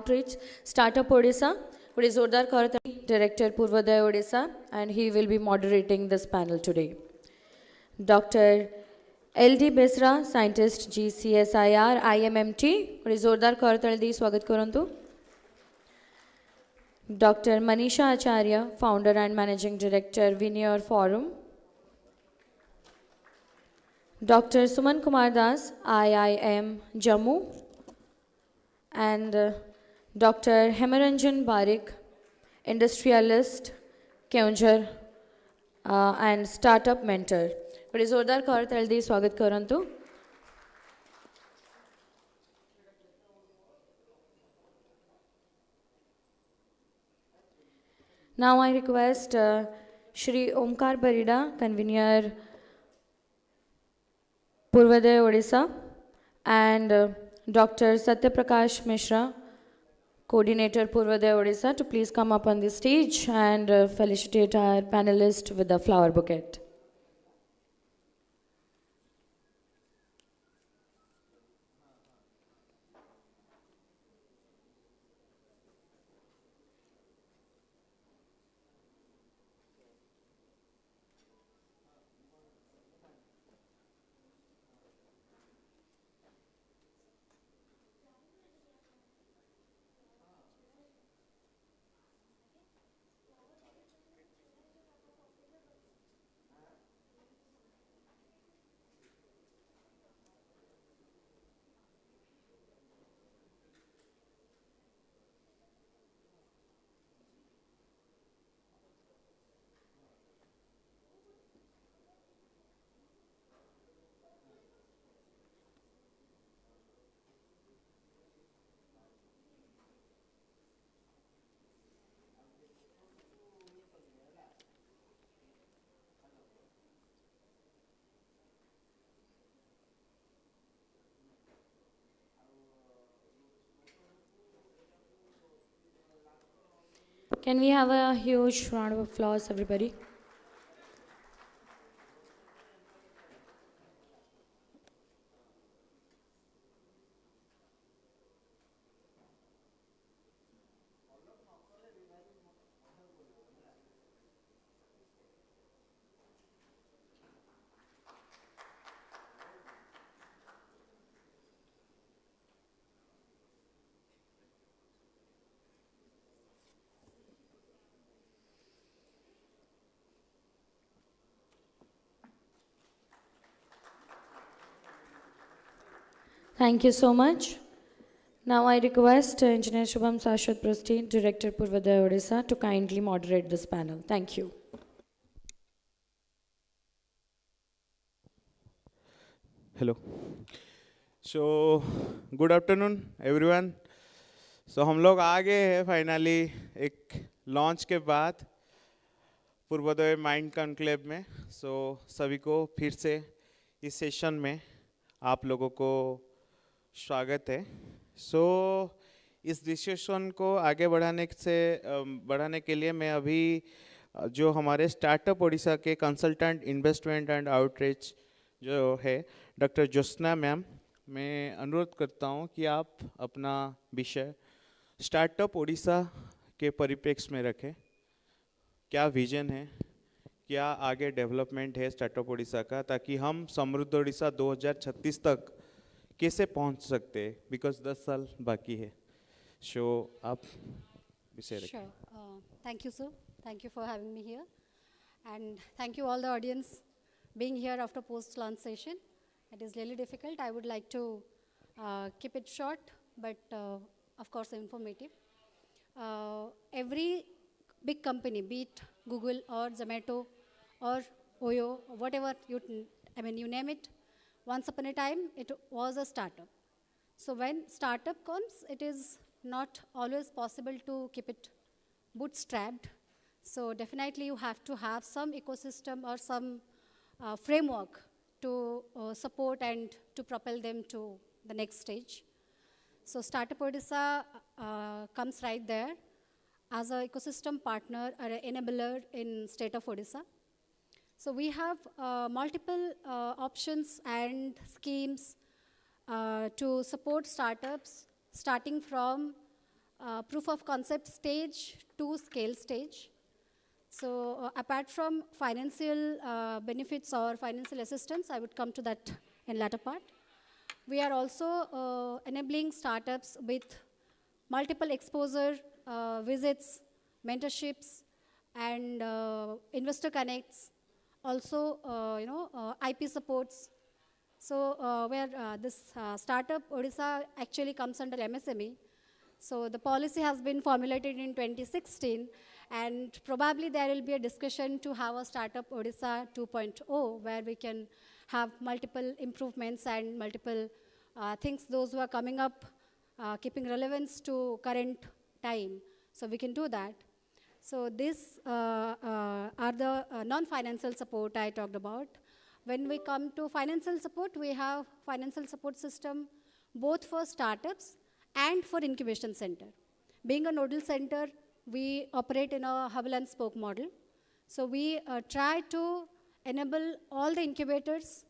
Outreach, Startup Odisha. Good Zordar Karatani, Director Purvodaya Odisha, and he will be moderating this panel today. Dr. L.D. Besra, Scientist GCSIR IMMT. Good Zordar Karatani, Swagat Korantu. Dr. Manisha Acharya, Founder and Managing Director, Vineyard Forum. Dr. Suman Kumar Das, IIM Jammu. And Dr. Hemaranjan Barik, Industrialist, Keonjhar, and Startup Mentor. Bade zordar kaar taldi swagat karantu. Now I request Shri Omkar Parida, Convener Purvodaya Odisha, and Dr. Satyaprakash Mishra, Coordinator Purvodaya Odisha, to please come up on the stage and felicitate our panelists with a flower bouquet. Can we have a huge round of applause, everybody? Thank you so much. Now I request Engineer Shubham Sashwat Prasti, Director Purvodaya Odisha, to kindly moderate this panel. Thank you. Hello. So, good afternoon everyone. So हम लोग आ गए हैं finally एक launch के बाद Purvodaya mind conclave में. सो सभी को फिर से इस सेशन में आप लोगों को स्वागत है. सो इस डिस्कशन को आगे बढ़ाने के लिए मैं अभी जो हमारे स्टार्टअप ओडिशा के कंसल्टेंट इन्वेस्टमेंट एंड आउटरीच जो है डॉक्टर ज्योत्सना मैम, मैं अनुरोध करता हूं कि आप अपना विषय स्टार्टअप ओडिशा के परिप्रेक्ष्य में रखें. क्या विजन है, क्या आगे डेवलपमेंट है स्टार्टअप ओडिशा का, ताकि हम समृद्ध ओडिशा 2036 तक कैसे पहुंच सकते हैं, बिकॉज 10 साल बाकी है. सो आप विषय रखें. Sure. Thank you, sir. Thank you for having me here. And thank you all the audience being here after post-launch session. It is really difficult. I would like to keep it short, but of course informative. Every big company, be it Google or Zomato or Oyo, whatever you name it, once upon a time it was a startup. So when startup comes, it is not always possible to keep it bootstrapped. So definitely you have to have some ecosystem or some framework to support and to propel them to the next stage. So Startup Odisha comes right there as an ecosystem partner or an enabler in state of Odisha. So we have multiple options and schemes to support startups, starting from proof of concept stage to scale stage. So apart from financial benefits or financial assistance, I would come to that in latter part. We are also enabling startups with multiple exposure visits, mentorships, and investor connects. Also, IP supports. So where this startup Odisha actually comes under MSME. So the policy has been formulated in 2016, and probably there will be a discussion to have a startup Odisha 2.0, where we can have multiple improvements and multiple things, those who are coming up, keeping relevance to current time. So we can do that. So these are the non-financial support I talked about. When we come to financial support, we have financial support system both for startups and for incubation center. Being a nodal center, we operate in a hub and spoke model. So we try to enable all the incubators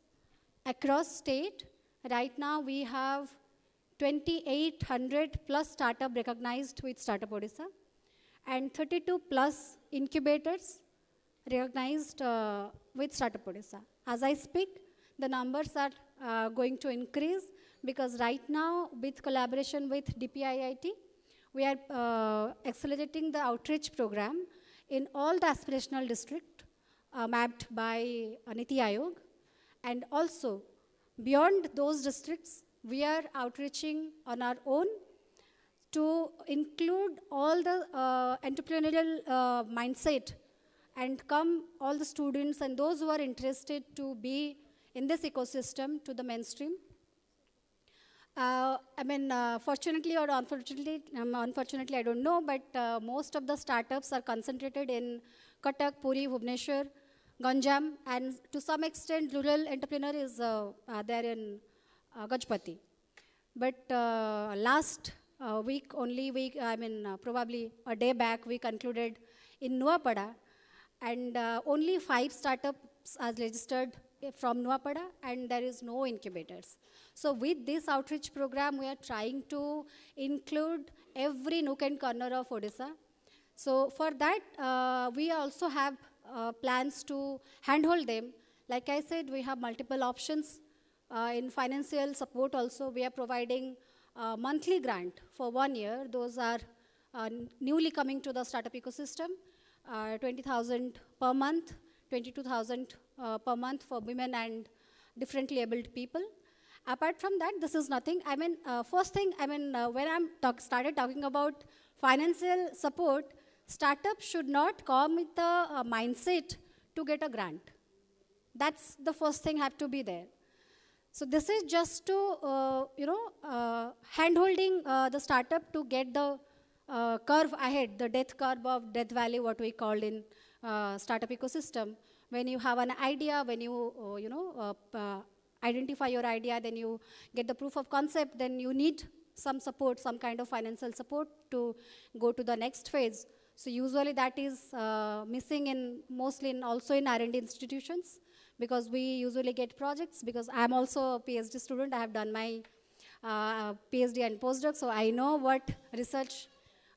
across state. Right now we have 2,800 plus startup recognized with Startup Odisha and 32 plus incubators recognized with Startup Odisha. As I speak, the numbers are going to increase because right now, with collaboration with DPIIT, we are accelerating the outreach program in all the aspirational districts mapped by Niti Aayog. And also, beyond those districts, we are outreaching on our own to include all the entrepreneurial mindset and come all the students and those who are interested to be in this ecosystem to the mainstream. Fortunately or unfortunately, I don't know, but most of the startups are concentrated in Cuttack, Puri, Bhubaneswar, Ganjam, and to some extent, rural entrepreneur is there in Gajpati. But last week, probably a day back, we concluded in Nuapada, and only 5 startups are registered from Nuapada, and there is no incubators. So with this outreach program, we are trying to include every nook and corner of Odisha. So for that, we also have plans to handhold them. Like I said, we have multiple options. In financial support also, we are providing monthly grant for 1 year. Those are newly coming to the startup ecosystem, 20,000 per month, 22,000 per month for women and differently abled people. Apart from that, this is nothing. First thing, when I'm started talking about financial support, startups should not come with the mindset to get a grant. That's the first thing have to be there. So this is just to, hand-holding the startup to get the curve ahead, the death curve of Death Valley, what we called in startup ecosystem. When you have an idea, when you, identify your idea, then you get the proof of concept, then you need some support, some kind of financial support to go to the next phase. So usually that is missing in mostly also in R&D institutions, because we usually get projects, because I'm also a PhD student. I have done my PhD and postdoc, so I know what research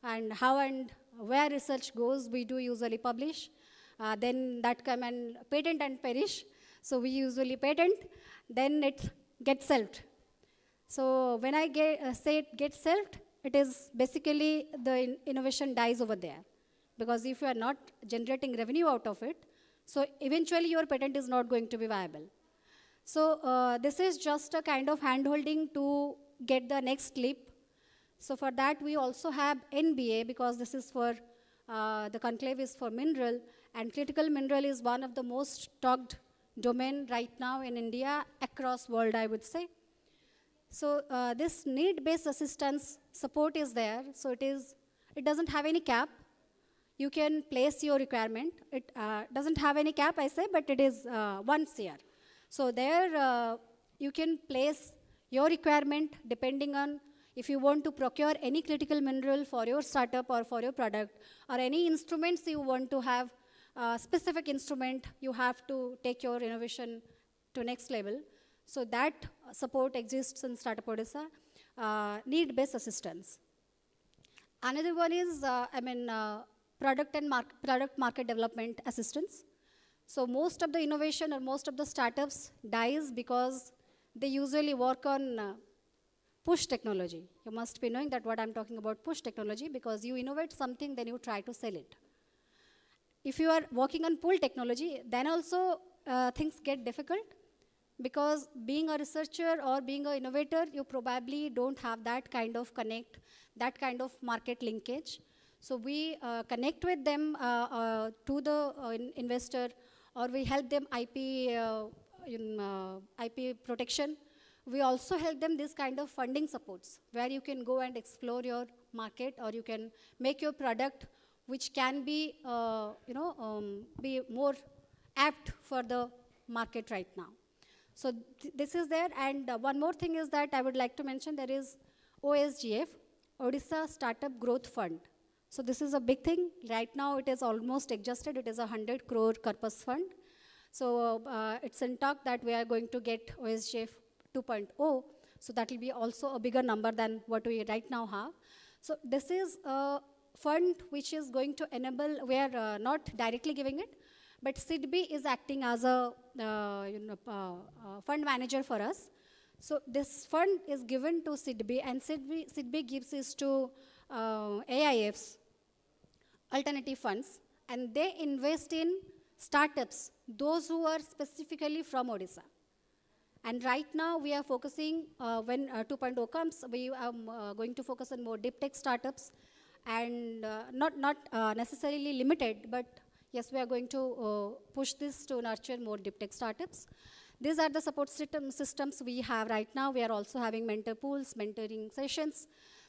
and how and where research goes. We do usually publish, then that come and patent and perish. So we usually patent, then it gets shelved. So when I say it gets shelved, it is basically the innovation dies over there. Because if you are not generating revenue out of it, so eventually your patent is not going to be viable. So this is just a kind of hand-holding to get the next leap. So for that, we also have NBA, because this is for, the conclave is for mineral, and critical mineral is one of the most talked domain right now in India, across world, I would say. So this need-based assistance support is there. So it doesn't have any cap. You can place your requirement. It doesn't have any cap, I say, but it is once a year. So there you can place your requirement depending on if you want to procure any critical mineral for your startup or for your product, or any instruments you want to have, specific instrument, you have to take your innovation to next level. So that support exists in Startup Odisha, need-based assistance. Another one is, product market development assistance. So most of the innovation or most of the startups dies because they usually work on push technology. You must be knowing that what I'm talking about, push technology, because you innovate something, then you try to sell it. If you are working on pull technology, then also things get difficult, because being a researcher or being an innovator, you probably don't have that kind of connect, that kind of market linkage. So we connect with them to the investor, or we help them IP protection. We also help them this kind of funding supports, where you can go and explore your market, or you can make your product which can be, be more apt for the market right now. So this is there, and one more thing is that I would like to mention, there is OSGF, Odisha Startup Growth Fund. So this is a big thing. Right now it is almost adjusted, it is a 100 crore corpus fund. So it's in talk that we are going to get OSGF 2.0, so that will be also a bigger number than what we right now have. So this is a fund which is going to enable, we are not directly giving it, but SIDBI is acting as a fund manager for us. So this fund is given to SIDBI, and SIDBI gives this to AIFs, alternative funds, and they invest in startups, those who are specifically from Odisha. And right now we are focusing, when 2.0 comes, we are going to focus on more deep tech startups, and not necessarily limited, but yes, we are going to push this to nurture more deep tech startups. These are the support systems we have right now. We are also having mentor pools, mentoring sessions.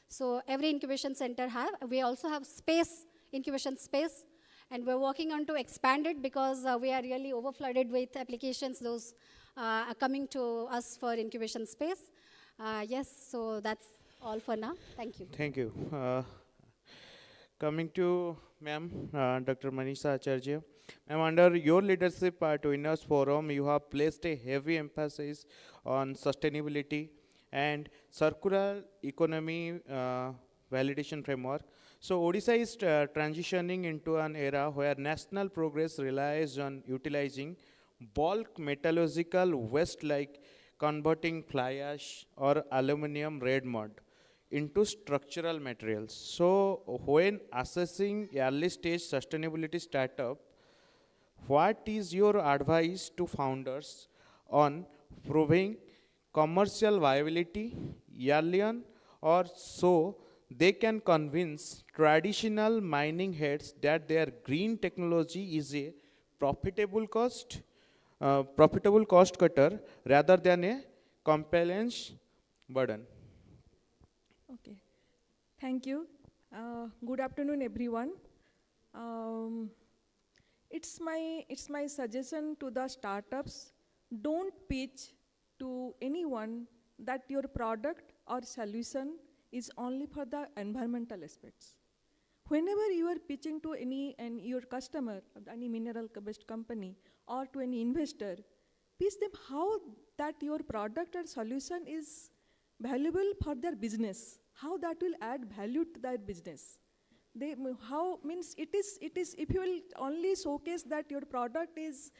So every incubation center we also have space, incubation space, and we're working on to expand it, because we are really overflooded with applications, those are coming to us for incubation space. Yes, so that's all for now. Thank you. Thank you. Coming to ma'am, Dr. Manisha Acharya. Ma'am, under your leadership at Winners Forum, you have placed a heavy emphasis on sustainability and circular economy validation framework. So Odisha is transitioning into an era where national progress relies on utilizing bulk metallurgical waste, like converting fly ash or aluminum red mud into structural materials. So when assessing early stage sustainability startup, what is your advice to founders on proving commercial viability early on, or so they can convince traditional mining heads that their green technology is a profitable cost cutter rather than a compliance burden? Okay, thank you. Good afternoon, everyone. It's my suggestion to the startups: don't pitch to anyone that your product or solution is only for the environmental aspects. Whenever you are pitching to your customer, any mineral-based company, or to any investor, pitch them how that your product or solution is valuable for their business, how that will add value to their business. It is if you will only showcase that your product is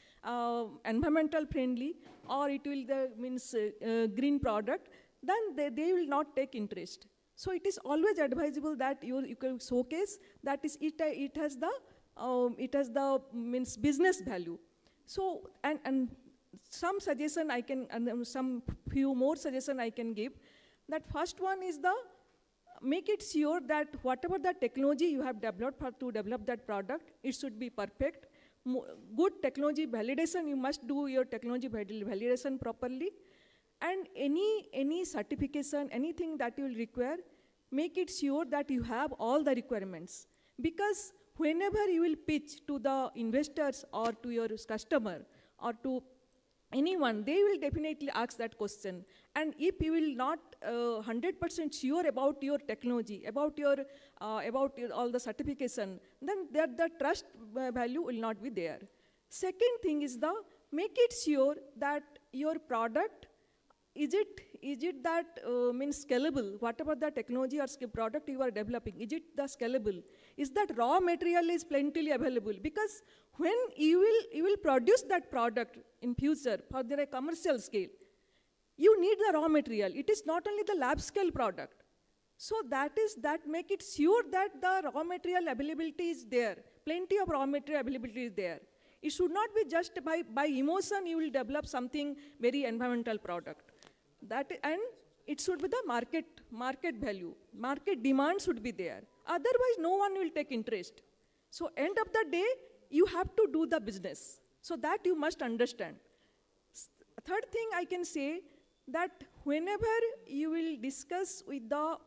environmental friendly, or it will green product, then they will not take interest. So it is always advisable that you can showcase that it has the business value. So and some suggestion I can, and some few more suggestion I can give. That first one is make it sure that whatever the technology you have developed to develop that product, it should be perfect. Good technology validation, you must do your technology validation properly. And any certification, anything that you will require, make it sure that you have all the requirements. Because whenever you will pitch to the investors or to your customer or to anyone, they will definitely ask that question. And if you will not 100% sure about your technology, about your all the certification, then the trust value will not be there. Second thing is make it sure that your product, is is it that means scalable? Whatever the technology or product you are developing, is it the scalable? Is that raw material is plentifully available? Because when you will produce that product in future for the commercial scale, you need the raw material. It is not only the lab scale product. So that make it sure that the raw material availability is there. Plenty of raw material availability is there. It should not be just by emotion you will develop something very environmental product. And it should be the market value. Market demand should be there. Otherwise, no one will take interest. So end of the day, you have to do the business. So that you must understand. Third thing I can say, that whenever you will discuss with the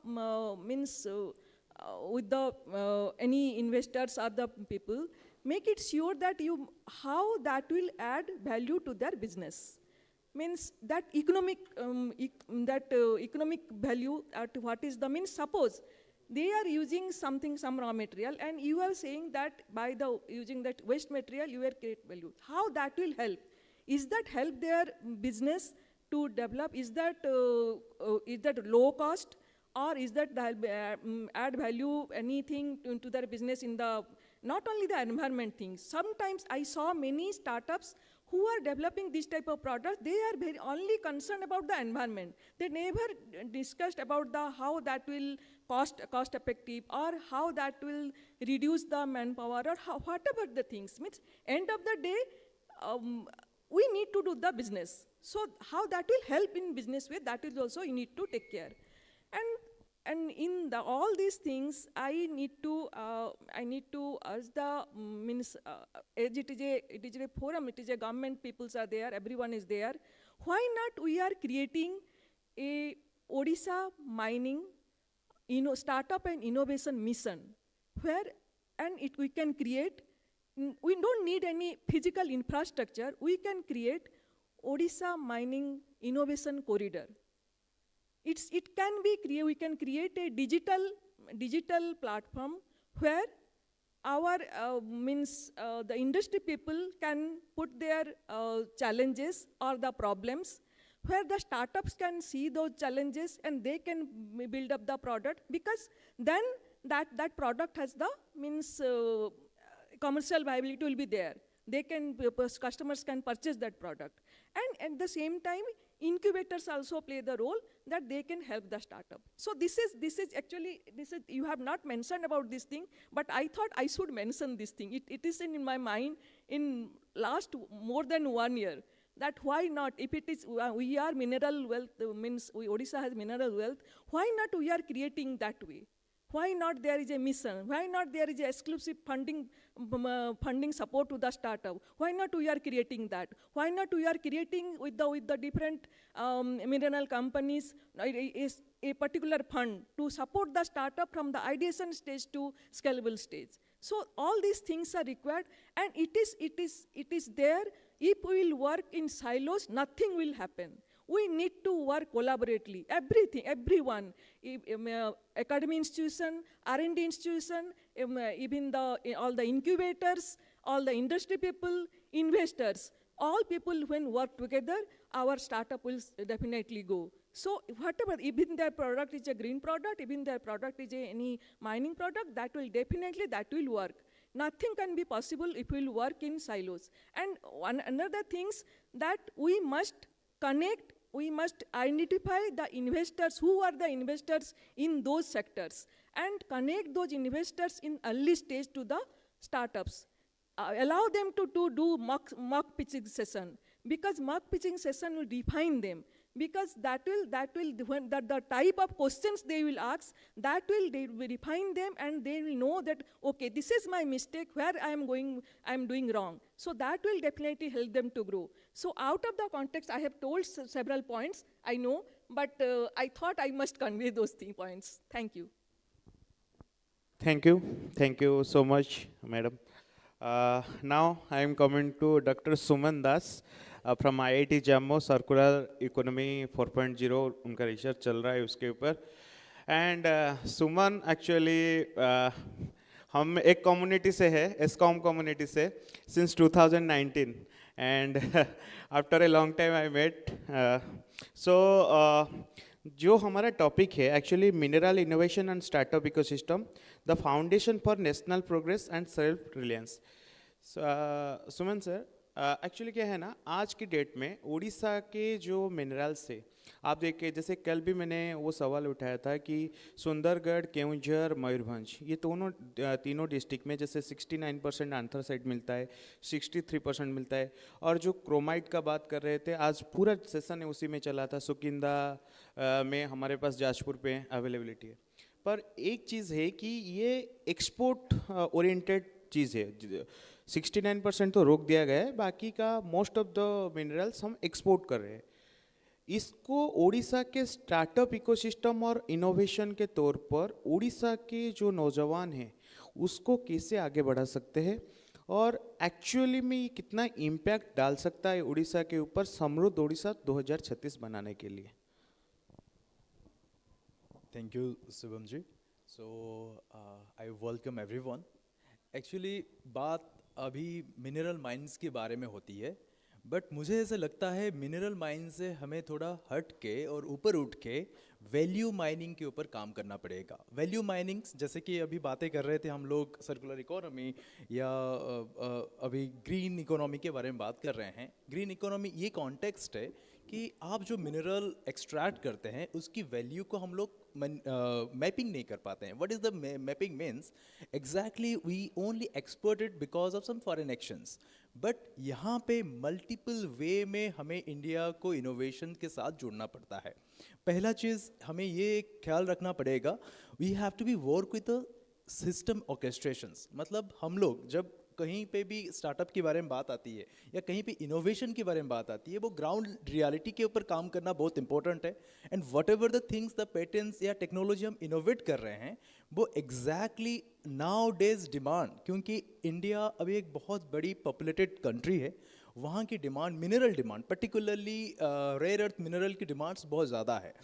any investors or the people, make it sure that how that will add value to their business. Means that economic value at what is the means. Suppose they are using some raw material, and you are saying that by using that waste material you will create value. How that will help? Is that help their business to develop? Is that low cost, or is that add value anything to their business in the not only the environment things? Sometimes I saw many startups who are developing this type of product. They are very only concerned about the environment. They never discussed about how that will cost effective, or how that will reduce the manpower, or whatever the things. Means end of the day, we need to do the business. So how that will help in business way, that is also you need to take care. And in all these things, I need to urge the as it is a forum, it is a government, peoples are there, everyone is there. Why not we are creating a Odisha mining startup and innovation mission, where we can create. We don't need any physical infrastructure. We can create Odisha mining innovation corridor. It can be we can create a digital platform where our the industry people can put their challenges or the problems, where the startups can see those challenges and they can build up the product, because then that product has the commercial viability will be there. They can, customers can purchase that product. And at the same time, incubators also play the role that they can help the startup. So this is you have not mentioned about this thing, but I thought I should mention this thing. It is in my mind in last more than 1 year, that why not, if it is, we are mineral wealth, Odisha has mineral wealth, why not we are creating that way? Why not there is a mission? Why not there is a exclusive funding support to the startup? Why not we are creating that? Why not we are creating with the different mineral companies a particular fund to support the startup from the ideation stage to scalable stage? So all these things are required, and it is there. If we will work in silos, nothing will happen. We need to work collaboratively, everyone, academic institution, R&D institution, even all the incubators, all the industry people, investors, all people when work together, our startup will definitely go. So whatever, even their product is a green product, even their product is any mining product, that will work. Nothing can be possible if we will work in silos. And another things that we must connect, we must identify the investors, who are the investors in those sectors, and connect those investors in early stage to the startups. Allow them to do mock pitching session, because mock pitching session will define them. Because that will when the type of questions they will ask, they will refine them, and they will know that, okay, this is my mistake, where I am doing wrong. So that will definitely help them to grow. So out of the context, I have told several points, I know, but I thought I must convey those 3 points. Thank you. Thank you so much, madam. Now I am coming to Dr. Suman Das from IIT Jammu, circular economy 4.0 उनका research चल रहा है उसके ऊपर. And Suman actually हम एक community से है, एसकॉम कम्युनिटी से, since 2019, and after a long time I met. So जो हमारा टॉपिक है actually mineral innovation and startup ecosystem the foundation for national progress and self reliance. Suman sir, actually क्या है ना, आज की डेट में उड़ीसा के जो मिनरल्स है, आप देखिए जैसे कल भी मैंने वो सवाल उठाया था कि सुंदरगढ़, केवंझर, मयूरभंज, ये तीनों डिस्ट्रिक्ट में जैसे 69% एंथ्रासाइट मिलता है, 63% मिलता है। और जो क्रोमाइट का बात कर रहे थे, आज पूरा सेशन उसी में चला था, सुकिंदा में हमारे पास जाजपुर पे अवेलेबिलिटी है। पर एक चीज़ है कि ये एक्सपोर्ट ओरिएंटेड चीज़ है। 69% तो रोक दिया गया है, बाकी का मोस्ट ऑफ द मिनरल्स हम एक्सपोर्ट कर रहे हैं। इसको उड़ीसा के स्टार्टअप इकोसिस्टम और इनोवेशन के तौर पर उड़ीसा के जो नौजवान हैं उसको कैसे आगे बढ़ा सकते हैं, और एक्चुअली में ये कितना इम्पैक्ट डाल सकता है उड़ीसा के ऊपर समृद्ध उड़ीसा 2036 बनाने के लिए। Thank you, Subham ji. So, I welcome everyone. Actually, बात अभी मिनरल माइंस के बारे में होती है, बट मुझे ऐसा लगता है मिनरल माइन से हमें थोड़ा हट के और ऊपर उठ के वैल्यू माइनिंग के ऊपर काम करना पड़ेगा। वैल्यू माइनिंग, जैसे कि अभी बातें कर रहे थे हम लोग सर्कुलर इकोनॉमी या अभी ग्रीन इकोनॉमी के बारे में बात कर रहे हैं। ग्रीन इकोनॉमी ये कॉन्टेक्स्ट है कि आप जो मिनरल एक्सट्रैक्ट करते हैं उसकी वैल्यू को हम लोग मैपिंग नहीं कर पाते हैं। What is the mapping means? Exactly we only export it because of some foreign actions, but यहाँ पे मल्टीपल वे में हमें इंडिया को इनोवेशन के साथ जुड़ना पड़ता है। पहला चीज़ हमें ये ख्याल रखना पड़ेगा, we have to be work with the system orchestrations. मतलब हम लोग जब कहीं पे भी स्टार्टअप के बारे में बात आती है या कहीं पे इनोवेशन के बारे में बात आती है, वो ग्राउंड रियलिटी के ऊपर काम करना बहुत इंपॉर्टेंट है। And whatever the things, the patents या टेक्नोलॉजी हम इनोवेट कर रहे हैं, वो एग्जैक्टली नाउ डेज डिमांड, क्योंकि इंडिया अभी एक बहुत बड़ी पॉपुलेटेड कंट्री है, वहाँ की demand, mineral demand particularly rare earth mineral की डिमांड्स बहुत ज़्यादा है।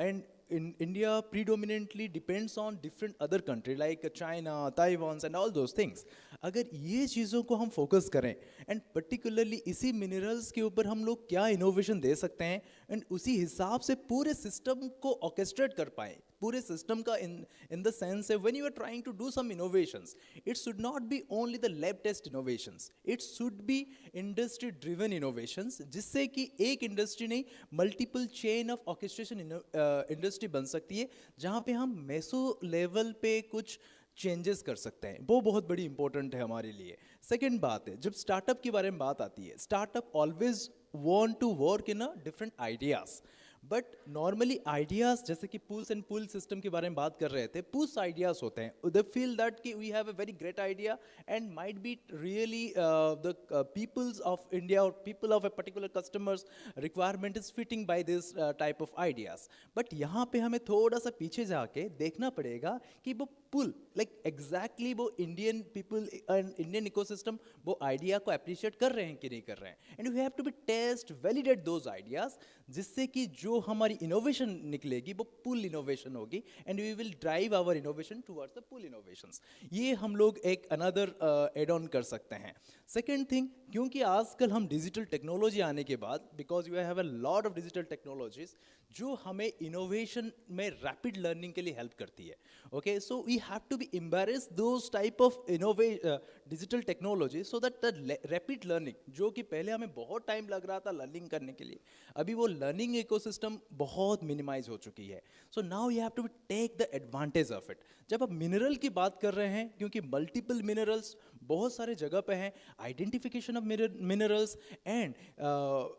And India predominantly depends on different other country like China, Taiwan and all those things. अगर ये चीज़ों को हम फोकस करें एंड पर्टिकुलरली इसी मिनरल्स के ऊपर हम लोग क्या इनोवेशन दे सकते हैं एंड उसी हिसाब से पूरे सिस्टम को ऑर्केस्ट्रेट कर पाएँ, पूरे सिस्टम का इन द सेंस है when you are trying to do some innovations, it should not be only the lab test innovations, it should be industry driven innovations, जिससे कि एक इंडस्ट्री नहीं multiple chain of orchestration industry बन सकती है, जहाँ पे हम मेसो लेवल पे कुछ चेंजेस कर सकते हैं। वो बहुत बड़ी इंपॉर्टेंट है हमारे लिए। सेकेंड बात है, जब स्टार्टअप के बारे में बात आती है, startup always want to work in a different ideas, but normally ideas जैसे कि पुल्स एंड पुल सिस्टम के बारे में बात कर रहे थे, पुल्स आइडियाज़ होते हैं, दे फील दैट कि we have a very great idea and might be really the peoples of India और people of a particular customers requirement is fitting by this type of ideas. But यहाँ पे हमें थोड़ा सा पीछे जाके देखना पड़ेगा कि वो पुल लाइक एग्जैक्टली वो Indian people and Indian ecosystem वो आइडिया को अप्रिशिएट कर रहे हैं कि नहीं कर रहे हैं, and we have to be test validate those ideas, जिससे कि जो हमारी इनोवेशन निकलेगी वो पुल इनोवेशन होगी and we will drive our innovation towards the pull innovations. ये हम लोग एक अनदर एड ऑन कर सकते हैं। सेकेंड थिंग, क्योंकि आजकल हम डिजिटल टेक्नोलॉजी आने के बाद, because you have a lot of digital technologies जो हमें इनोवेशन में रैपिड लर्निंग के लिए हेल्प करती है। Okay, so we have to be embrace those type of digital technology so that the rapid learning, जो कि पहले हमें बहुत टाइम लग रहा था लर्निंग करने के लिए, अभी वो लर्निंग इकोसिस्टम बहुत मिनिमाइज हो चुकी है। So now you have to take the advantage of it. जब आप मिनरल की बात कर रहे हैं, क्योंकि मल्टीपल मिनरल्स बहुत सारे जगह पे हैं, identification of minerals and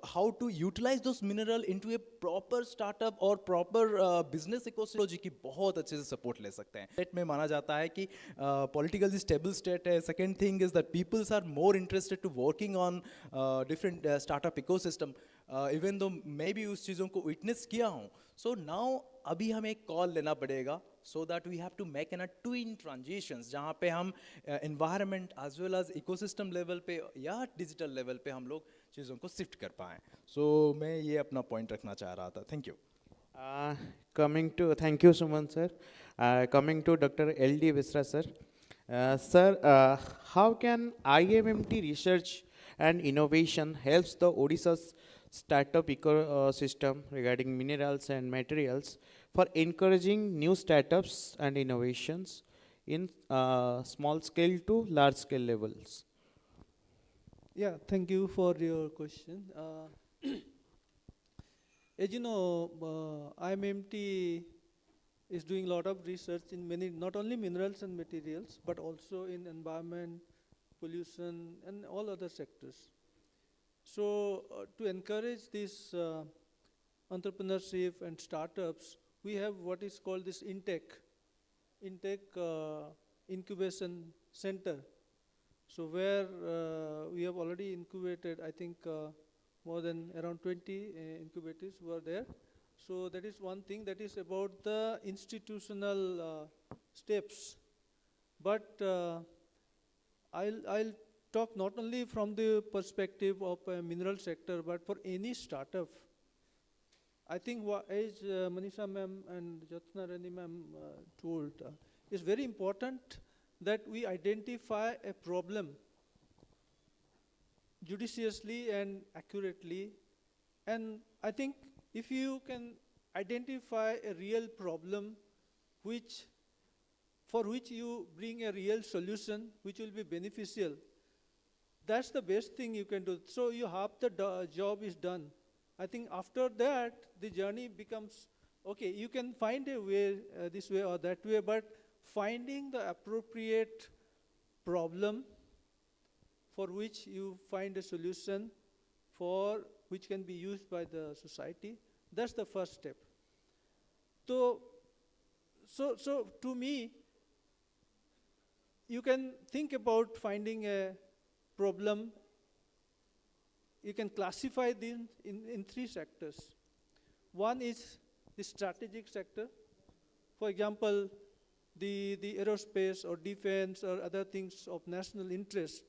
how to utilise those mineral into a proper startup और प्रॉपर बिजनेस इकोलॉजी की बहुत अच्छे से सपोर्ट ले सकते हैं। स्टेट में माना जाता है कि पॉलिटिकली स्टेबल स्टेट है। Second thing is that peoples are more interested to working on different startup ecosystem, even though मैं भी उस चीज़ों को विटनेस किया हूँ। सो नाउ अभी हमें एक कॉल लेना पड़ेगा so that we have to make an twin transitions, जहाँ पे हम environment as well as ecosystem level पे या digital level पे हम लोग चीज़ों को shift कर पाएँ। So मैं ये अपना point रखना चाह रहा था। Thank you. Thank you Suman sir. Coming to Dr. L.D. Visra sir. Sir, how can IMMT research and innovation helps the Odisha's startup ecosystem regarding minerals and materials for encouraging new startups and innovations in small scale to large scale levels? Yeah, thank you for your question. As you know, IMMT is doing a lot of research in many, not only minerals and materials, but also in environment, pollution, and all other sectors. So to encourage this entrepreneurship and startups, we have what is called this Intech Incubation Center. So where we have already incubated, I think more than around 20 incubators were there. So that is one thing that is about the institutional steps. But I'll talk not only from the perspective of a mineral sector, but for any startup. I think as Manisha ma'am and Jyotsna Rani ma'am told, it's very important that we identify a problem judiciously and accurately. And I think if you can identify a real problem for which you bring a real solution which will be beneficial, that's the best thing you can do. So you half the job is done. I think after that, the journey becomes, okay, you can find a way, this way or that way, but finding the appropriate problem for which you find a solution for which can be used by the society, that's the first step. So to me, you can think about finding a problem. You can classify them in three sectors. One is the strategic sector. For example, the aerospace or defense or other things of national interest,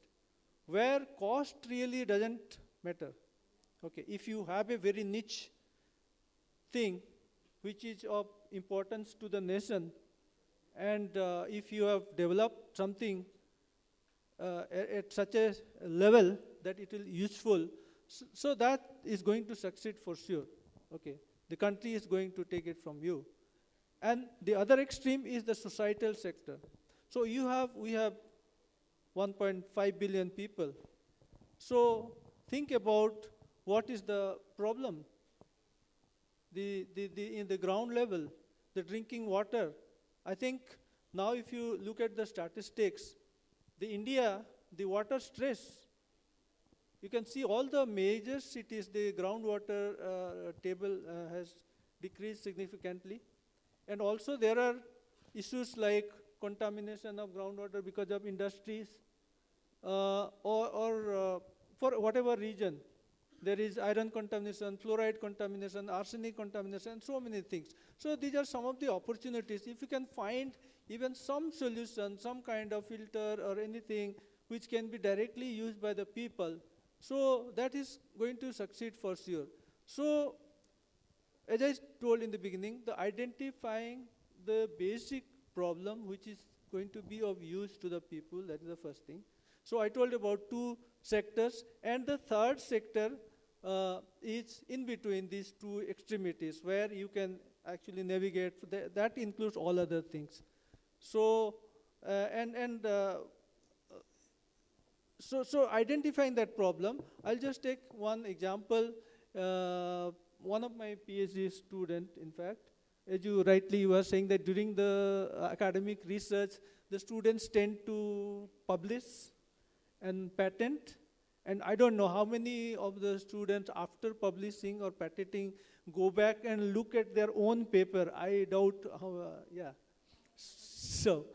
where cost really doesn't matter. Okay, if you have a very niche thing which is of importance to the nation, and if you have developed something at such a level that it will useful, so that is going to succeed for sure. Okay, the country is going to take it from you. And the other extreme is the societal sector. So we have 1.5 billion people. So think about what is the problem. In the ground level, the drinking water. I think now if you look at the statistics, the water stress, you can see all the major cities, the groundwater table has decreased significantly. And also there are issues like contamination of groundwater because of industries or for whatever region. There is iron contamination, fluoride contamination, arsenic contamination, and so many things. So these are some of the opportunities. If you can find even some solution, some kind of filter or anything which can be directly used by the people, so that is going to succeed for sure. So as I told in the beginning, the identifying the basic problem which is going to be of use to the people, that is the first thing. So I told about two sectors, and the third sector is in between these two extremities where you can actually navigate. That includes all other things. So so identifying that problem, I'll just take one example. One of my PhD student, in fact, as you rightly were saying that during the academic research, the students tend to publish and patent. And I don't know how many of the students after publishing or patenting go back and look at their own paper. I doubt how, yeah. So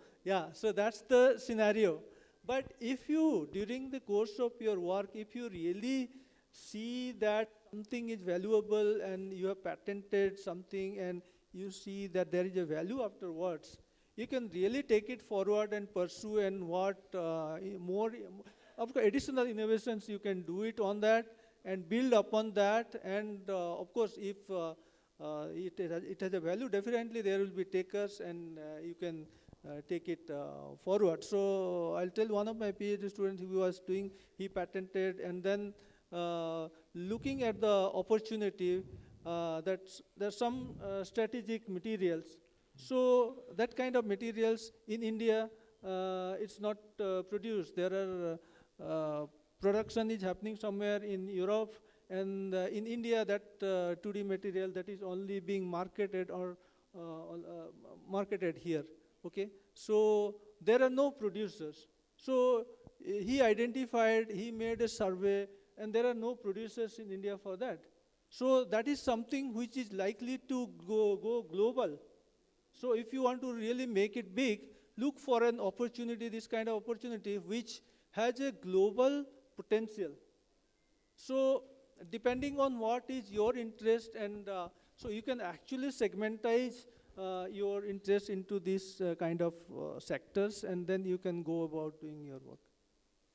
that's the scenario. But if you, during the course of your work, if you really see that something is valuable and you have patented something and you see that there is a value afterwards, you can really take it forward and pursue, and what more, of course, additional innovations you can do it on that and build upon that. And of course, if it has a value, definitely there will be takers, and you can take it forward. So I'll tell one of my PhD students who was doing, he patented, and then looking at the opportunity, that there's some strategic materials. So that kind of materials in India, it's not produced. There are production is happening somewhere in Europe, and in India that 2D material that is only being marketed or marketed here. Okay, so there are no producers. So he identified, he made a survey, and there are no producers in India for that. So that is something which is likely to go global. So if you want to really make it big, look for an opportunity, this kind of opportunity, which has a global potential. So depending on what is your interest, and so you can actually segmentize your interest into these kind of sectors, and then you can go about doing your work.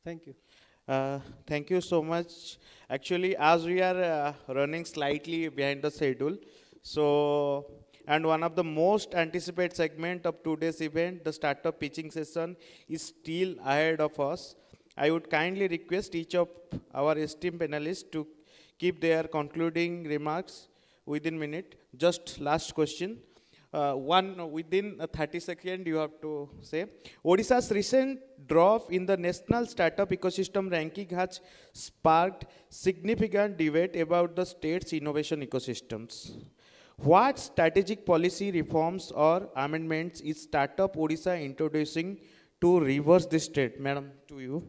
Thank you. Thank you so much. Actually, as we are running slightly behind the schedule, so and one of the most anticipated segment of today's event, the startup pitching session, is still ahead of us. I would kindly request each of our esteemed panelists to keep their concluding remarks within minute. Just last question. One within 30 seconds you have to say. Odisha's recent drop in the national startup ecosystem ranking has sparked significant debate about the state's innovation ecosystems. What strategic policy reforms or amendments is Startup Odisha introducing to reverse this trend? Madam, to you.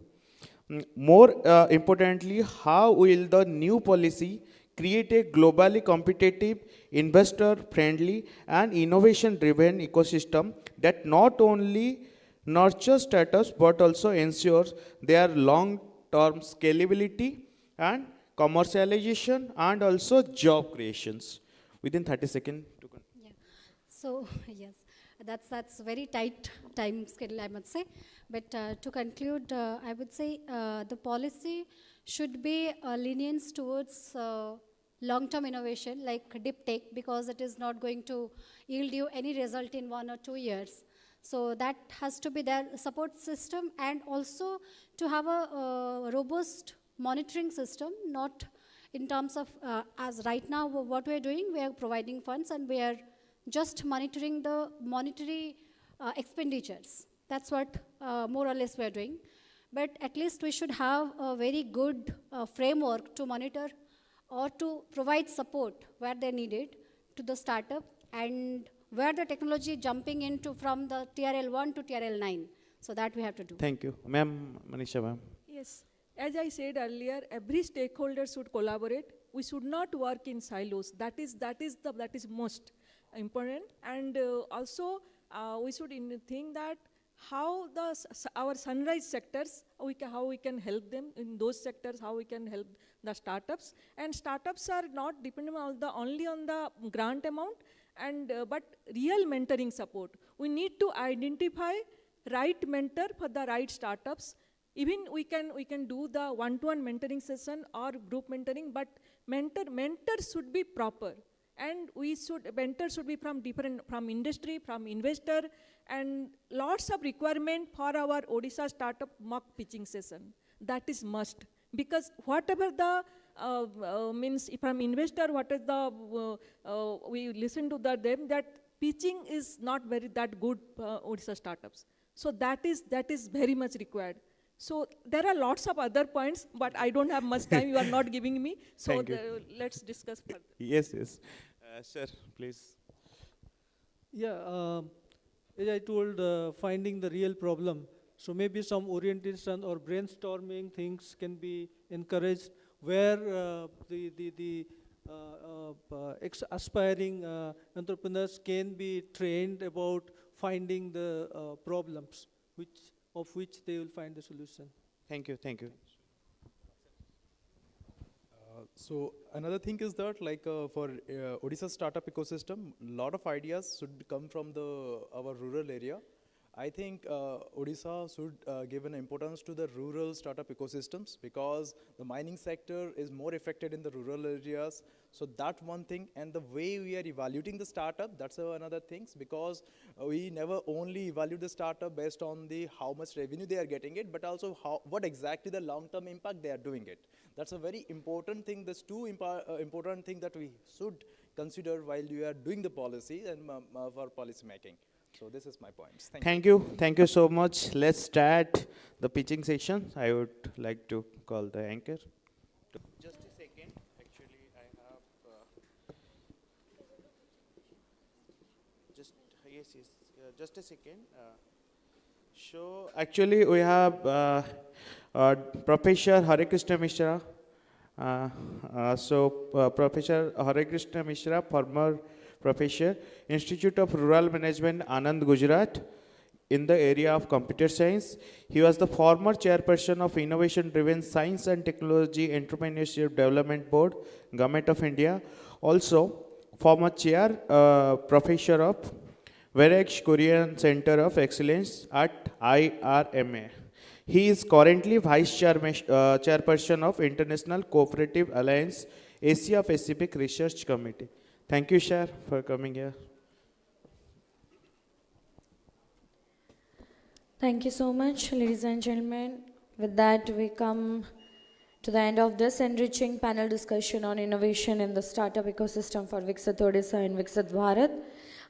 More importantly, how will the new policy create a globally competitive, investor-friendly and innovation-driven ecosystem that not only nurtures startups but also ensures their long-term scalability and commercialization and also job creations? Within 30 seconds. Yeah. So yes, that's very tight time schedule, I must say. But to conclude, I would say the policy should be lenience towards long-term innovation like deep tech, because it is not going to yield you any result in 1 or 2 years. So that has to be their support system, and also to have a robust monitoring system, not in terms of, as right now what we are doing, we are providing funds and we are just monitoring the monetary expenditures. That's what more or less we are doing. But at least we should have a very good framework to monitor or to provide support where they need it to the startup, and where the technology jumping into from the TRL 1 to TRL 9. So that we have to do. Thank you. Ma'am, Manisha ma'am. Yes, as I said earlier, every stakeholder should collaborate. We should not work in silos. That is most important. And also, we should think that how our sunrise sectors, how we can help them in those sectors, how we can help the startups. And startups are not dependent only on the grant amount, and but real mentoring support. We need to identify right mentor for the right startups. Even we can do the one-to-one mentoring session or group mentoring, but mentors should be proper, and mentors should be from industry, from investor, and lots of requirement for our Odisha startup mock pitching session. That is must, because whatever the means from investor, what is the we listen to them that pitching is not very that good Odisha startups. So that is very much required. So there are lots of other points, but I don't have much time. You are not giving me. So let's discuss further. Yes. Sir, please. Yeah, as I told, finding the real problem. So maybe some orientation or brainstorming things can be encouraged, where the aspiring entrepreneurs can be trained about finding the problems, of which they will find the solution. Thank you. So another thing is that, like for Odisha startup ecosystem, a lot of ideas should come from our rural area. I think Odisha should give an importance to the rural startup ecosystems because the mining sector is more affected in the rural areas. So that one thing, and the way we are evaluating the startup, that's another things because we never only evaluate the startup based on the how much revenue they are getting it, but also what exactly the long-term impact they are doing it. That's a very important thing. There's two important thing that we should consider while you are doing the policy and for policy making. So this is my points. Thank you. Thank you. Thank you so much. Let's start the pitching session. I would like to call the anchor. Just a second. Actually, I have just yes. Just a second. So actually, we have Professor Hare Krishna Mishra. Professor Hare Krishna Mishra, former professor, Institute of Rural Management, Anand, Gujarat, in the area of computer science. He was the former chairperson of Innovation Driven Science and Technology Entrepreneurship Development Board, Government of India. Also, former chair, professor of Varex Korean Center of Excellence at IRMA. He is currently chairperson of International Cooperative Alliance Asia Pacific Research Committee. Thank you, sir, for coming here. Thank you so much, ladies and gentlemen. With that, we come to the end of this enriching panel discussion on innovation in the startup ecosystem for Viksit Odisha and Viksit Bharat.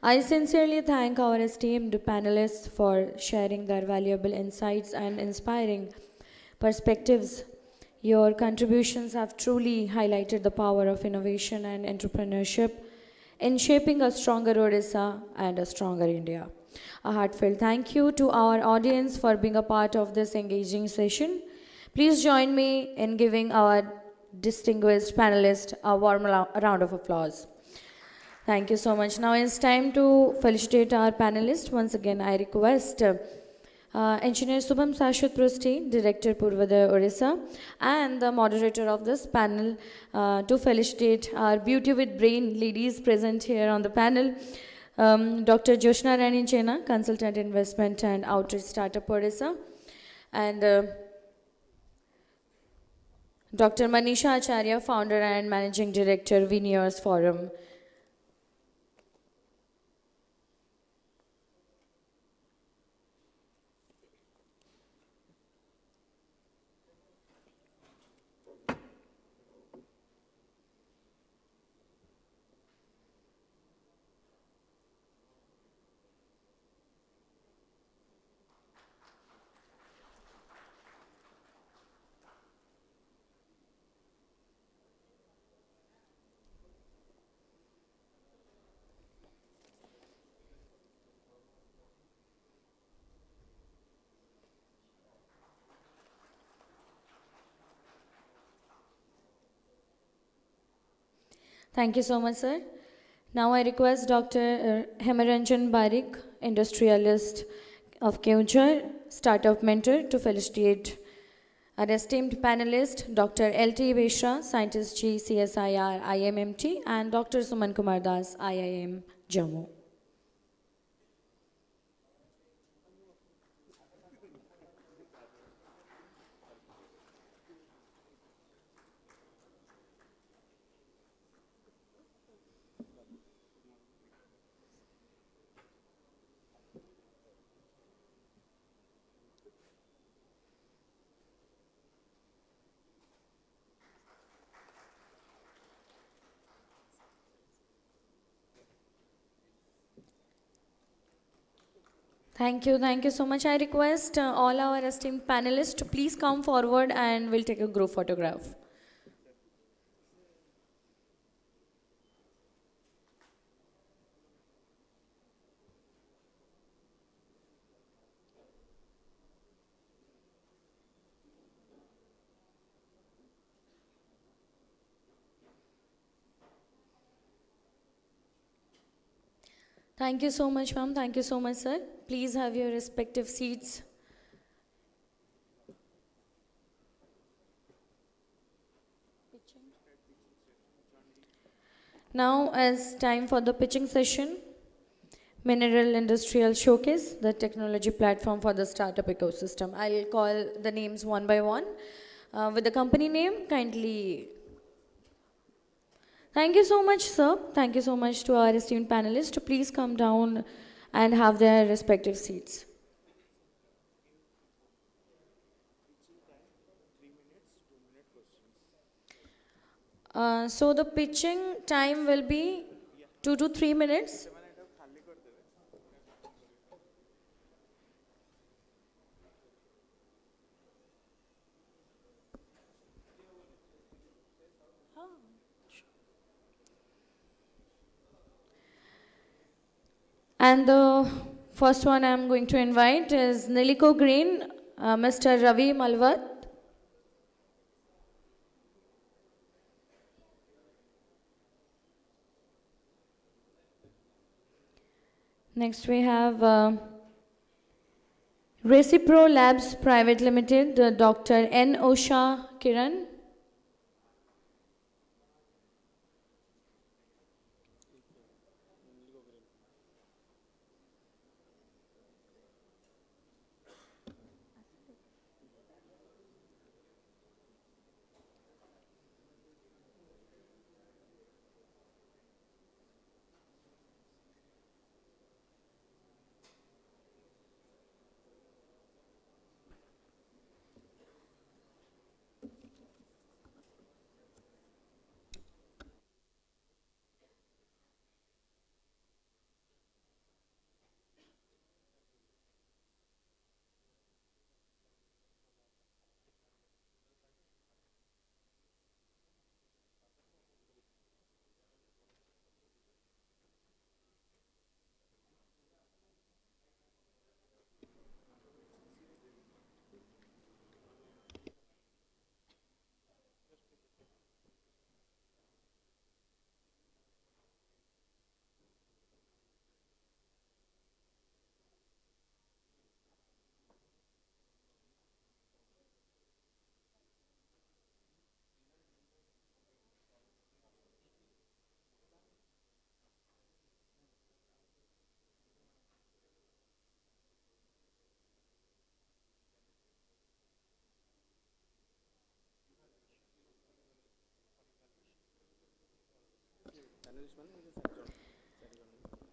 I sincerely thank our esteemed panelists for sharing their valuable insights and inspiring perspectives. Your contributions have truly highlighted the power of innovation and entrepreneurship in shaping a stronger Odisha and a stronger India. A heartfelt thank you to our audience for being a part of this engaging session. Please join me in giving our distinguished panelists a warm round of applause. Thank you so much. Now it's time to felicitate our panelists. Once again, I request Engineer Subham Sashwat Prusti, Director Purvodaya Odisha, and the moderator of this panel to felicitate our Beauty with Brain ladies present here on the panel. Dr. Joshna Rani Chena, Consultant Investment and Outreach Startup Odisha, and Dr. Manisha Acharya, Founder and Managing Director, Veneers Forum. Thank you so much, sir. Now I request Dr. Hemaranjan Barik, industrialist of Keunchar, startup mentor, to felicitate our esteemed panelist, Dr. L.T. Beshra, Scientist G, CSIR, IMMT, and Dr. Suman Kumar Das, IIM, Jammu. Thank you so much. I request all our esteemed panelists to please come forward and we'll take a group photograph. Thank you so much, ma'am. Thank you so much, sir. Please have your respective seats. Now, as time for the pitching session, Mineral Industrial Showcase, the technology platform for the startup ecosystem. I'll call the names one by one. With the company name, kindly. Thank you so much, sir. Thank you so much to our esteemed panelists. To please come down and have their respective seats. So the pitching time will be 2 to 3 minutes. And the first one I'm going to invite is Nilico Green, Mr. Ravi Malvat. Next we have Recipro Labs Private Limited, Dr. N. Osha Kiran.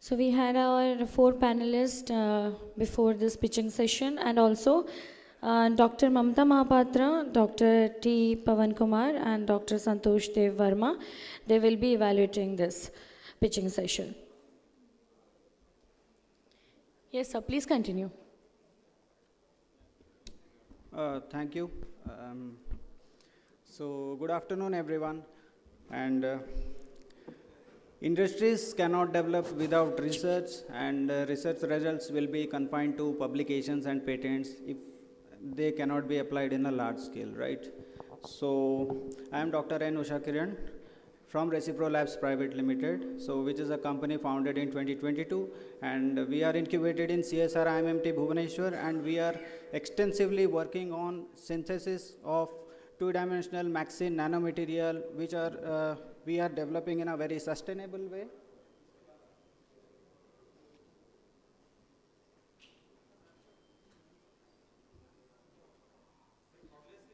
So we had our 4 panelists before this pitching session, and also Dr. Mamta Mahapatra, Dr. T. Pavan Kumar, and Dr. Santosh Dev Verma. They will be evaluating this pitching session. Yes, sir, please continue. Thank you. So good afternoon, everyone. And industries cannot develop without research, and research results will be confined to publications and patents if they cannot be applied in a large scale, right? So I am Dr. N. Usha Kiran from Recipro Labs Private Limited, so which is a company founded in 2022, and we are incubated in CSR IMMT Bhubaneswar, and we are extensively working on synthesis of two-dimensional Maxine nanomaterial, which are we are developing in a very sustainable way.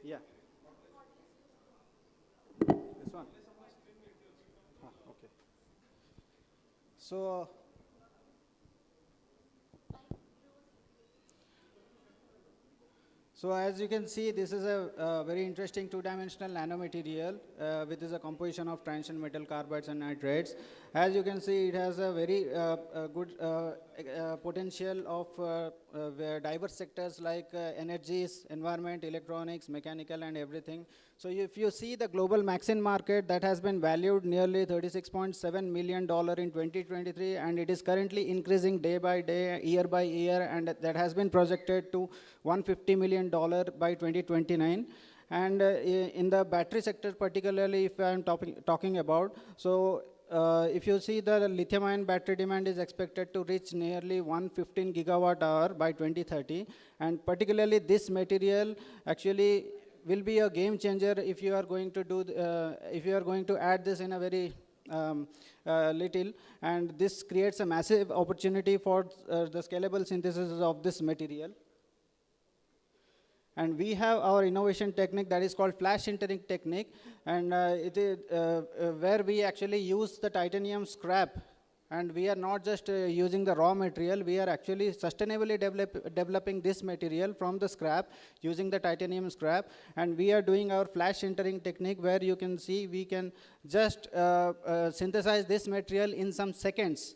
Yeah. This one. Okay. So as you can see, this is a very interesting two-dimensional nanomaterial which is a composition of transition metal carbides and nitrates. As you can see, it has a very good potential of diverse sectors like energies, environment, electronics, mechanical, and everything. So if you see the global Maxine market, that has been valued nearly $36.7 million in 2023, and it is currently increasing day by day, year by year, and that has been projected to $150 million by 2029. And in the battery sector particularly, if I am talking about, so if you see the lithium-ion battery demand is expected to reach nearly 115 gigawatt hour by 2030, and particularly this material actually will be a game changer if you are going to do if you are going to add this in a very little, and this creates a massive opportunity for the scalable synthesis of this material. And we have our innovation technique that is called flash sintering technique, and it is where we actually use the titanium scrap. And we are not just using the raw material, we are actually sustainably developing this material from the scrap using the titanium scrap. And we are doing our flash sintering technique where you can see we can just synthesize this material in some seconds.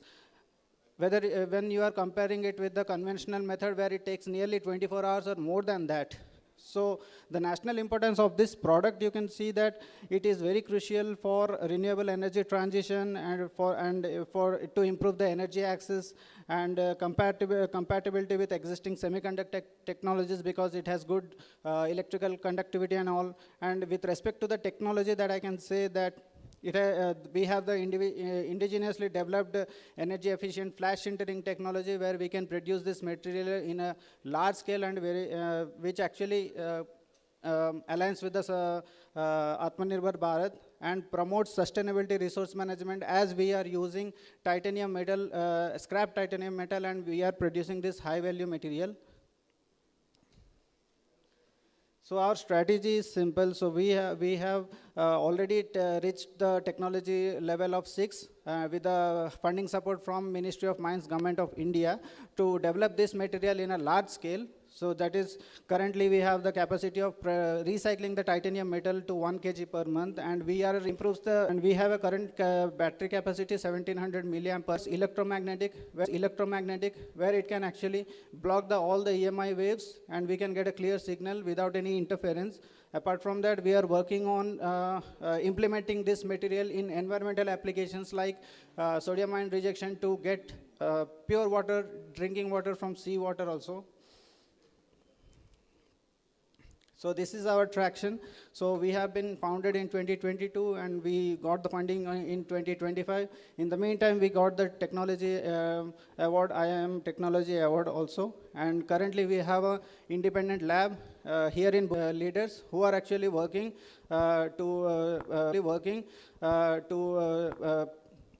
Whether when you are comparing it with the conventional method where it takes nearly 24 hours or more than that. So the national importance of this product, you can see that it is very crucial for renewable energy transition and for to improve the energy access and compatibility with existing semiconductor technologies, because it has good electrical conductivity and all. And with respect to the technology, that I can say that we have the indigenously developed energy efficient flash sintering technology where we can produce this material in a large scale and which actually aligns with the Atmanirbhar Bharat and promotes sustainability resource management, as we are using titanium metal, scrap titanium metal, and we are producing this high value material. So our strategy is simple. So we have already reached the technology level of 6 with the funding support from Ministry of Mines, Government of India, to develop this material in a large scale. So that is, currently we have the capacity of recycling the titanium metal to 1 kg per month, and we have a current battery capacity 1700 milliamperes electromagnetic, where it can actually block all the EMI waves, and we can get a clear signal without any interference. Apart from that, we are working on implementing this material in environmental applications like sodium ion rejection to get pure water, drinking water from seawater also. So this is our traction. So we have been founded in 2022 and we got the funding in 2025. In the meantime, we got the technology award, IIM Technology Award also. And currently we have an independent lab here in leaders who are actually working to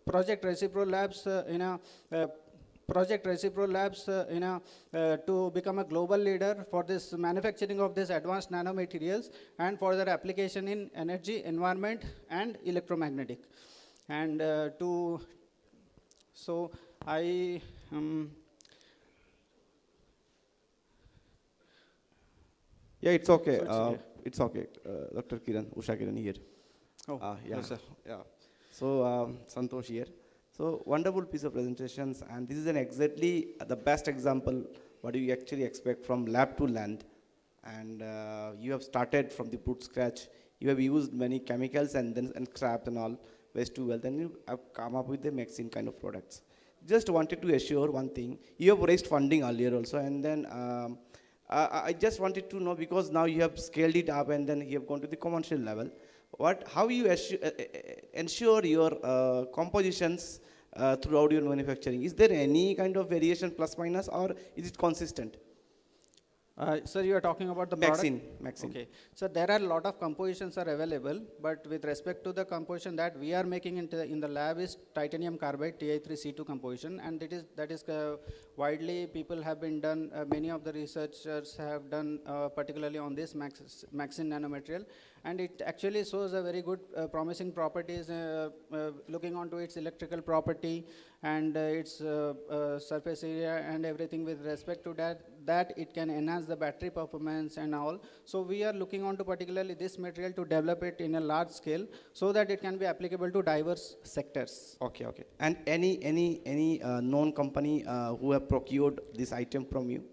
Project Recipro Labs to become a global leader for this manufacturing of this advanced nanomaterials and for their application in energy, environment, and electromagnetic. And so I yeah, it's okay. It's okay. Dr. Kiran, Usha Kiran here. Oh, yeah. yes, sir. Yeah. So Santosh here. So wonderful piece of presentations, and this is exactly the best example what you actually expect from lab to land. And you have started from the boot scratch. You have used many chemicals and scrap and all waste to wealth, and you have come up with the Maxine kind of products. Just wanted to assure one thing: you have raised funding earlier also, and then I just wanted to know, because now you have scaled it up and then you have gone to the commercial level. How you ensure your compositions throughout your manufacturing? Is there any kind of variation, plus minus, or is it consistent? Sir, you are talking about the product? Maxine. Okay. So there are a lot of compositions are available, but with respect to the composition that we are making in the lab is titanium carbide Ti3C2 composition, and that is widely people have been done. Many of the researchers have done particularly on this Maxine nanomaterial, and it actually shows a very good promising properties. Looking onto its electrical property and its surface area and everything with respect to that it can enhance the battery performance and all. So we are looking onto particularly this material to develop it in a large scale so that it can be applicable to diverse sectors. Okay. And any known company who have procured this item from you?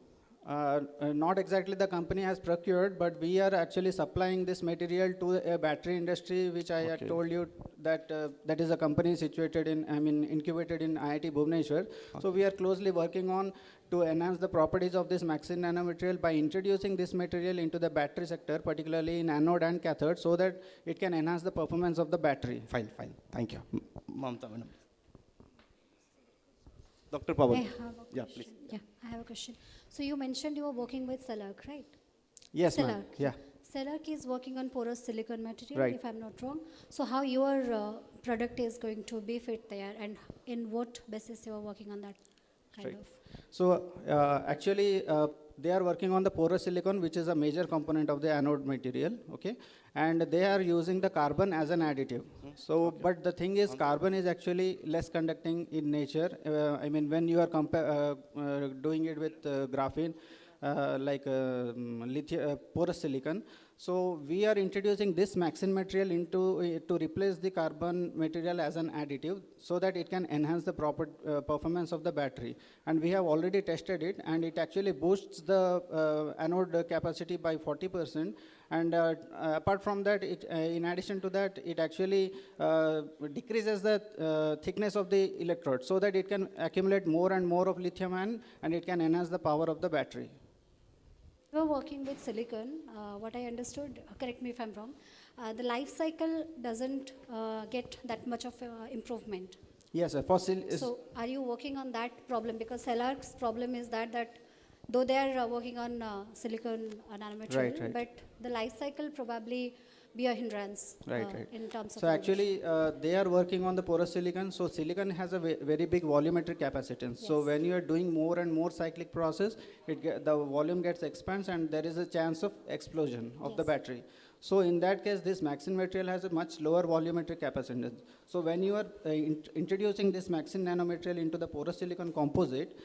Not exactly the company has procured, but we are actually supplying this material to a battery industry, which I had told you that that is a company situated incubated in IIT Bhubaneswar. Okay. So we are closely working on to enhance the properties of this Maxine nanomaterial by introducing this material into the battery sector, particularly in anode and cathode, so that it can enhance the performance of the battery. Fine. Thank you. Mamta madam. Dr. Pawan. Yeah, please. Yeah, I have a question. So you mentioned you were working with Celarc, right? Yes, ma'am. Yeah. CELAC is working on porous silicon material, Right. if I'm not wrong. So how your product is going to be fit there, and in what basis you are working on that kind Right. of? So actually, they are working on the porous silicon, which is a major component of the anode material. Okay, and they are using the carbon as an additive. So, but the thing is, carbon is actually less conducting in nature. I mean, when you are doing it with graphene, like porous silicon. So we are introducing this Maxine material into to replace the carbon material as an additive, so that it can enhance the proper performance of the battery. And we have already tested it, and it actually boosts the anode capacity by 40%. And apart from that, in addition to that, it actually decreases the thickness of the electrode, so that it can accumulate more and more of lithium ion, and it can enhance the power of the battery. You are working with silicon. What I understood, correct me if I'm wrong, the life cycle doesn't get that much of improvement. Yes, sir. So are you working on that problem? Because CELAC's problem is that though they are working on silicon nanomaterial, Right. but the life cycle probably be a hindrance Right. in terms of So innovation. actually, they are working on the porous silicon. So silicon has a very big volumetric capacitance. So Yes. when you are doing more and more cyclic process, the volume gets expands, and there is a chance of explosion of the Yes. battery. So in that case, this Maxine material has a much lower volumetric capacitance. So when you are introducing this Maxine nanomaterial into the porous silicon composite,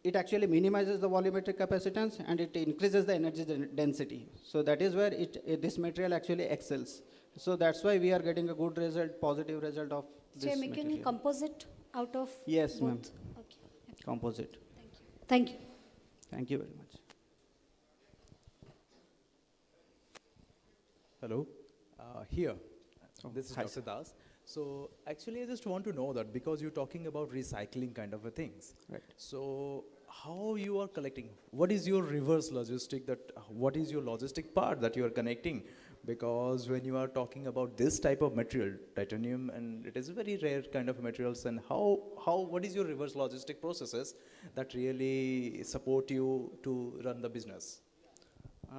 it actually minimizes the volumetric capacitance, and it increases the energy density. So that is where this material actually excels. So that's why we are getting a good result, positive result of So this you're making material. composite out of Yes, both? ma'am. Okay. Composite. Thank you. Thank you very much. Hello, here. This is hi, Dr. Das. So actually, I just want to know that because you're talking about recycling kind of a things. Right. So how you are collecting? What is your reverse logistic? What is your logistic part that you are connecting? Because when you are talking about this type of material, titanium, and it is a very rare kind of materials, and what is your reverse logistic processes that really support you to run the business?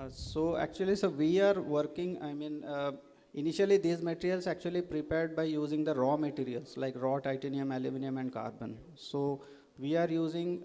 So actually, so we are working, I mean, initially these materials actually prepared by using the raw materials like raw titanium, aluminum and carbon. So we are using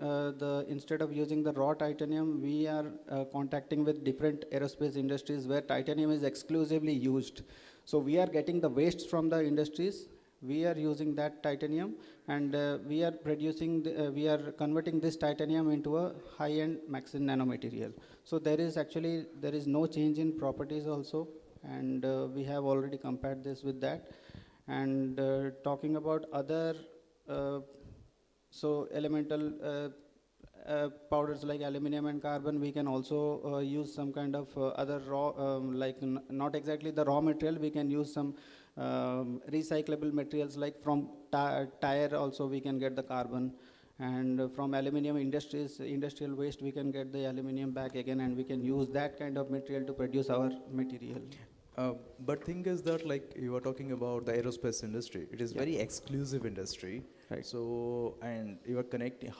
instead of using the raw titanium, we are contacting with different aerospace industries where titanium is exclusively used. So we are getting the wastes from the industries. We are using that titanium, and we are we are converting this titanium into a high-end Maxine nanomaterial. So there is no change in properties also, and we have already compared this with that. And talking about other elemental powders like aluminum and carbon, we can also use some kind of other raw, not exactly the raw material, we can use some recyclable materials, like from tire also we can get the carbon, and from aluminum industrial waste we can get the aluminum back again, and we can use that kind of material to produce our material. But thing is that, like you were talking about the aerospace industry, it is Yeah. very exclusive industry. Right. So, and you are connecting,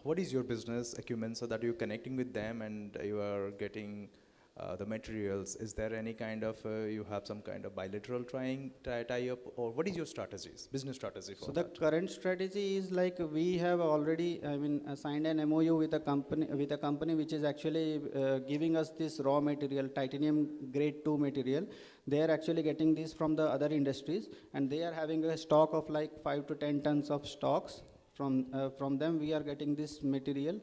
what is your business acumen so that you're connecting with them and you are getting the materials? Is there any kind of, you have some kind of bilateral tie-up, or what is your strategies, business strategy for So that? the current strategy is like we have already, signed an MOU with a company which is actually giving us this raw material, titanium grade 2 material. They are actually getting this from the other industries, and they are having a stock of like 5 to 10 tons of stocks. From them we are getting this material.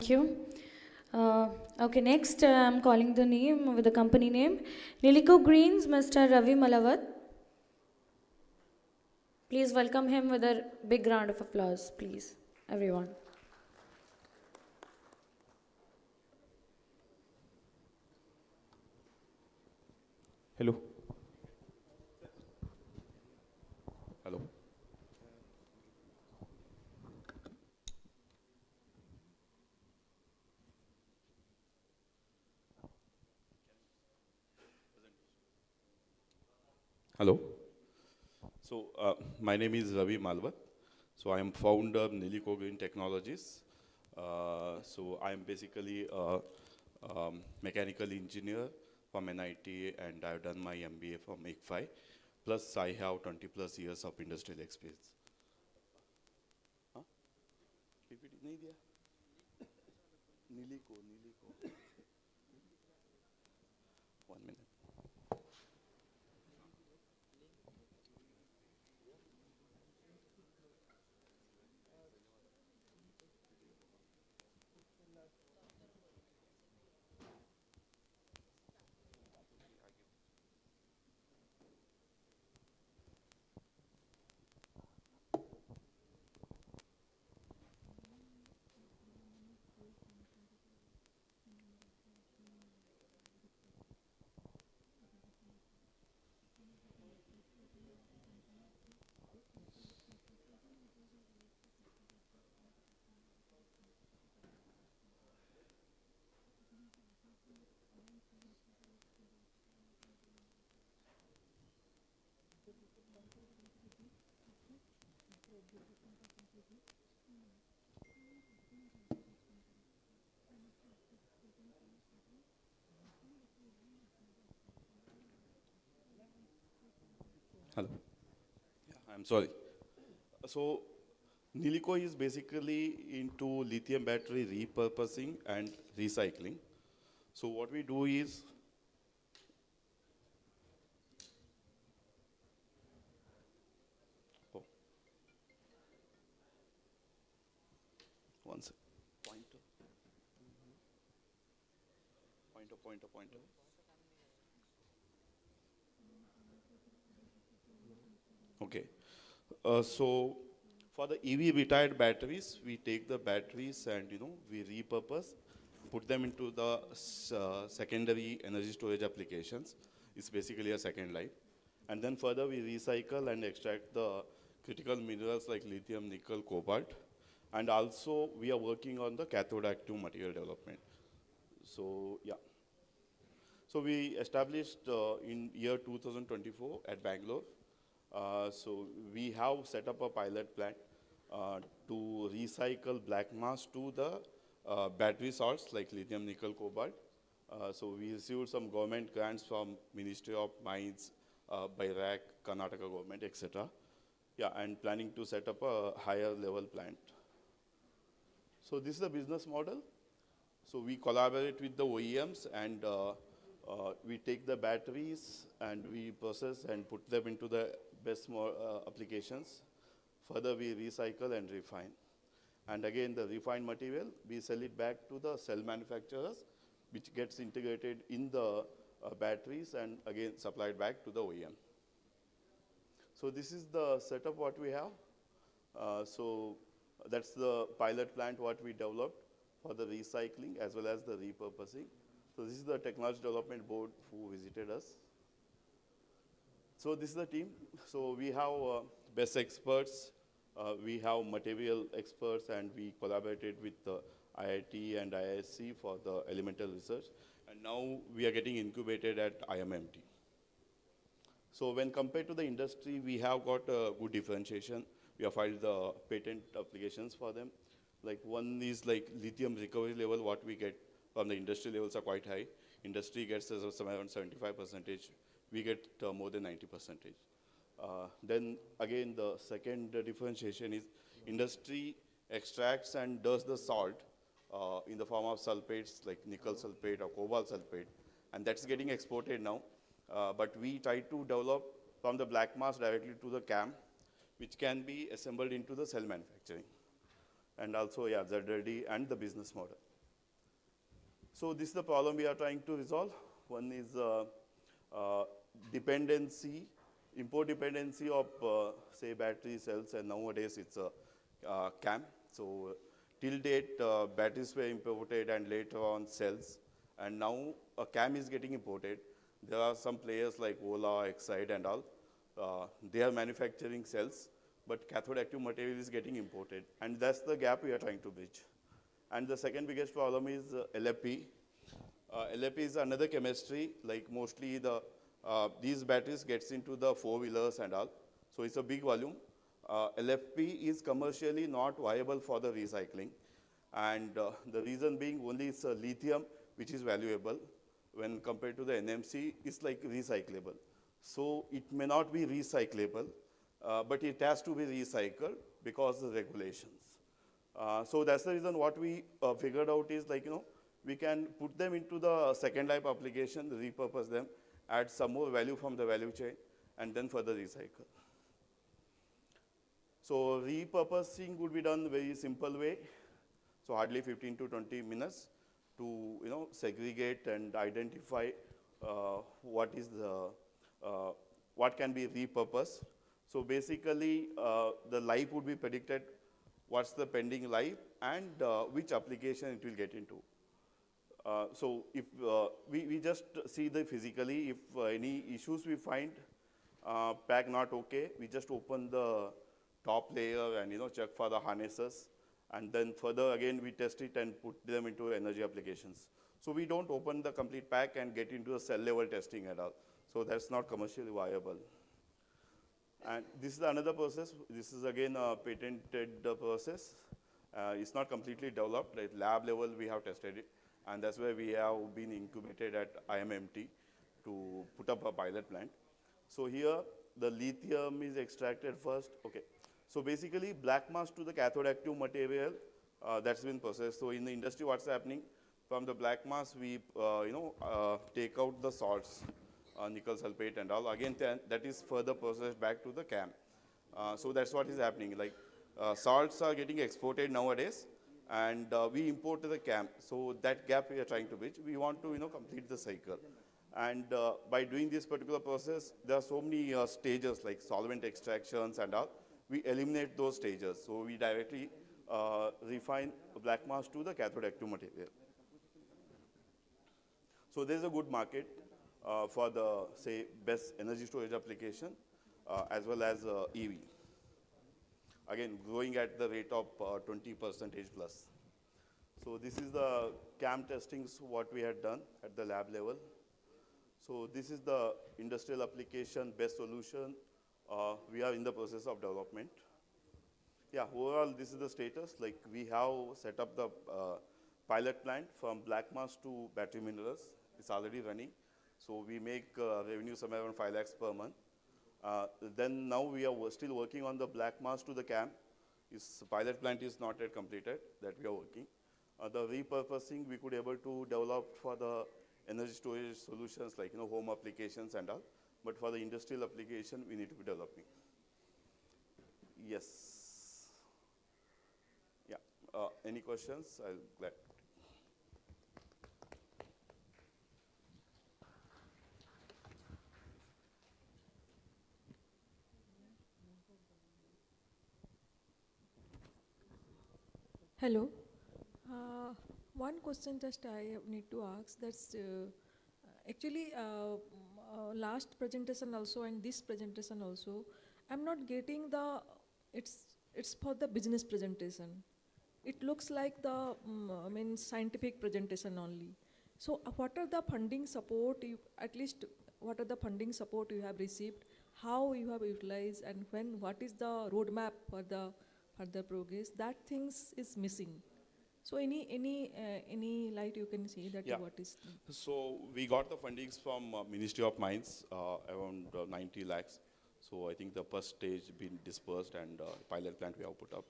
Thank you. Okay, next I'm calling the name with the company name. Lilico Greens, Mr. Ravi Malawat. Please welcome him with a big round of applause, please, everyone. Hello. Hello. Hello. So, my name is Ravi Malvat. So, I am founder of Nilico Green Technologies. So, I am basically a mechanical engineer from NIT, and I've done my MBA from ICFI. Plus, I have 20 plus years of industrial experience. Huh? PPT नहीं दिया? Nilico. 1 minute. Hello. Yeah, I'm sorry. So, Nilico is basically into lithium battery repurposing and recycling. So, what we do is, oh, one sec. Pointer. Okay. So for the EV retired batteries, we take the batteries and we repurpose, put them into the secondary energy storage applications. It's basically a second life, and then further we recycle and extract the critical minerals like lithium, nickel, cobalt, and also we are working on the cathode active material development. So yeah. So we established in year 2024 at Bangalore. So we have set up a pilot plant to recycle black mass to the battery salts like lithium, nickel, cobalt. So we received some government grants from Ministry of Mines, BIRAC, Karnataka government, etc. Yeah, and planning to set up a higher level plant. So this is the business model. So we collaborate with the OEMs, and we take the batteries and we process and put them into the best applications. Further, we recycle and refine. And again, the refined material, we sell it back to the cell manufacturers, which gets integrated in the batteries and again supplied back to the OEM. So this is the setup what we have. So that's the pilot plant what we developed for the recycling as well as the repurposing. So this is the technology development board who visited us. So this is the team. So we have best experts, we have material experts, and we collaborated with the IIT and IISc for the elemental research. And now we are getting incubated at IMMT. So when compared to the industry, we have got a good differentiation. We have filed the patent applications for them. Like one is like lithium recovery level, what we get from the industry levels are quite high. Industry gets around 75%. We get more than 90%. Then again, the second differentiation is industry extracts and does the salt in the form of sulfates like nickel sulfate or cobalt sulfate, and that's getting exported now. But we try to develop from the black mass directly to the CAM, which can be assembled into the cell manufacturing. And also, yeah, ZRD and the business model. So this is the problem we are trying to resolve. One is uh, dependency, import dependency of say battery cells, and nowadays it's a CAM. So till date batteries were imported and later on cells, and now a CAM is getting imported. There are some players like Ola, Exide and all. They are manufacturing cells, but cathode active material is getting imported, and that's the gap we are trying to bridge. And the second biggest problem is LFP. LFP is another chemistry, like mostly these batteries gets into the four-wheelers and all. So it's a big volume. LFP is commercially not viable for the recycling. And the reason being only it's lithium, which is valuable. When compared to the NMC, it's like recyclable. So it may not be recyclable, but it has to be recycled because of the regulations. So that's the reason what we figured out is like, we can put them into the second life application, repurpose them, add some more value from the value chain, and then further recycle. So repurposing would be done very simple way. So hardly 15 to 20 minutes to segregate and identify what is what can be repurposed. So basically, the life would be predicted, what's the pending life, and which application it will get into. So if we just see the physically, if any issues we find, pack not okay, we just open the top layer and check for the harnesses, and then further again we test it and put them into energy applications. So we don't open the complete pack and get into a cell level testing at all. So that's not commercially viable. And this is another process. This is again a patented process. It's not completely developed. At lab level we have tested it, and that's where we have been incubated at IMMT to put up a pilot plant. So here the lithium is extracted first. Okay. So basically black mass to the cathode active material that's been processed. So in the industry what's happening, from the black mass we take out the salts, nickel sulfate and all. Again that is further processed back to the CAM. So that's what is happening. Like salts are getting exported nowadays, and we import to the CAM. So that gap we are trying to bridge. We want to complete the cycle. And by doing this particular process, there are so many stages like solvent extractions and all. We eliminate those stages. So we directly refine black mass to the cathode active material. So there's a good market for the, say, best energy storage application as well as EV. Again, growing at the rate of 20% plus. So this is the CAM testings what we had done at the lab level. So this is the industrial application best solution. We are in the process of development. Yeah, overall this is the status. Like we have set up the pilot plant from black mass to battery minerals. It's already running. So we make revenue somewhere around 5 lakhs per month. Then now we are still working on the black mass to the CAM. This pilot plant is not yet completed, that we are working. The repurposing we could able to develop for the energy storage solutions like home applications and all. But for the industrial application, we need to be developing. Yes. Yeah. Any questions? I'll glad. Hello. One question just I need to ask. That's actually last presentation also and this presentation also. I'm not getting the. It's for the business presentation. It looks like the scientific presentation only. So what are the funding support you at least? What are the funding support you have received? How you have utilized and when? What is the roadmap for the further progress? That things is missing. So any light you can see that what is? So we got the fundings from Ministry of Mines around 90 lakhs. So I think the first stage been dispersed and pilot plant we have put up.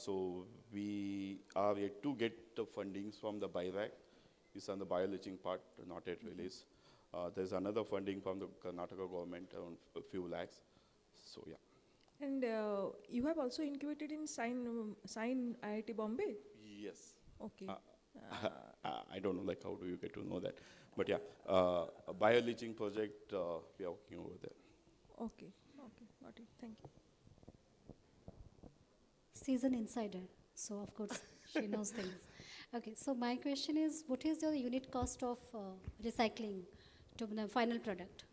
So we are yet to get the fundings from the BIRAC. It's on the bioleaching part, not yet released. There's another funding from the Karnataka government, around a few lakhs. So yeah. And you have also incubated in Sign IIT Bombay? Yes. Okay. I don't know, like, how do you get to know that? But yeah, a bio-leaching project, we are working over there. Okay, okay, got it. Thank you. She's an insider, so of course she knows things. Okay, so my question is, what is the unit cost of recycling to the final product?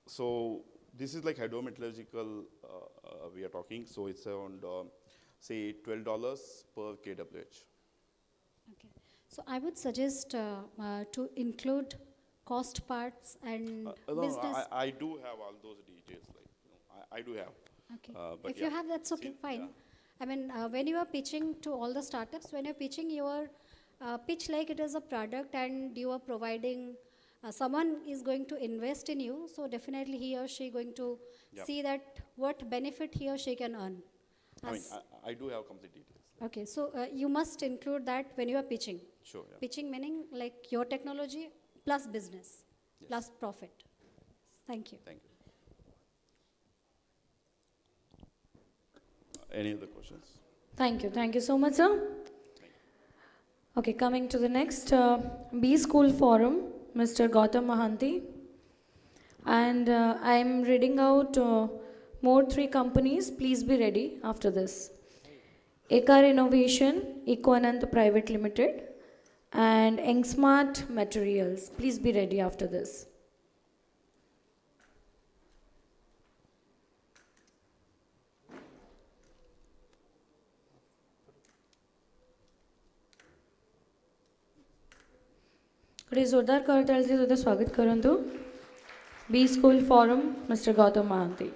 So this is like hydrometallurgical, we are talking, so it's around, say, $12 per kWh. Okay, so I would suggest to include cost parts and No, business. I do have all those details, like, I do have. Okay. But If yeah, you have, that's okay, see, fine. yeah. I mean, when you are pitching to all the startups, when you're pitching your pitch like it is a product and you are providing, someone is going to invest in you, so definitely he or she going to Yeah. see that what benefit he or she can earn. I mean, As- I do have complete details. okay, so you must include that when you are pitching. Sure, yeah. Pitching meaning like your technology plus business, Yes. plus profit. Thank you. Thank you. Any other questions? Thank you. Thank you so much, sir. Okay, coming to the next B School Forum, Mr. Gautam Mahanti. And I'm reading out more 3 companies. Please be ready after this. Ekar Innovation, Ecoanant Private Limited, and Engsmart Materials. Please be ready after this. ଗୋଟେ जोरदार करताली ସହିତ ସ୍ୱାଗତ କରନ୍ତୁ B School Forum, Mr. Gautam Mahanti.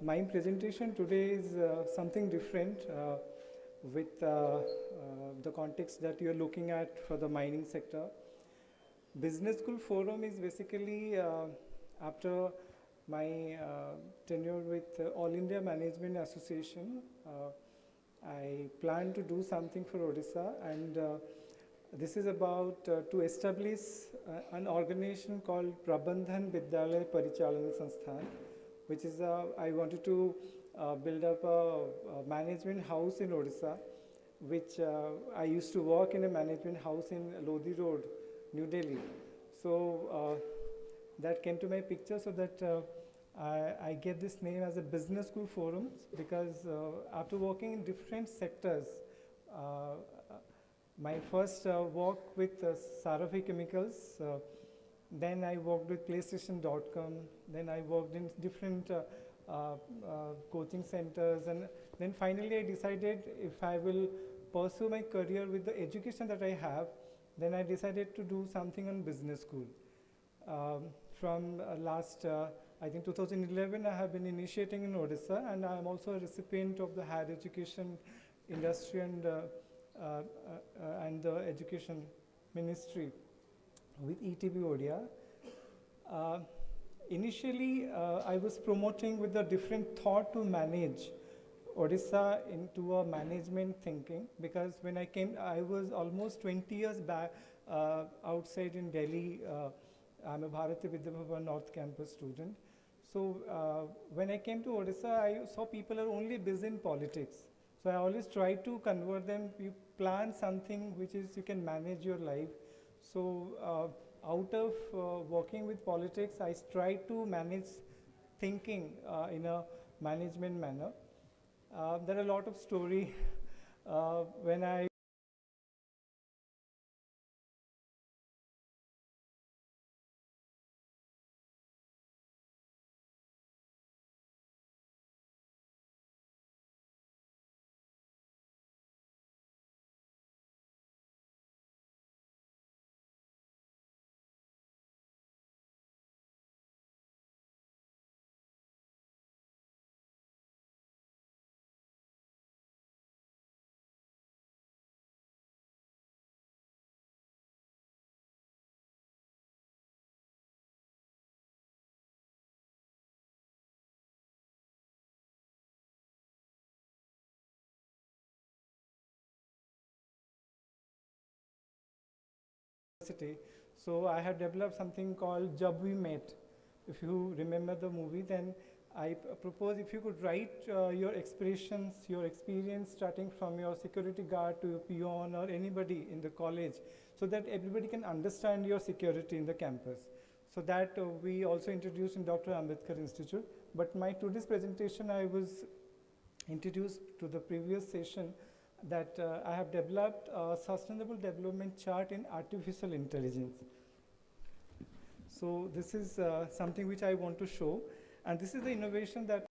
My presentation today is something different with the context that you're looking at for the mining sector. Business School Forum is basically after my tenure with All India Management Association. I plan to do something for Odisha, and this is about to establish an organization called Prabandhan Vidyalaya Parichalana Sansthan, which is I wanted to build up a management house in Odisha, which I used to work in a management house in Lodi Road, New Delhi. So that came to my picture, so that I get this name as a business school forums, because after working in different sectors, uh, my first work with Sarafi Chemicals, then I worked with PlayStation.com, then I worked in different coaching centers, and then finally I decided if I will pursue my career with the education that I have, then I decided to do something on business school. From last, I think 2011, I have been initiating in Odisha, and I am also a recipient of the higher education industry and the education ministry with ETB Odia. Initially, I was promoting with a different thought to manage Odisha into a management thinking, because when I came, I was almost 20 years back outside in Delhi. I'm a Bharati Vidya Bhavan North Campus student. So when I came to Odisha, I saw people are only busy in politics. So I always try to convert them. You plan something which is you can manage your life. So out of working with politics, I try to manage thinking in a management manner. There are a lot of story when I university. So I have developed something called Jab We Met. If you remember the movie, then I propose if you could write your expressions, your experience starting from your security guard to your peon or anybody in the college, so that everybody can understand your security in the campus. So that we also introduced in Dr. Ambedkar Institute. But my today's presentation, I was introduced to the previous session that I have developed a sustainable development chart in artificial intelligence. So this is something which I want to show, and this is the innovation that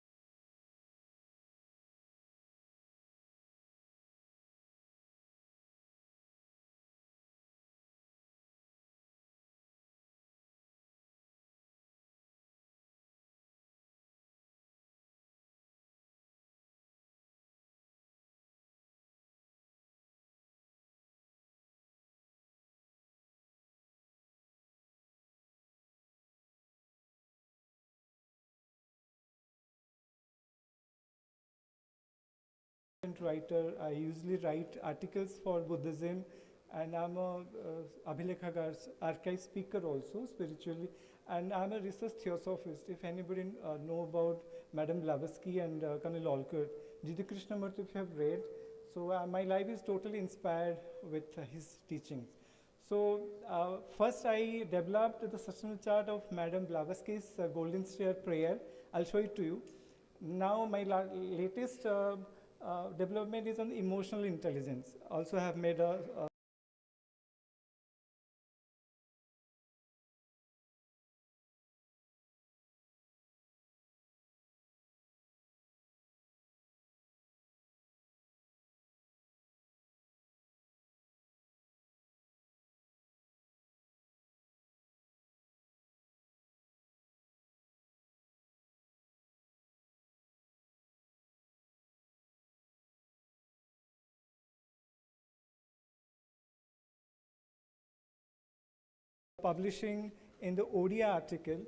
writer. I usually write articles for Buddhism, and I'm a Abhilekhagar archive speaker also spiritually, and I'm a research theosophist. If anybody know about Madam Blavatsky and Colonel Olkert, Jiddu Krishnamurti, if you have read, so my life is totally inspired with his teachings. So first I developed the sustainable chart of Madam Blavatsky's Golden Stair prayer. I'll show it to you. Now my latest development is on emotional intelligence. Also have made a publishing in the Odia article.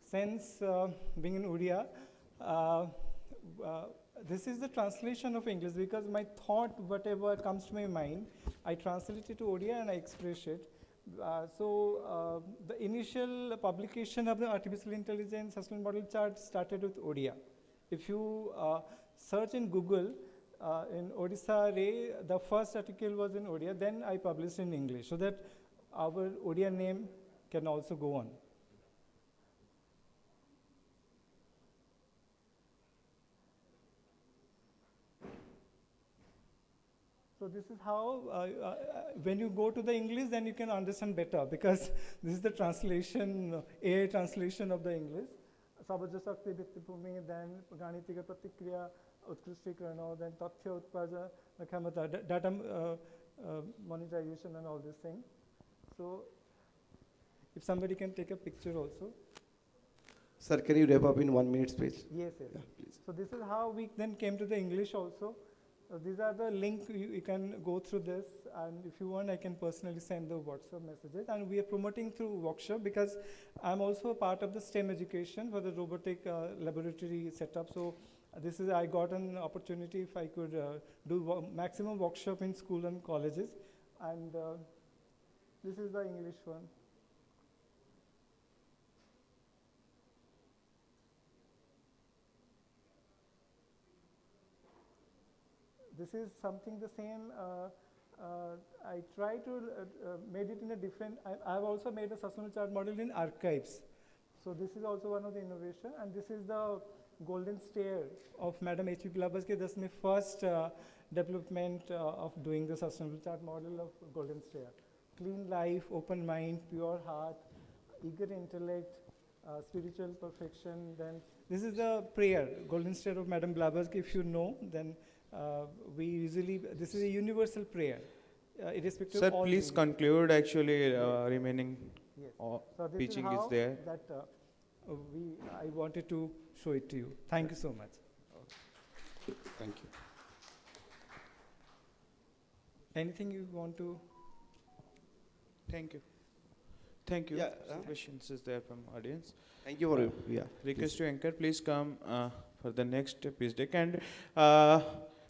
Since being in Odia, uh, uh, this is the translation of English, because my thought, whatever comes to my mind, I translate it to Odia and I express it. The initial publication of the artificial intelligence sustainable model chart started with Odia. If you search in Google, in Odisha Ray, the first article was in Odia, then I published in English, so that our Odia name can also go on. So this is how, when you go to the English, then you can understand better because this is the translation, AI translation of the English. Sabaj Shakti Vittipumi, then Ganitika Pratikriya, Utkrishthikarana, then Tathya Utpaja, Khamata, data monetization and all these things. So if somebody can take a picture also. Sir, can you wrap up in 1 minute, please? Yes, yes. Yeah, please. So this is how we then came to the English also. These are the link, you can go through this, and if you want, I can personally send the WhatsApp messages. And we are promoting through workshop because I'm also a part of the STEM education for the robotic laboratory setup. So this is, I got an opportunity if I could do maximum workshop in school and colleges. And this is the English one. This is something the same. I try to made it in a different. I've also made a sustainable chart model in archives. So this is also one of the innovation, and this is the golden stair of Madam H.P. Blavatsky. That's my first development of doing the sustainable chart model of golden stair. Clean life, open mind, pure heart, eager intellect, spiritual perfection. Then this is the prayer, golden stair of Madam Blavatsky. If you know, then. We usually, this is a universal prayer, irrespective Sir, of all. please conclude actually remaining Yes. So this teaching is, is how there. That I wanted to show it to you. Thank you so much. Thank you. Anything you want to? Thank you. Thank you. Yeah, Some questions is there from audience. Thank you for Request to anchor, please come for the next piece deck and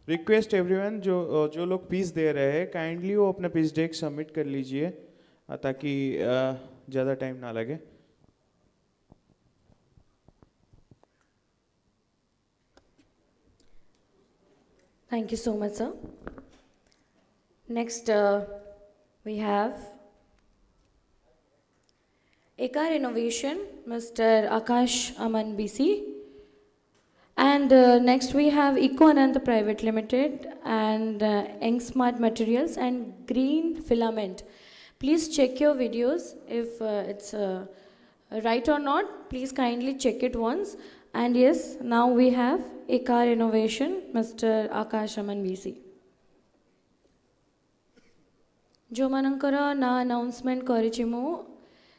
request everyone जो लोग piece दे रहे हैं kindly वो अपना piece deck submit कर लीजिए ताकि ज़्यादा टाइम ना लगे. Thank you so much, sir. Next, we have Ekar Innovation, Mr. Akash Aman BC. And next we have Eco Anand Private Limited and Eng Smart Materials and Green Filament. Please check your videos if it's right or not. Please kindly check it once. And yes, now we have Ekar Innovation, Mr. Akash Aman BC. जो मानकर ना announcement करिछि मु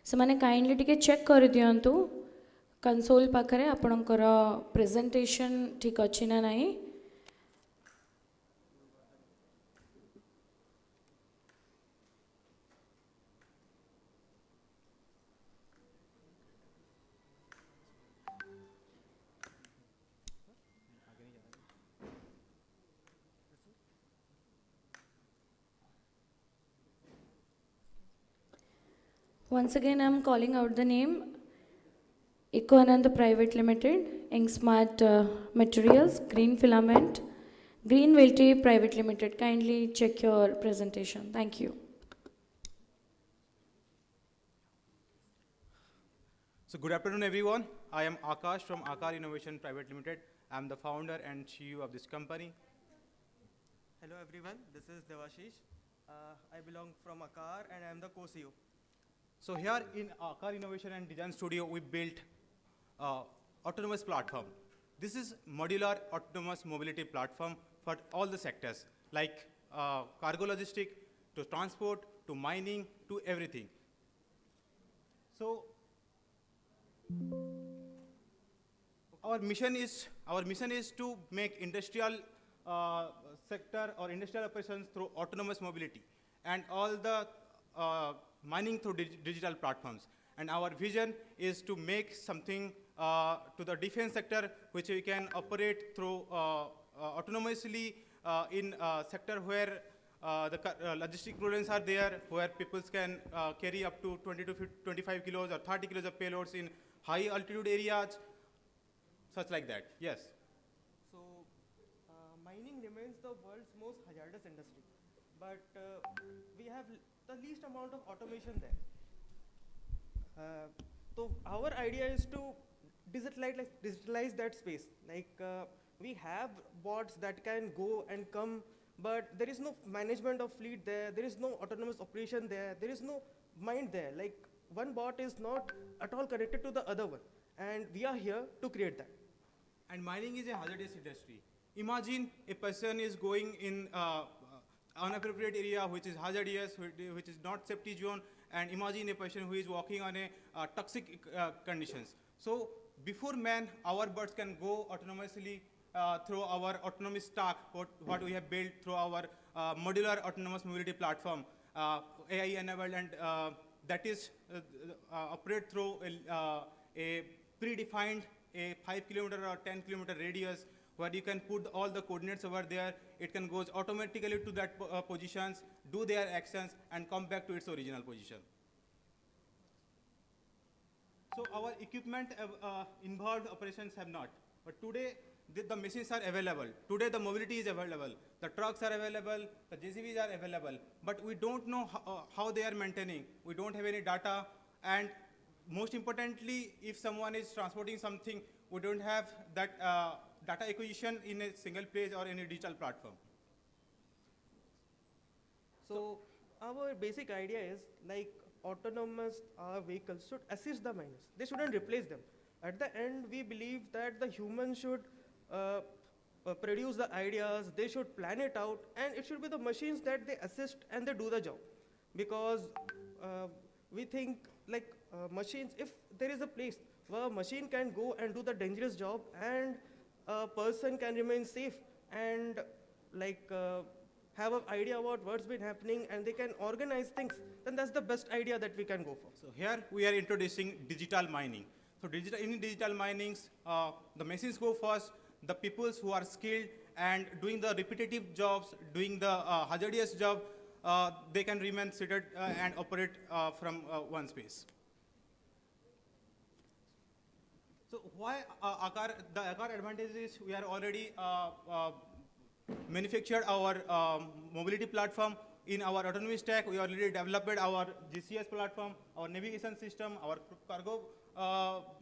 से kindly टिके check कर दियंतु console पाखरे आपणकर presentation ठीक अच्छी ना नहीं. Once again, I am calling out the name. Eco Anand Private Limited, Eng Smart Materials, Green Filament, Green Velty Private Limited. Kindly check your presentation. Thank you. So good afternoon, everyone. I am Akash from Akar Innovation Private Limited. I am the founder and CEO of this company. Hello, everyone. This is Devashish. I belong from Akar and I am the co-CEO. So here in Akar Innovation and Design Studio, we built autonomous platform. This is modular autonomous mobility platform for all the sectors like cargo logistic to transport to mining to everything. So our mission is to make industrial sector or industrial operations through autonomous mobility and all the mining through digital platforms. And our vision is to make something to the defense sector which we can operate through autonomously in a sector where the logistic problems are there, where people can carry up to 20 to 25 kilos or 30 kilos of payloads in high altitude areas, such like that. Yes. So mining remains the world's most hazardous industry, but we have the least amount of automation there. So our idea is to digitalize that space. Like we have bots that can go and come but there is no management of fleet there, there is no autonomous operation there, there is no mind there. Like one bot is not at all connected to the other one, and we are here to create that. And mining is a hazardous industry. Imagine a person is going in unappropriate area which is hazardous, which is not safety zone, and imagine a person who is walking on a toxic conditions. So before man, our birds can go autonomously through our autonomous stack, what we have built through our modular autonomous mobility platform, AI enabled, and that is operate through a predefined a 5 kilometer or 10 kilometer radius where you can put all the coordinates over there. It can goes automatically to that positions, do their actions, and come back to its original position. So our equipment involved operations have not. But today, the machines are available. Today, the mobility is available. The trucks are available. The JCBs are available. But we don't know how they are maintaining. We don't have any data. And most importantly, if someone is transporting something, we don't have that data acquisition in a single place or in a digital platform. So our basic idea is like autonomous vehicles should assist the miners. They shouldn't replace them. At the end, we believe that the human should produce the ideas, they should plan it out, and it should be the machines that they assist and they do the job. Because we think like machines, if there is a place where a machine can go and do the dangerous job and a person can remain safe and like have an idea about what's been happening and they can organize things, then that's the best idea that we can go for. So here we are introducing digital mining. So in digital minings, the machines go first, the peoples who are skilled and doing the repetitive jobs, doing the hazardous job, they can remain seated and operate from one space. So why the Acar advantage is we are already manufactured our mobility platform. In our autonomy stack, we already developed our GCS platform, our navigation system, our cargo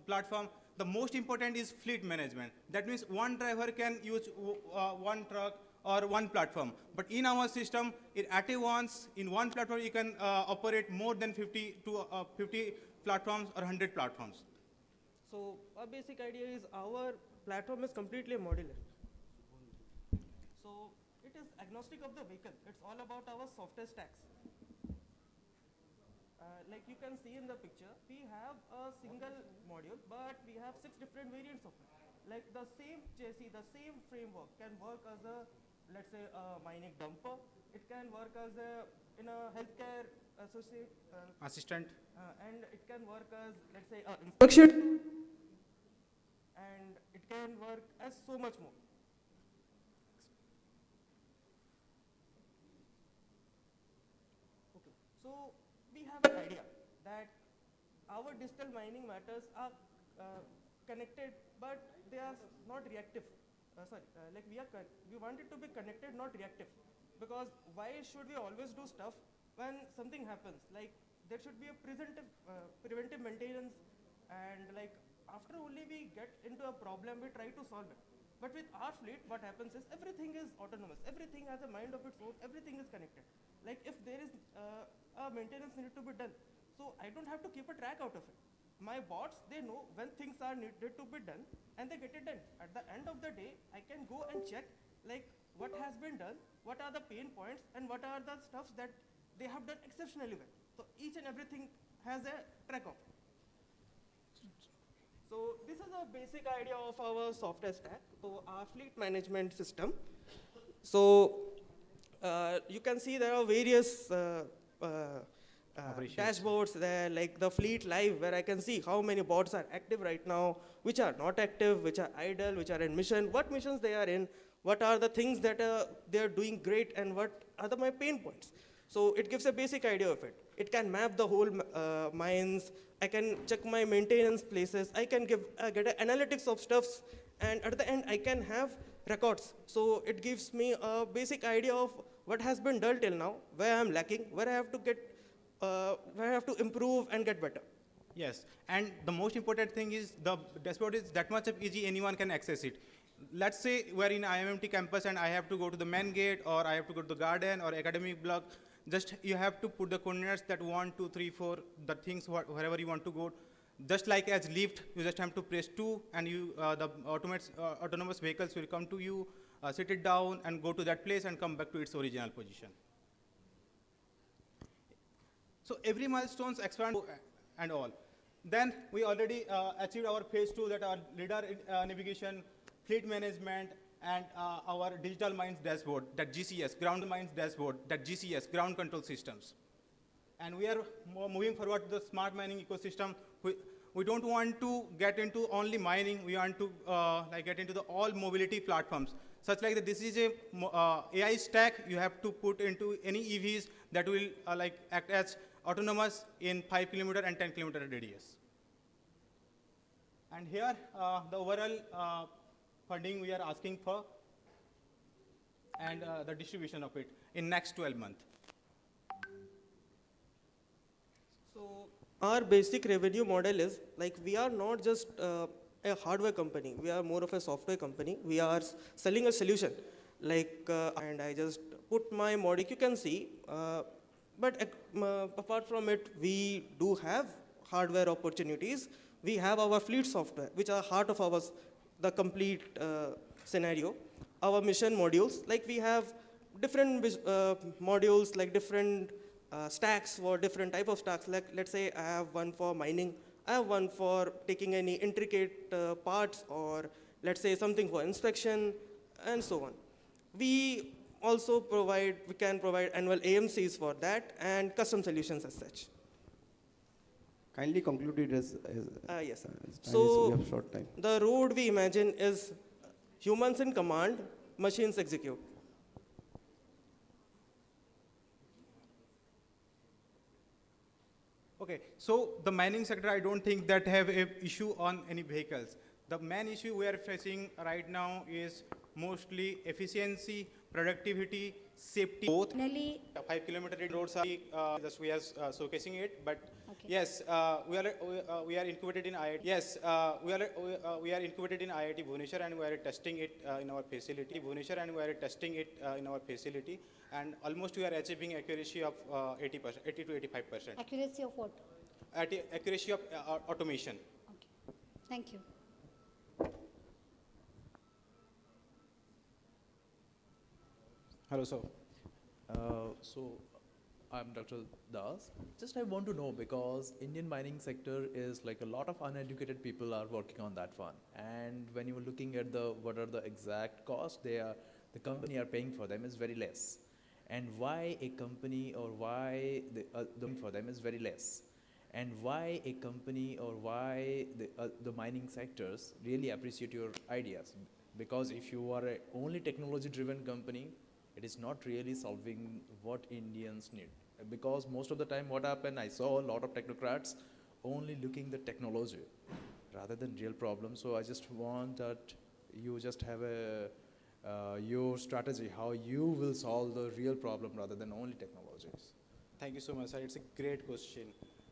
platform. The most important is fleet management. That means one driver can use one truck or one platform. But in our system, at once, in one platform, you can operate more than 50 platforms or 100 platforms. So our basic idea is our platform is completely modular. So it is agnostic of the vehicle. It's all about our software stacks. Like you can see in the picture, we have a single module, but we have 6 different variants of it. Like the same chassis, the same framework can work as a, let's say, a mining dumper. It can work as in a healthcare Assistant. And it can work as, let's say, inspection. And it can work as so much more. Okay, so we have an idea that our digital mining matters are connected, but they are not reactive. Like we want it to be connected, not reactive. Because why should we always do stuff when something happens? Like there should be a preventive maintenance, and like after only we get into a problem, we try to solve it. But with our fleet, what happens is everything is autonomous. Everything has a mind of its own. Everything is connected. Like if there is a maintenance needed to be done, so I don't have to keep a track out of it. My bots, they know when things are needed to be done, and they get it done. At the end of the day, I can go and check like what has been done, what are the pain points, and what are the stuffs that they have done exceptionally well. So each and everything has a track of. So this is a basic idea of our software stack, so our fleet management system. So you can see there are various dashboards there, like the fleet live, where I can see how many bots are active right now, which are not active, which are idle, which are in mission, what missions they are in, what are the things that they are doing great, and what are my pain points. So it gives a basic idea of it. It can map the whole mines. I can check my maintenance places. I can get analytics of stuffs, and at the end I can have records. So it gives me a basic idea of what has been done till now, where I'm lacking, where I have to get, where I have to improve and get better. Yes, and the most important thing is the dashboard is that much easy, anyone can access it. let's say we're in IMMT campus and I have to go to the main gate, or I have to go to the garden or academic block. Just you have to put the coordinates that 1, 2, 3, 4, the things wherever you want to go. Just like as lift, you just have to press 2 and the autonomous vehicles will come to you, sit it down and go to that place and come back to its original position. So every milestones expand and all. Then we already achieved our phase 2, that our radar navigation, fleet management, and our digital mines dashboard, that GCS, ground mines dashboard, that GCS, ground control systems. And we are moving forward to the smart mining ecosystem. We don't want to get into only mining. We want to get into the all mobility platforms. Such like that this is a AI stack you have to put into any EVs that will act as autonomous in 5 kilometer and 10 kilometer radius. And here the overall funding we are asking for and the distribution of it in next 12 months. So our basic revenue model is like we are not just a hardware company. We are more of a software company. We are selling a solution. And I just put my model. You can see. But apart from it, we do have hardware opportunities. We have our fleet software, which are heart of the complete scenario. Our mission modules, like we have different modules, like different stacks for different type of stacks. Like let's say I have one for mining, I have one for taking any intricate parts, or let's say something for inspection, and so on. We can provide annual AMCs for that and custom solutions as such. Kindly conclude it as yes. So we have short time. The road we imagine is humans in command, machines execute. Okay, so the mining sector, I don't think that have an issue on any vehicles. The main issue we are facing right now is mostly efficiency, productivity, safety. Both 5 kilometer roads are just we are showcasing it, but okay. Yes, we are incubated in IIT. Yes, we are incubated in IIT Bhubaneswar, and we are testing it in our facility. And almost we are achieving accuracy of 80% to 85%. Accuracy of what? Accuracy of automation. Okay, thank you. Hello, sir. So I'm Dr. Das. Just I want to know, because Indian mining sector is like a lot of uneducated people are working on that one. And when you're looking at what are the exact costs the company are paying for them is very less. And why a company or why for them is very less. And why a company or why the mining sectors really appreciate your ideas. Because if you are a only technology driven company, it is not really solving what Indians need. Because most of the time what happened, I saw a lot of technocrats only looking the technology rather than real problems. So I just want that you just have your strategy, how you will solve the real problem rather than only technologies. Thank you so much, sir. It's a great question,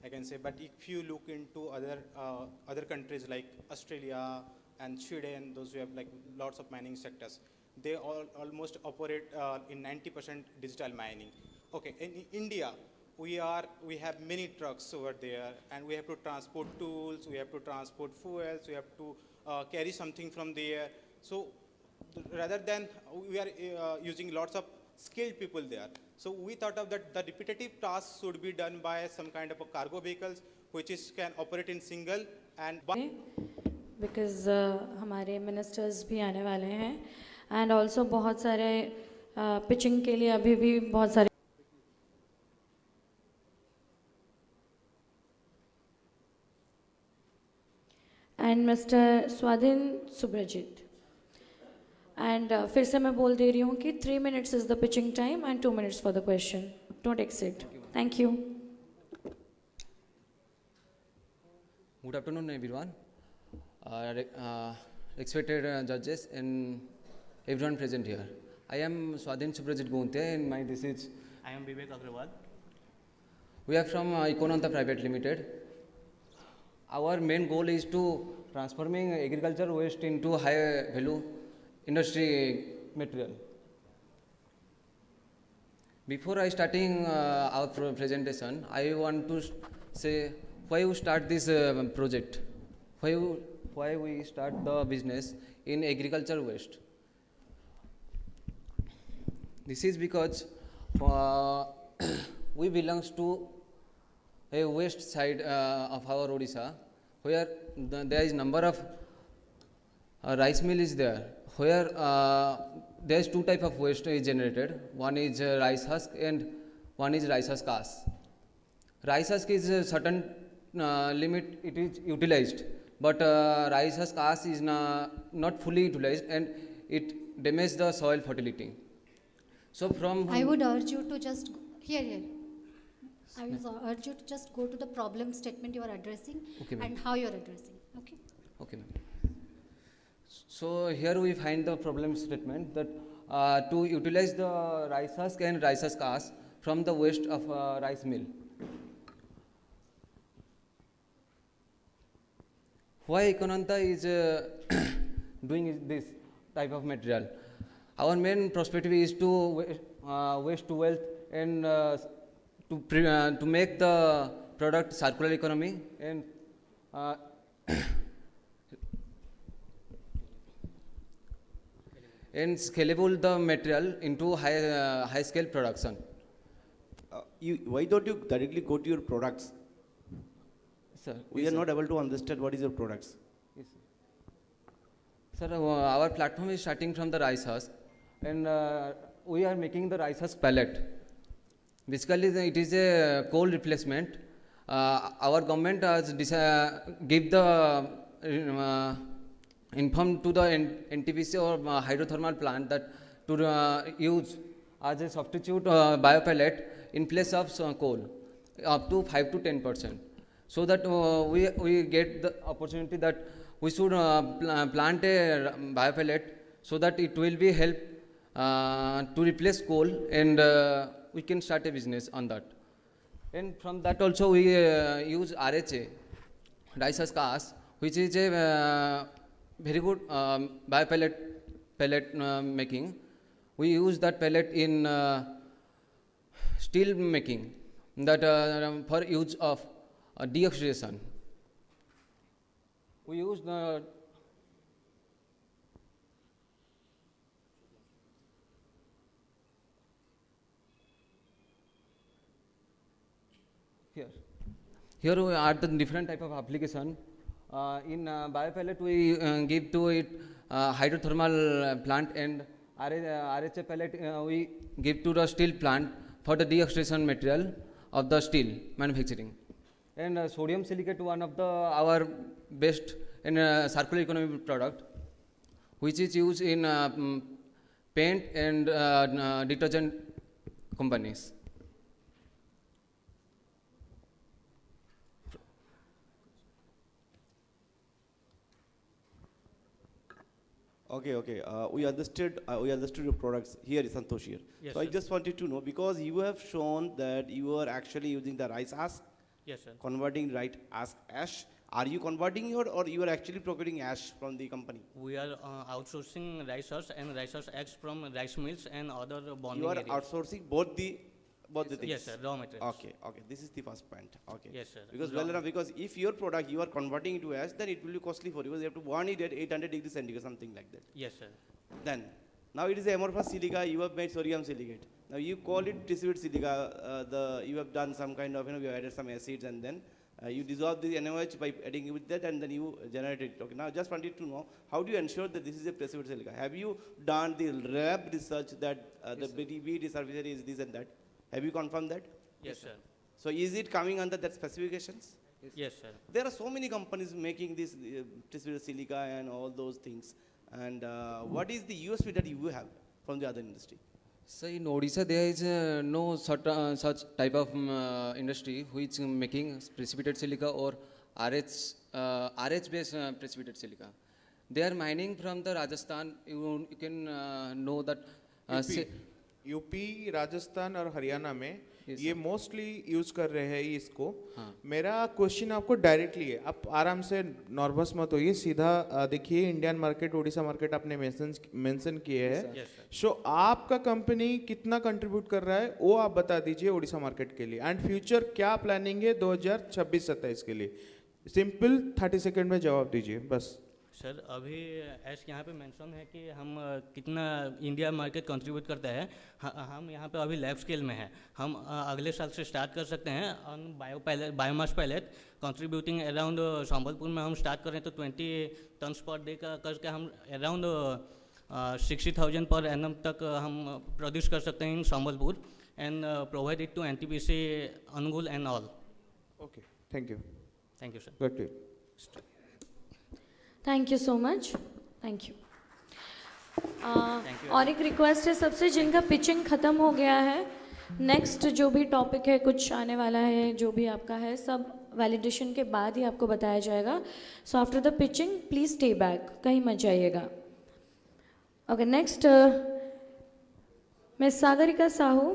I can say. But if you look into other countries like Australia and Sweden, those who have like lots of mining sectors, they almost operate in 90% digital mining. Okay, in India, we have many trucks over there, and we have to transport tools, we have to transport fuels, we have to carry something from there. So rather than we are using lots of skilled people there. So we thought of that the repetitive tasks should be done by some kind of a cargo vehicles, which can operate in single and. Because हमारे ministers भी आने वाले हैं, and also बहुत सारे pitching के लिए अभी भी बहुत सारे. And Mr. Swadhin Subrajit. And फिर से मैं बोल दे रही हूँ कि 3 minutes is the pitching time and 2 minutes for the question. Don't exceed. Thank you. Good afternoon, everyone. Respected judges and everyone present here. I am Swadhin Subrajit Gonte, and I am Vivek Agrawal. We are from Econanta Private Limited. Our main goal is to transforming agriculture waste into high value industry material. Before I starting our presentation, I want to say why we start this project, why we start the business in agriculture waste. This is because we belongs to a west side of our Odisha, where there is number of rice mill is there, where there is two type of waste is generated. One is rice husk and one is rice husk ash. Rice husk is a certain limit it is utilized, but rice husk ash is not fully utilized and it damages the soil fertility. So from I would urge you to just here. I would urge you to just go to the problem statement you are addressing and how you are addressing. Okay. Okay, ma'am. So here we find the problem statement that to utilize the rice husk and rice husk ash from the waste of rice mill. Why Econanta is doing this type of material? Our main perspective is to waste to wealth and to make the product circular economy and and scalable the material into high scale production. Why don't you directly go to your products? Sir, we are not able to understand what is your products. Yes, sir. Sir, our platform is starting from the rice husk, and we are making the rice husk pellet. Basically, it is a coal replacement. Our government has give the informed to the NTPC or hydrothermal plant that to use as a substitute biopellet in place of coal up to 5 to 10%. So that we get the opportunity that we should plant a biopellet so that it will be help to replace coal and we can start a business on that. And from that also we use RHA, rice husk ash, which is a very good pellet making. We use that pellet in steel making that for use of deoxidation. We use the here we add the different type of application. In biopellet we give to it hydrothermal plant, and RHA pellet we give to the steel plant for the deoxidation material of the steel manufacturing. And sodium silicate, one of our best and circular economy product, which is used in paint and detergent companies. Okay. We understood your products. Here is Santosh here. Yes, so sir. I just wanted to know, because you have shown that you are actually using the rice ash, Yes, sir. converting rice ash. Are you converting it, or you are actually procuring ash from the company? We are outsourcing rice husk and rice husk eggs from rice mills and other bonding You are areas. outsourcing both the things. Yes, sir. Raw materials. Okay. This is the first point. Okay. Yes, sir. Because Raw- because if your product you are converting into ash, then it will be costly for you. Because you have to burn it at 800 degrees centigrade, something like that. Yes, sir. Then, now it is amorphous silica. You have made sodium silicate. Now you call it distributed silica. You have done some kind of you have added some acids, and then you dissolve the NaOH by adding with that, and then you generate it. Okay. Now just wanted to know, how do you ensure that this is a precipitate silica? Have you done the lab research that the BD service is this and that? Have you confirmed that? Yes, sir. So is it coming under that specifications? Yes, sir. There are so many companies making this precipitate silica and all those things. And what is the USP that you have from the other industry? So in Odisha there is no such type of industry which is making precipitate silica or RH based precipitate silica. They are mining from the Rajasthan. You can know that UP Rajasthan और हरियाणा में ये mostly use कर रहे हैं इसको। हाँ। मेरा question आपको डायरेक्टली है, आप आराम से नर्वस मत होइए, सीधा देखिए इंडियन मार्केट, उड़ीसा मार्केट आपने मेंशन किए हैं। सो आपका कंपनी कितना कंट्रीब्यूट कर रहा है वो आप बता दीजिए उड़ीसा मार्केट के लिए, एंड फ्यूचर क्या प्लानिंग है 2026-27 के लिए। सिंपल 30 सेकंड में जवाब दीजिए बस। सर अभी ऐसे यहाँ पे मेंशन है कि हम कितना इंडिया मार्केट कंट्रीब्यूट करता है। हम यहाँ पे अभी लैब स्केल में हैं। हम अगले साल से स्टार्ट कर सकते हैं on biomass pellet contributing around. Sambalpur में हम स्टार्ट करें तो 20 टन्स पर डे का करके हम अराउंड 60,000 पर एनम तक हम प्रोड्यूस कर सकते हैं in Sambalpur and provide it to NTPC Angul and all. Okay, thank you. Thank you sir. Good. Thank you so much, thank you. और एक रिक्वेस्ट है सबसे, जिनका पिचिंग ख़त्म हो गया है, नेक्स्ट जो भी टॉपिक है कुछ आने वाला है, जो भी आपका है सब वैलिडेशन के बाद ही आपको बताया जाएगा। So after the pitching please stay back, कहीं मत जाइएगा। Okay, next miss Sagarika Sahu,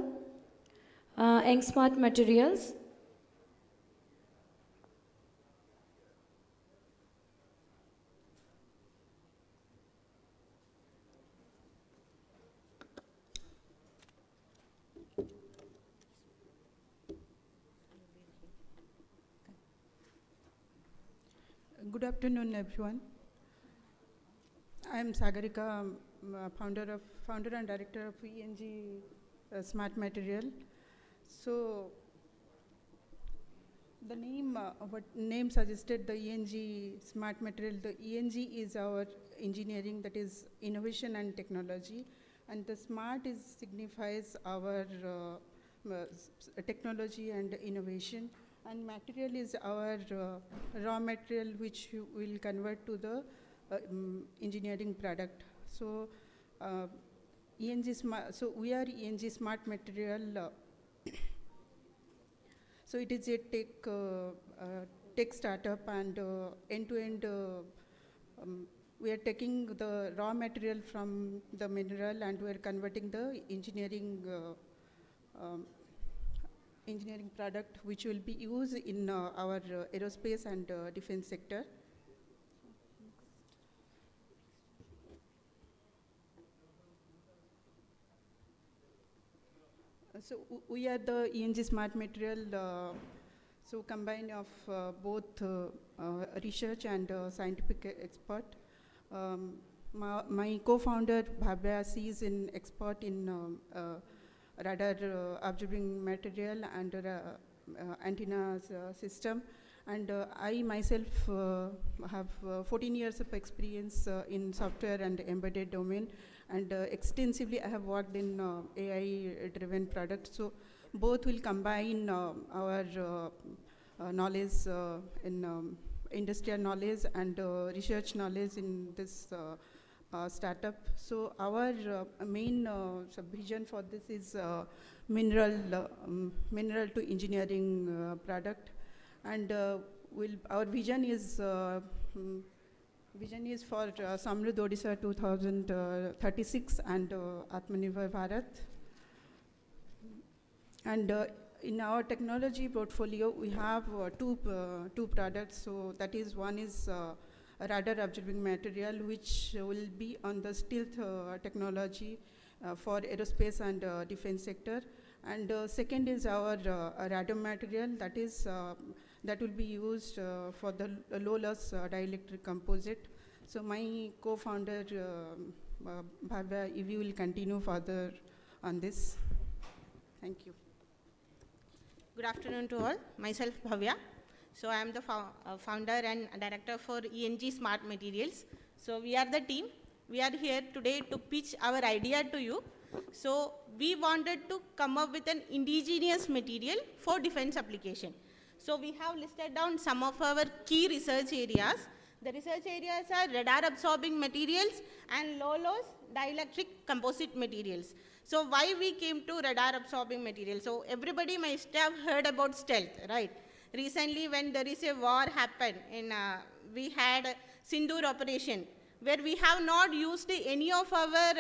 एंग smart materials. Good afternoon, everyone. I am Sagarika, founder and director of ENG Smart Material. So, the name, what name suggested, the ENG Smart Material. The ENG is our engineering, that is innovation and technology, and the smart signifies our technology and innovation. And material is our raw material which will convert to the engineering product. So, so we are ENG Smart Material. So it is a tech startup, and end-to-end we are taking the raw material from the mineral and we are converting the engineering product which will be used in our aerospace and defense sector. So we are the ENG Smart Material, so combine of both research and scientific expert. My co-founder Bhavya, she is an expert in radar observing material and antenna system, and I myself have 14 years of experience in software and embedded domain, and extensively I have worked in AI driven products. So both will combine our knowledge in industrial knowledge and research knowledge in this startup. So our main vision for this is mineral to engineering product, and our vision is for Samruddh Odisha 2036 and Atmanirbhar Bharat. And in our technology portfolio, we have two products. So that is, one is a radar observing material, which will be on the stealth technology for aerospace and defense sector. And second is our radar material, that is that will be used for the low loss dielectric composite. So my co-founder Bhavya Evi will continue further on this. Thank you. Good afternoon to all. Myself Bhavya. So I am the founder and director for ENG Smart Materials. So we are the team. We are here today to pitch our idea to you. So we wanted to come up with an indigenous material for defense application. So we have listed down some of our key research areas. The research areas are radar absorbing materials and low loss dielectric composite materials. So why we came to radar absorbing materials? So everybody must have heard about stealth, right? Recently when there is a war happened, we had Sindoor operation, where we have not used any of our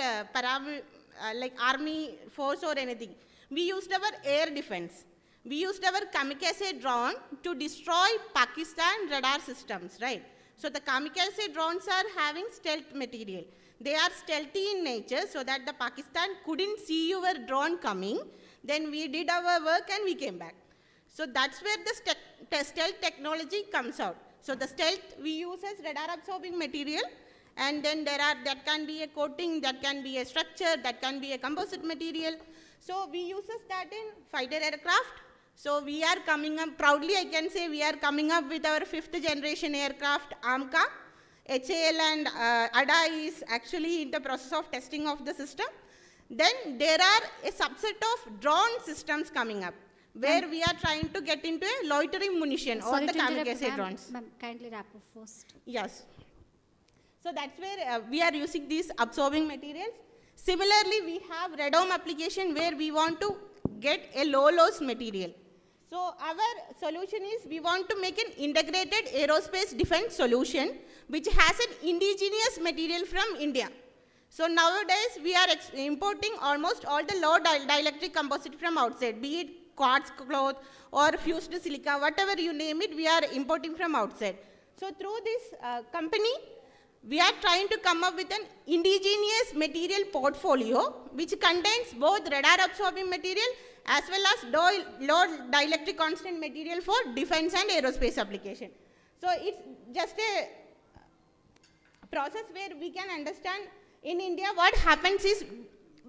like army force or anything. we used our air defense. We used our kamikaze drone to destroy Pakistan radar systems, right? So the kamikaze drones are having stealth material. They are stealthy in nature so that the Pakistan couldn't see your drone coming. Then we did our work and we came back. So that's where the stealth technology comes out. So the stealth we use as radar absorbing material, and then that can be a coating, that can be a structure, that can be a composite material. So we use that in fighter aircraft. So we are coming up, proudly I can say we are coming up with our 5th generation aircraft AMCA. HAL and ADA is actually in the process of testing of the system. Then there are a subset of drone systems coming up, where we are trying to get into a loitering munition or the kamikaze drones. Ma'am, kindly wrap up first. Yes. So that's where we are using these absorbing materials. Similarly, we have radome application where we want to get a low loss material. So our solution is we want to make an integrated aerospace defense solution which has an indigenous material from India. So nowadays we are importing almost all the low dielectric composite from outside, be it quartz cloth or fused silica, whatever you name it, we are importing from outside. So through this company, we are trying to come up with an indigenous material portfolio which contains both radar absorbing material as well as low dielectric constant material for defense and aerospace application. So it's just a process where we can understand in India what happens is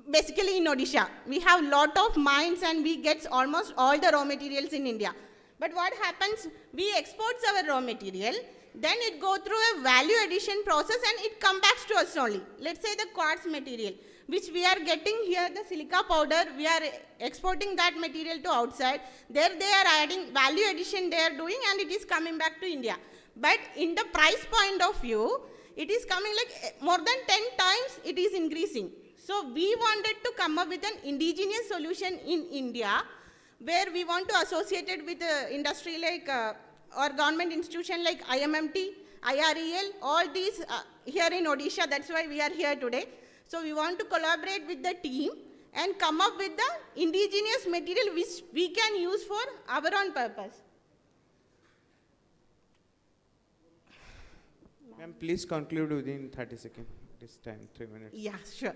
basically in Odisha. We have lot of mines and we get almost all the raw materials in India. But what happens, we export our raw material, then it go through a value addition process and it comes back to us only. Let's say the quartz material, which we are getting here, the silica powder, we are exporting that material to outside. There they are adding value addition they are doing and it is coming back to India. But in the price point of view, it is coming like more than 10 times it is increasing. So we wanted to come up with an indigenous solution in India where we want to associate it with industry like or government institution like IMMT, IREL, all these here in Odisha. That's why we are here today. So we want to collaborate with the team and come up with the indigenous material which we can use for our own purpose. Ma'am, please conclude within 30 seconds. This time, 3 minutes. Yeah, sure.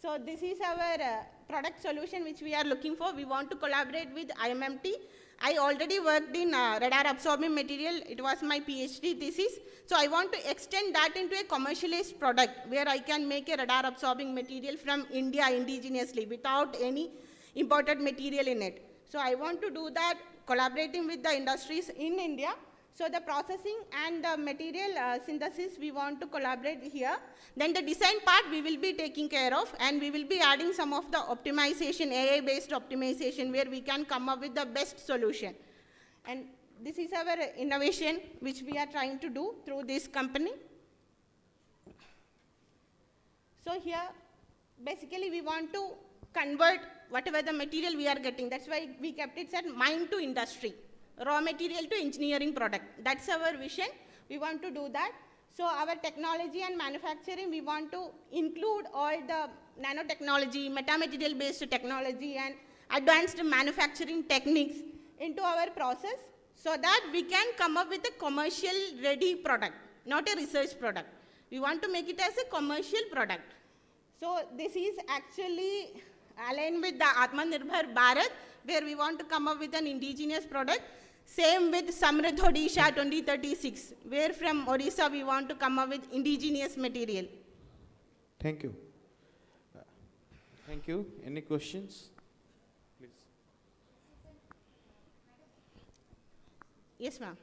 So this is our product solution which we are looking for. We want to collaborate with IMMT. I already worked in radar absorbing material. It was my PhD thesis. So I want to extend that into a commercialized product where I can make a radar absorbing material from India indigenously without any imported material in it. So I want to do that collaborating with the industries in India. So the processing and the material synthesis we want to collaborate here. Then the design part we will be taking care of, and we will be adding some of the optimization, AI based optimization where we can come up with the best solution. And this is our innovation which we are trying to do through this company. So here basically we want to convert whatever the material we are getting. That's why we kept it as mine to industry. Raw material to engineering product. That's our vision. We want to do that. So our technology and manufacturing, we want to include all the nanotechnology, metamaterial based technology and advanced manufacturing techniques into our process so that we can come up with a commercial ready product, not a research product. We want to make it as a commercial product. So this is actually aligned with the Atmanirbhar Bharat, where we want to come up with an indigenous product. Same with Samriddh Odisha 2036, where from Odisha we want to come up with indigenous material. Thank you. Thank you. Any questions? Please. Yes, ma'am.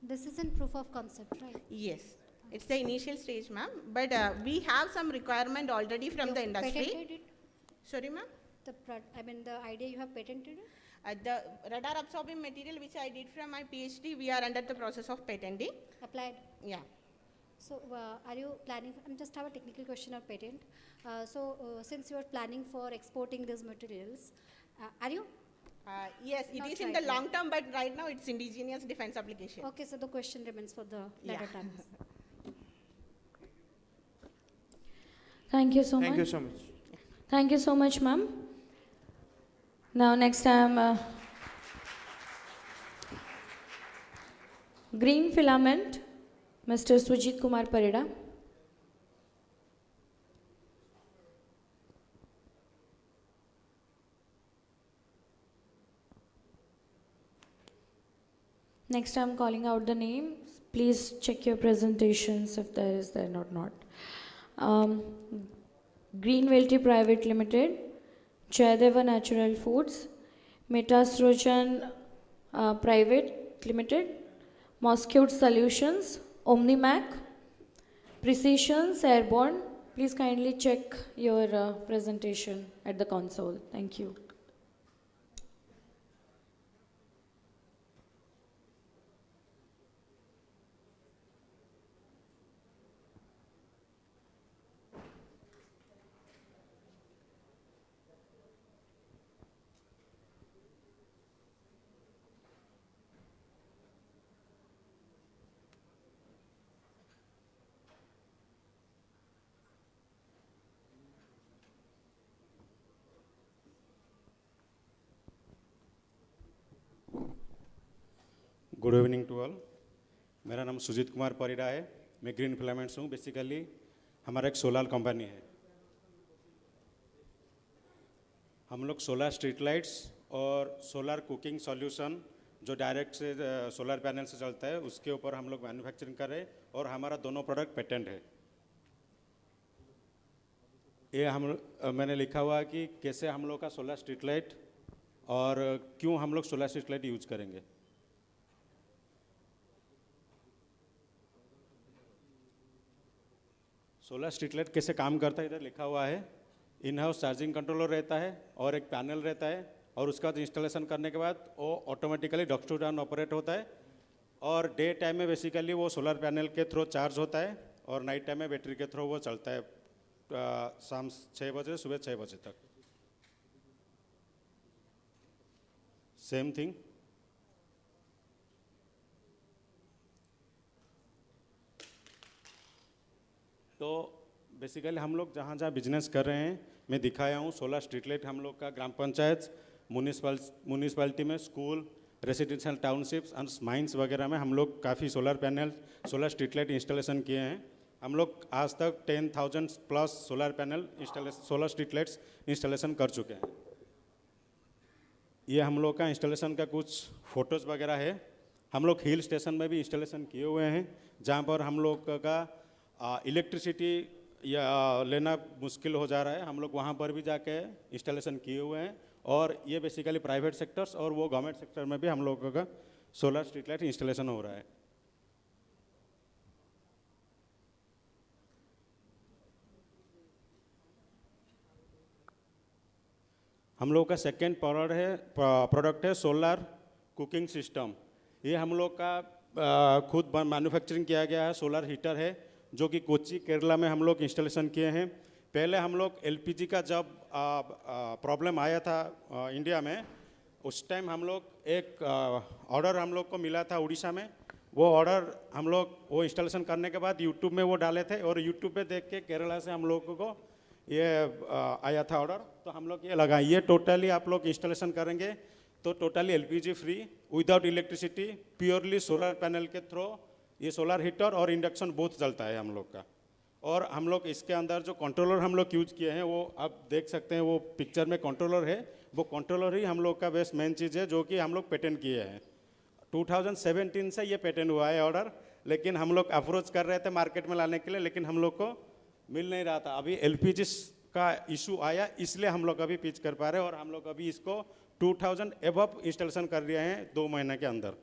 This is in proof of concept, right? Yes. It's the initial stage, ma'am. But we have some requirement already from the industry. Patented it? Sorry, ma'am? The idea you have patented it? The radar absorbing material which I did from my PhD, we are under the process of patenting. Applied? Yeah. So are you planning, I just have a technical question on patent. Since you are planning for exporting these materials, are you? Yes, it is in the long term, but right now it's indigenous defense application. Okay, so the question remains for the later times. Thank you so much. Thank you so much. Thank you so much, ma'am. Now, next time, green filament, Mr. Sujit Kumar Parida. Next, I'm calling out the names. Please check your presentations if there is there or not. Green Velty Private Limited, Jayadeva Natural Foods, Metastrogen Private Limited, Mosquito Solutions, Omnimac, Precisions Airborne. Please kindly check your presentation at the console. Thank you. Good evening to all. मेरा नाम सुजीत कुमार परिड़ा है। मैं green filaments हूँ। Basically हमारा एक solar company है। हम लोग सोलर स्ट्रीट लाइट्स और सोलर कुकिंग सॉल्यूशन जो डायरेक्ट से सोलर पैनल से चलता है उसके ऊपर हम लोग मैन्युफैक्चरिंग कर रहे हैं और हमारा दोनों प्रोडक्ट पेटेंट है। ये मैंने लिखा हुआ कि कैसे हम लोग का सोलर स्ट्रीट लाइट और क्यों हम लोग सोलर स्ट्रीट लाइट यूज करेंगे। सोलर स्ट्रीट लाइट कैसे काम करता है इधर लिखा हुआ है। इन हाउस चार्जिंग कंट्रोलर रहता है और एक पैनल रहता है और उसका इंस्टॉलेशन करने के बाद वो ऑटोमेटिकली डॉक्स टू डाउन ऑपरेट होता है और डे टाइम में बेसिकली वो सोलर पैनल के थ्रू चार्ज होता है और नाइट टाइम में बैटरी के थ्रू वो चलता है शाम 6 बजे सुबह 6 बजे तक। Same thing. तो बेसिकली हम लोग जहाँ जहाँ बिजनेस कर रहे हैं मैं दिखाया हूँ। सोलर स्ट्रीट लाइट हम लोग का ग्राम पंचायत म्यूनिसिपैलिटी में, school, residential townships and mines वगैरह में हम लोग काफ़ी solar panel, solar street light installation किए हैं। हम लोग आज तक 10,000 plus solar panel solar street lights installation कर चुके हैं। ये हम लोग का इंस्टॉलेशन का कुछ फोटोज़ वगैरह है। हम लोग हिल स्टेशन में भी इंस्टॉलेशन किए हुए हैं जहाँ पर हम लोग का इलेक्ट्रिसिटी या लेना मुश्किल हो जा रहा है। हम लोग वहाँ पर भी जाके इंस्टॉलेशन किए हुए हैं और ये बेसिकली प्राइवेट सेक्टर्स और वो गवर्नमेंट सेक्टर में भी हम लोगों का सोलर स्ट्रीट लाइट इंस्टॉलेशन हो रहा है। हम लोग का सेकेंड प्रोडक्ट है सोलर कुकिंग सिस्टम। ये हम लोग का खुद मैन्युफैक्चरिंग किया गया है। सोलर हीटर है जो कि कोच्चि केरला में हम लोग इंस्टॉलेशन किए हैं। पहले हम लोग एलपीजी का जब प्रॉब्लम आया था इंडिया में, उस टाइम हम लोग एक ऑर्डर हम लोग को मिला था उड़ीसा में। वो ऑर्डर हम लोग वो इंस्टॉलेशन करने के बाद यूट्यूब में वो डाले थे और यूट्यूब पे देख के केरला से हम लोगों को ये आया था ऑर्डर। तो हम लोग ये लगाए, ये टोटली आप लोग इंस्टॉलेशन करेंगे तो totally LPG free, without electricity, purely solar panel के थ्रू ये सोलर हीटर और इंडक्शन बोथ चलता है हम लोग का। और हम लोग इसके अंदर जो कंट्रोलर हम लोग यूज किए हैं वो आप देख सकते हैं, वो पिक्चर में कंट्रोलर है। वो कंट्रोलर ही हम लोग का बेस्ट मेन चीज़ है जो कि हम लोग पेटेंट किए हैं। 2017 से ये पेटेंट हुआ है ऑर्डर, लेकिन हम लोग अप्रोच कर रहे थे मार्केट में लाने के लिए, लेकिन हम लोग को मिल नहीं रहा था। अभी एलपीजी का इशू आया इसलिए हम लोग अभी पिच कर पा रहे हैं और हम लोग अभी इसको 2000 एबव इंस्टॉलेशन कर दिए हैं 2 महीने के अंदर।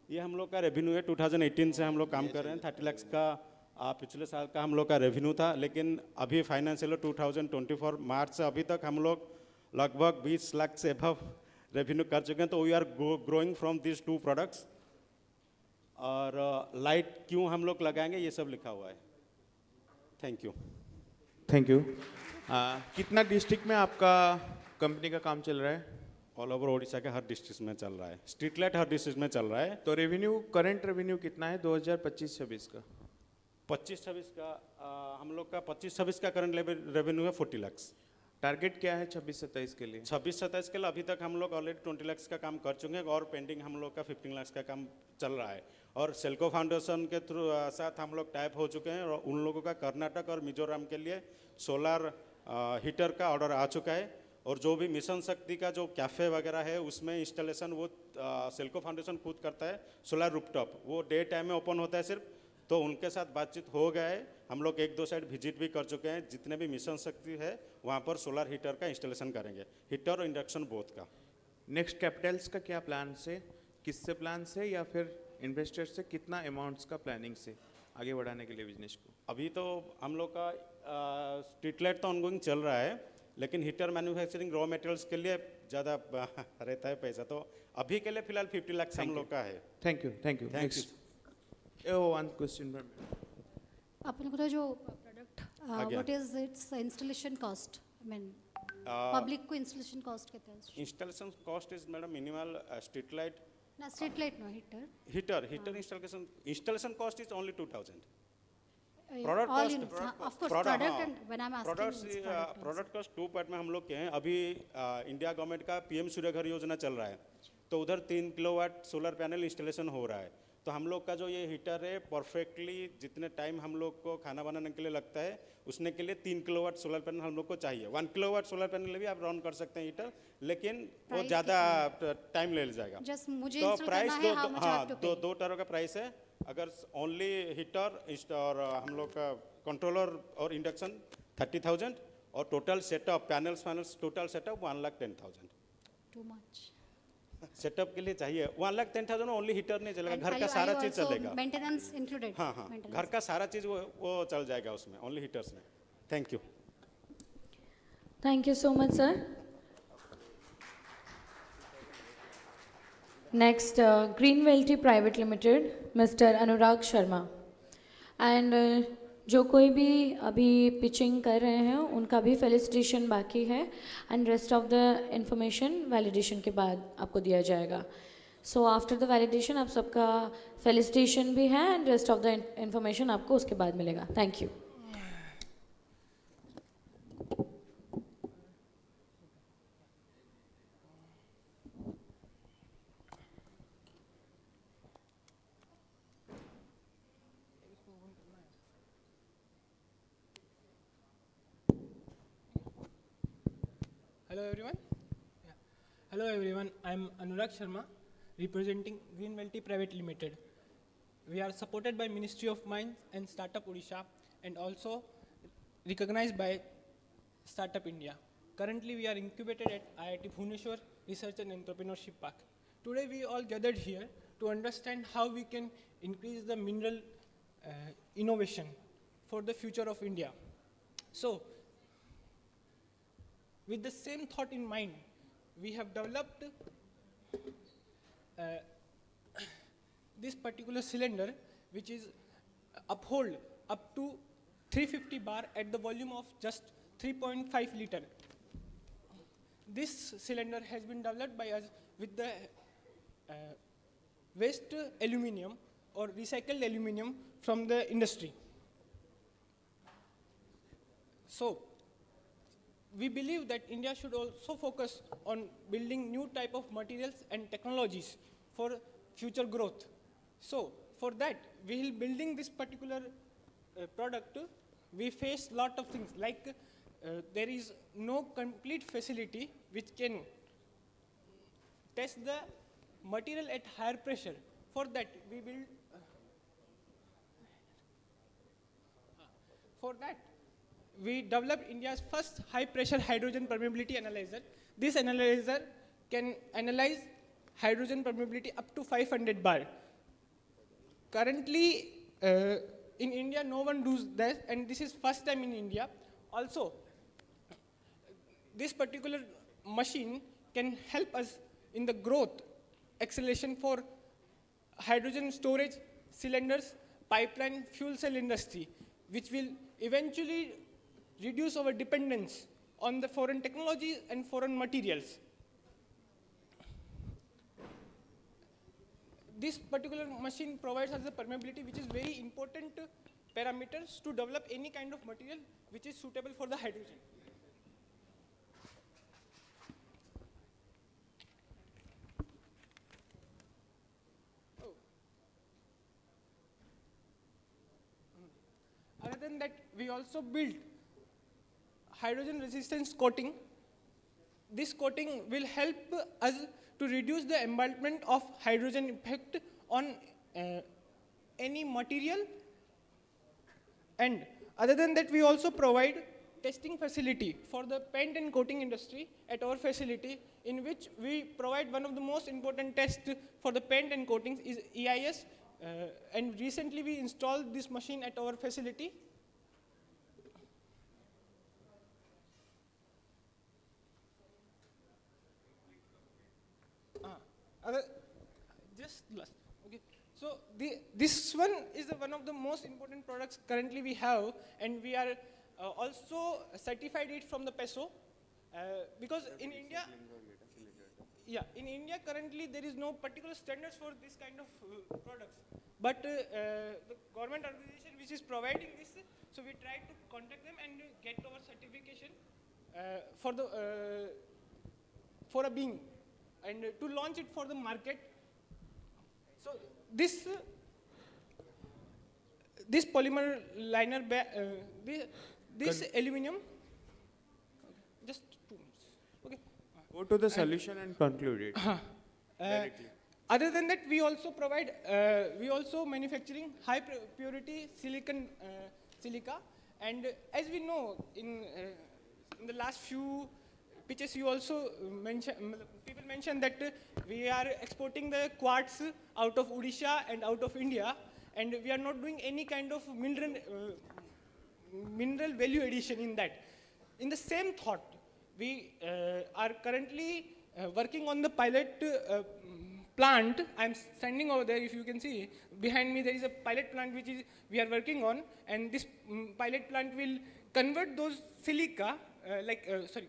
ये हम लोग का रेवेन्यू है। 2018 से हम लोग काम कर रहे हैं। 30 लाख का पिछले साल का हम लोग का रेवेन्यू था, लेकिन अभी फाइनेंशियल 2024 मार्च से अभी तक हम लोग लगभग 20 लाख से एबव रेवेन्यू कर चुके हैं। तो we are growing from this 2 products. और लाइट क्यों हम लोग लगाएंगे ये सब लिखा हुआ है। Thank you. Thank you. कितना डिस्ट्रिक्ट में आपका कंपनी का काम चल रहा है? ऑल ओवर ओडिशा के हर डिस्ट्रिक्ट में चल रहा है। स्ट्रीट लाइट हर डिस्ट्रिक्ट में चल रहा है। तो रेवेन्यू, करंट रेवेन्यू कितना है 2025-26 का? 25-26 का हम लोग का 25-26 का करंट रेवेन्यू है 40 लाख। टारगेट क्या है 26-27 के लिए? 26-27 के लिए अभी तक हम लोग ऑलरेडी 20 लाख का काम कर चुके हैं और पेंडिंग हम लोग का 15 लाख का काम चल रहा है। और सेल्को फाउंडेशन के थ्रू साथ हम लोग टाइप हो चुके हैं और उन लोगों का कर्नाटक और मिजोरम के लिए सोलर हीटर का ऑर्डर आ चुका है। और जो भी मिशन शक्ति का जो कैफ़े वगैरह है उसमें इंस्टॉलेशन वो सेल्को फाउंडेशन खुद करता है। सोलर रूफटॉप वो डे टाइम में ओपन होता है सिर्फ, तो उनके साथ बातचीत हो गया है। हम लोग 1-2 साइड विजिट भी कर चुके हैं। जितने भी मिशन शक्ति है वहाँ पर सोलर हीटर का इंस्टॉलेशन करेंगे, हीटर और इंडक्शन बोथ का। नेक्स्ट कैपिटल्स का क्या प्लान से, किससे प्लान से या फिर इन्वेस्टर से कितना अमाउंट्स का प्लानिंग से आगे बढ़ाने के लिए बिजनेस को? अभी तो हम लोग का स्ट्रीट लाइट तो ऑनगोइंग चल रहा है, लेकिन हीटर मैन्युफैक्चरिंग रॉ मटेरियल्स के लिए ज़्यादा रहता है पैसा, तो अभी के लिए फिलहाल 50 लाख हम लोग का है। Thank you. Next one question. अपन को तो जो product what is its installation cost, I mean public को इंस्टॉलेशन कॉस्ट कितना है? Installation cost is madam minimal street light ना street light no heater installation cost is only 2000। Product cost of course product and when I am asking product cost 2 part में हम लोग के हैं। अभी इंडिया गवर्नमेंट का पीएम सूर्य घर योजना चल रहा है, तो उधर 3 किलोवाट सोलर पैनल इंस्टॉलेशन हो रहा है। तो हम लोग का जो ये हीटर है परफेक्टली जितने टाइम हम लोग को खाना बनाने के लिए लगता है उसने के लिए 3 किलोवाट सोलर पैनल हम लोग को चाहिए। 1 किलोवाट सोलर पैनल भी आप रन कर सकते हैं हीटर, लेकिन वो ज़्यादा टाइम ले जाएगा। तो प्राइस दो तरह का प्राइस है। अगर ओनली हीटर और हम लोग का कंट्रोलर और इंडक्शन 30,000 और total setup panels total setup 1,10,000। Too much setup के लिए चाहिए 1,10,000 में ओनली हीटर नहीं चलेगा, घर का सारा चीज चलेगा, मेंटेनेंस इंक्लूडेड। हाँ, घर का सारा चीज वो चल जाएगा उसमें, ओनली हीटर्स में। Thank you. Thank you so much, sir. Next, Greenwelty Private Limited, Mr. Anurag Sharma. And जो कोई भी अभी पिचिंग कर रहे हैं उनका भी फेलिसिटेशन बाकी है and rest of the information validation के बाद आपको दिया जाएगा। सो आफ्टर द वैलिडेशन आप सबका फेलिसिटेशन भी है and rest of the information आपको उसके बाद मिलेगा। Thank you. Hello everyone. I am Anurag Sharma, representing Greenwelty Private Limited. We are supported by Ministry of Mines and Startup Odisha and also recognized by Startup India. Currently we are incubated at IIT Bhubaneswar Research and Entrepreneurship Park. Today we all gathered here to understand how we can increase the mineral innovation for the future of India. So, with the same thought in mind, we have developed this particular cylinder which is uphold up to 350 bar at the volume of just 3.5 liter. This cylinder has been developed by us with the waste aluminium or recycled aluminium from the industry. So, we believe that India should also focus on building new type of materials and technologies for future growth. So, for that, while building this particular product, we face lot of things like there is no complete facility which can test the material at higher pressure. For that, we build. We developed India's first high-pressure hydrogen permeability analyzer. This analyzer can analyze hydrogen permeability up to 500 bar. Currently, in India, no one does that, and this is first time in India. Also, this particular machine can help us in the growth acceleration for hydrogen storage cylinders, pipeline, fuel cell industry, which will eventually reduce our dependence on the foreign technologies and foreign materials. This particular machine provides us the permeability which is very important parameters to develop any kind of material which is suitable for the hydrogen. Other than that, we also built hydrogen resistance coating. This coating will help us to reduce the embalmment of hydrogen effect on any material. And other than that, we also provide testing facility for the paint and coating industry at our facility, in which we provide one of the most important tests for the paint and coatings is EIS. And recently we installed this machine at our facility. Just last. Okay. So this one is one of the most important products currently we have, and we are also certified it from the PESO, because in India, in India currently there is no particular standards for this kind of products. But the government organization which is providing this, so we try to contact them and get our certification for a being, and to launch it for the market. So this polymer liner, this aluminum, just 2 minutes. Okay. Go to the solution and conclude it directly. Other than that, we also provide, we also manufacturing high purity silicon silica, and as we know, in the last few pitches, you also people mentioned that we are exporting the quartz out of Odisha and out of India, and we are not doing any kind of mineral value addition in that. In the same thought, we are currently working on the pilot plant. I'm standing over there, if you can see. Behind me there is a pilot plant which we are working on, and this pilot plant will convert those silica,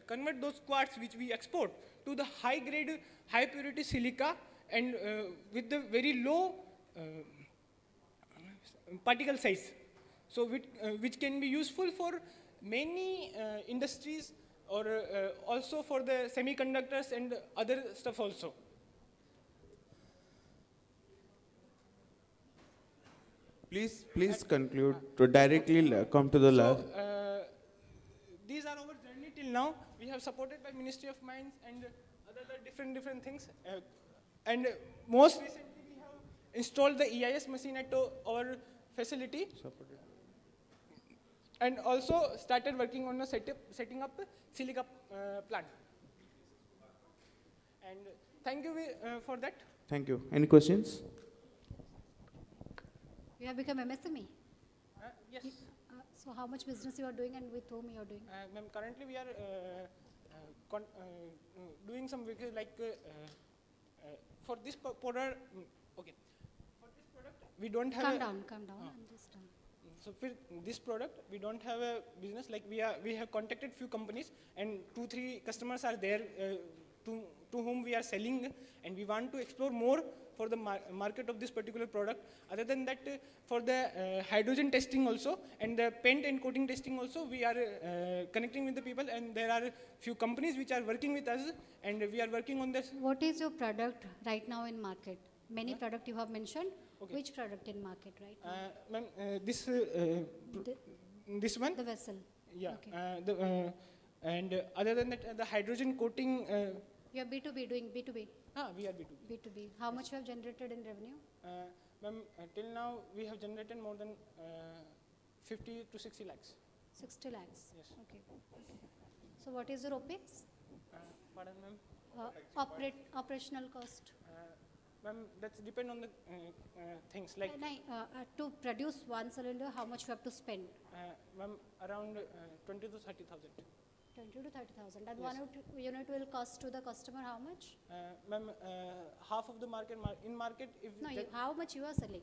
convert those quartz which we export to the high grade, high purity silica, and with the very low particle size. So which can be useful for many industries, or also for the semiconductors and other stuff also. Please conclude. To directly come to the lab. These are our journey till now. We have supported by Ministry of Mines and other different things. And most recently we have installed the EIS machine at our facility. And also started working on setting up silica plant. And thank you for that. Thank you. Any questions? You have become MSME? Yes. So how much business you are doing and with whom you are doing? Ma'am, currently we are doing some work like for this product. Okay. For this product, we don't have. Calm down. I'm just done. So for this product, we don't have a business. Like we have contacted few companies, and 2-3 customers are there to whom we are selling, and we want to explore more for the market of this particular product. Other than that, for the hydrogen testing also, and the paint and coating testing also, we are connecting with the people, and there are few companies which are working with us, and we are working on this. What is your product right now in market? Many product you have mentioned. Okay. Which product in market right now? Ma'am, this one? The vessel. Yeah. Okay. And other than that, the hydrogen coating. You are B2B, doing B2B. We are B2B. B2B. How much you have generated in revenue? Ma'am, till now we have generated more than 50 to 60 lakhs. 60 lakhs? Yes. Okay. So what is your OPEX? Pardon, ma'am? Operational cost. Ma'am, that's depend on the things like. To produce one cylinder, how much you have to spend? Ma'am, around 20 to 30,000. 20 to 30,000. And Yes. one unit will cost to the customer how much? Ma'am, half of the market in market. If no, how much you are selling?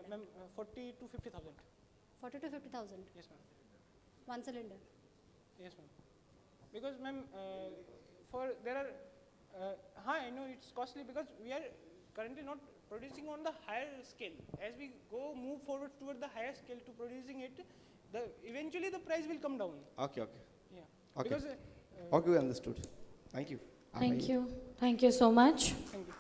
Ma'am, 40 to 50,000. 40 to 50,000. Yes, ma'am. One cylinder. Yes, ma'am. Because, ma'am, I know it's costly because we are currently not producing on the higher scale. As we move forward toward the higher scale to producing it, eventually the price will come down. Okay. Yeah. Okay. Because, Okay, understood. Thank you. Thank you so much. Thank you.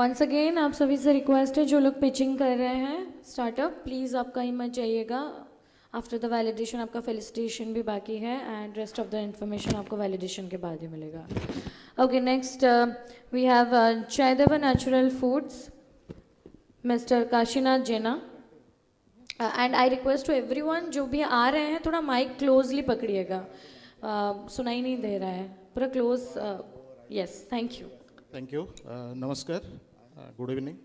Once again, आप सभी से request है जो लोग pitching कर रहे हैं startup, please आप कहीं मत जाइएगा. आफ्टर द वैलिडेशन आपका फेलिसिटेशन भी बाकी है and rest of the information आपको वैलिडेशन के बाद ही मिलेगा. Okay, next we have Jaidev natural foods, mister Kashinath Jena. And I request to everyone जो भी आ रहे हैं थोड़ा माइक क्लोजली पकड़िएगा, सुनाई नहीं दे रहा है, पूरा close. Yes, thank you. Thank you. Namaskar. Good evening.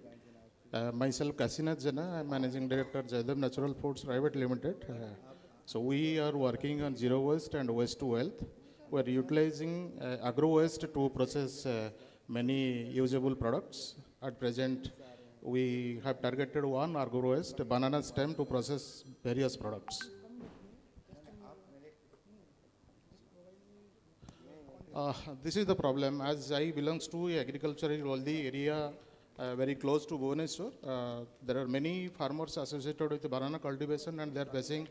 Myself Kasinath Jana. I am Managing Director Jaidev Natural Foods Private Limited. So we are working on zero waste and waste to wealth. We are utilizing agro waste to process many usable products. At present, we have targeted one agro waste, banana stem, to process various products. This is the problem. As I belongs to agricultural wealthy area very close to Bhubaneswar, there are many farmers associated with banana cultivation and they are facing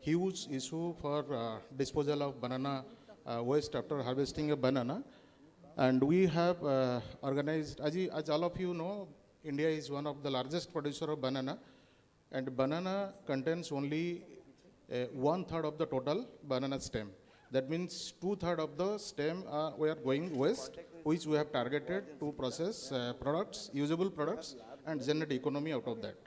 huge issue for disposal of banana waste after harvesting a banana. And we have organized, as all of you know, India is one of the largest producer of banana, and banana contains only 1/3 of the total banana stem. That means 2/3 of the stem we are going waste, which we have targeted to process products, usable products, and generate economy out of that.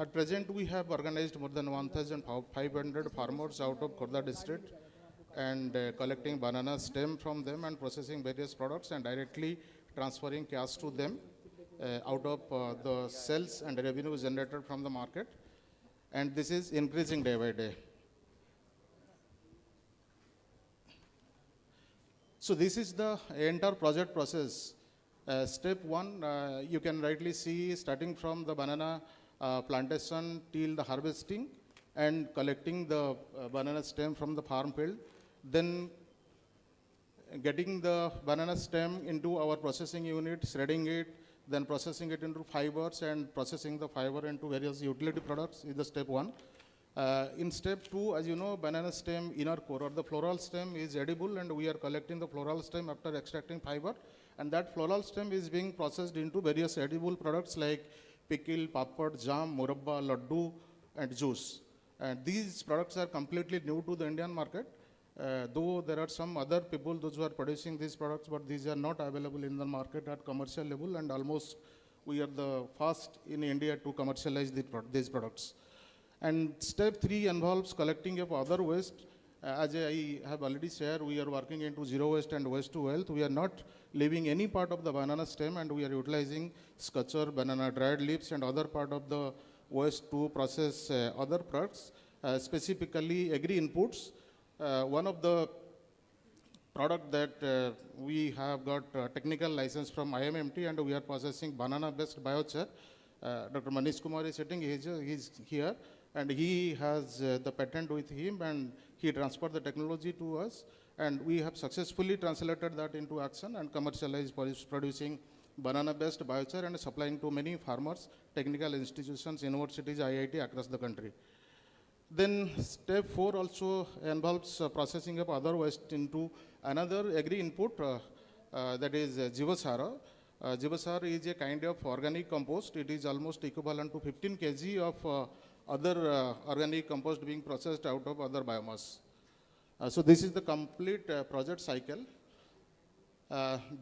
At present, we have organized more than 1,500 farmers out of Khordha district and collecting banana stem from them and processing various products and directly transferring cash to them out of the sales and revenue generated from the market. And this is increasing day by day. So this is the entire project process. Step one, you can rightly see starting from the banana plantation till the harvesting and collecting the banana stem from the farm field, then getting the banana stem into our processing unit, shredding it, then processing it into fibers and processing the fiber into various utility products is the step one. In step two, as you know, banana stem inner core or the floral stem is edible, and we are collecting the floral stem after extracting fiber, and that floral stem is being processed into various edible products like pickle, papad, jam, murabba, laddu, and juice. And these products are completely new to the Indian market, though there are some other people, those who are producing these products, but these are not available in the market at commercial level, and almost we are the first in India to commercialize these products. And step three involves collecting of other waste. As I have already shared, we are working into zero waste and waste to wealth. We are not leaving any part of the banana stem, and we are utilizing sculpture, banana dried leaves, and other part of the waste to process other products, specifically agri inputs. One of the product that we have got technical license from IMMT, and we are processing banana-based biochar. Dr. Manish Kumar is sitting, he's here, and he has the patent with him, and he transferred the technology to us, and we have successfully translated that into action and commercialized producing banana-based biochar and supplying to many farmers, technical institutions, universities, IIT across the country. Then step four also involves processing of other waste into another agri input, that is Jivasara. Jivasara is a kind of organic compost. It is almost equivalent to 15 kg of other organic compost being processed out of other biomass. So this is the complete project cycle.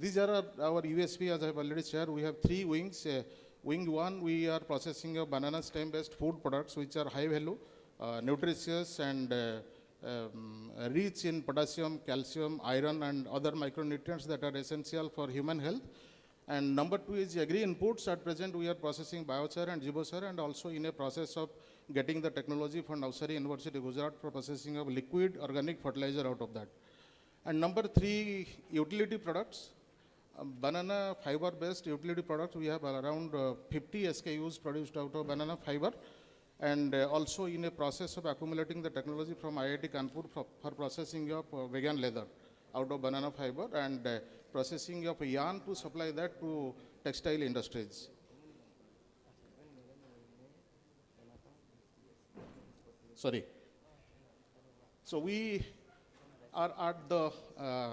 These are our USP, as I have already shared. We have three wings. Wing one, we are processing of banana stem-based food products, which are high value, nutritious, and rich in potassium, calcium, iron, and other micronutrients that are essential for human health. And number two is agri inputs. At present, we are processing biochar and jivasara, and also in a process of getting the technology from Navsari University, Gujarat, for processing of liquid organic fertilizer out of that. And number three, utility products. Banana fiber-based utility products. We have around 50 SKUs produced out of banana fiber. and also in a process of accumulating the technology from IIT Kanpur for processing of vegan leather out of banana fiber and processing of yarn to supply that to textile industries. Sorry. So we are at the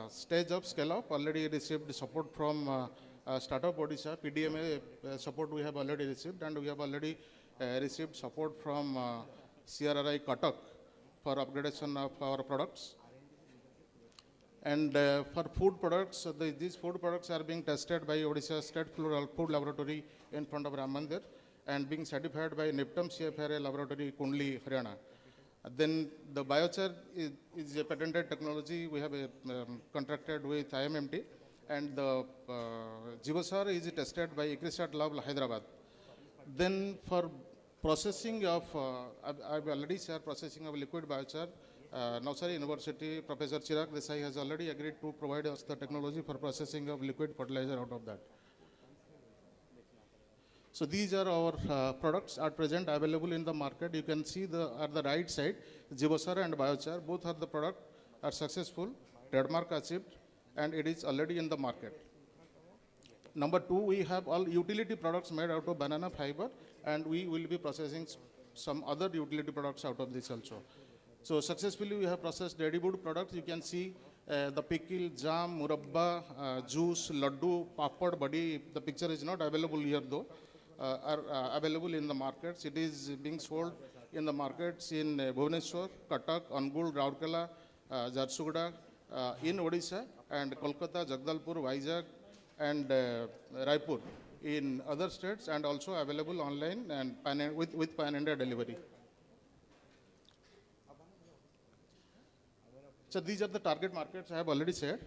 stage of scale-up, already received support from Startup Odisha, PDMA support we have already received, and we have already received support from CRRI Cuttack for upgradation of our products. And for food products, these food products are being tested by Odisha State Food Laboratory in front of Ram Mandir and being certified by NIPTM CFRA Laboratory, Kundli, Haryana. Then the biochar is a patented technology we have contracted with IMMT, and the Jivasar is tested by ICRISAT Lab, Hyderabad. Then for processing of, I've already shared processing of liquid biochar. Navsari University, Professor Chirag Desai has already agreed to provide us the technology for processing of liquid fertilizer out of that. So these are our products at present available in the market. You can see at the right side, Jivasar and Biochar, both are the product are successful, trademark achieved, and it is already in the market. Number two, we have all utility products made out of banana fiber, and we will be processing some other utility products out of this also. So successfully we have processed ready food products. You can see the pickle, jam, murabba, juice, laddu, papad, badi. The picture is not available here though. Are available in the markets. It is being sold in the markets in Bhubaneswar, Cuttack, Angul, Rourkela, Jharsuguda, in Odisha, and Kolkata, Jagdalpur, Vizag, and Raipur in other states, and also available online and with pan-India delivery. So these are the target markets I have already said.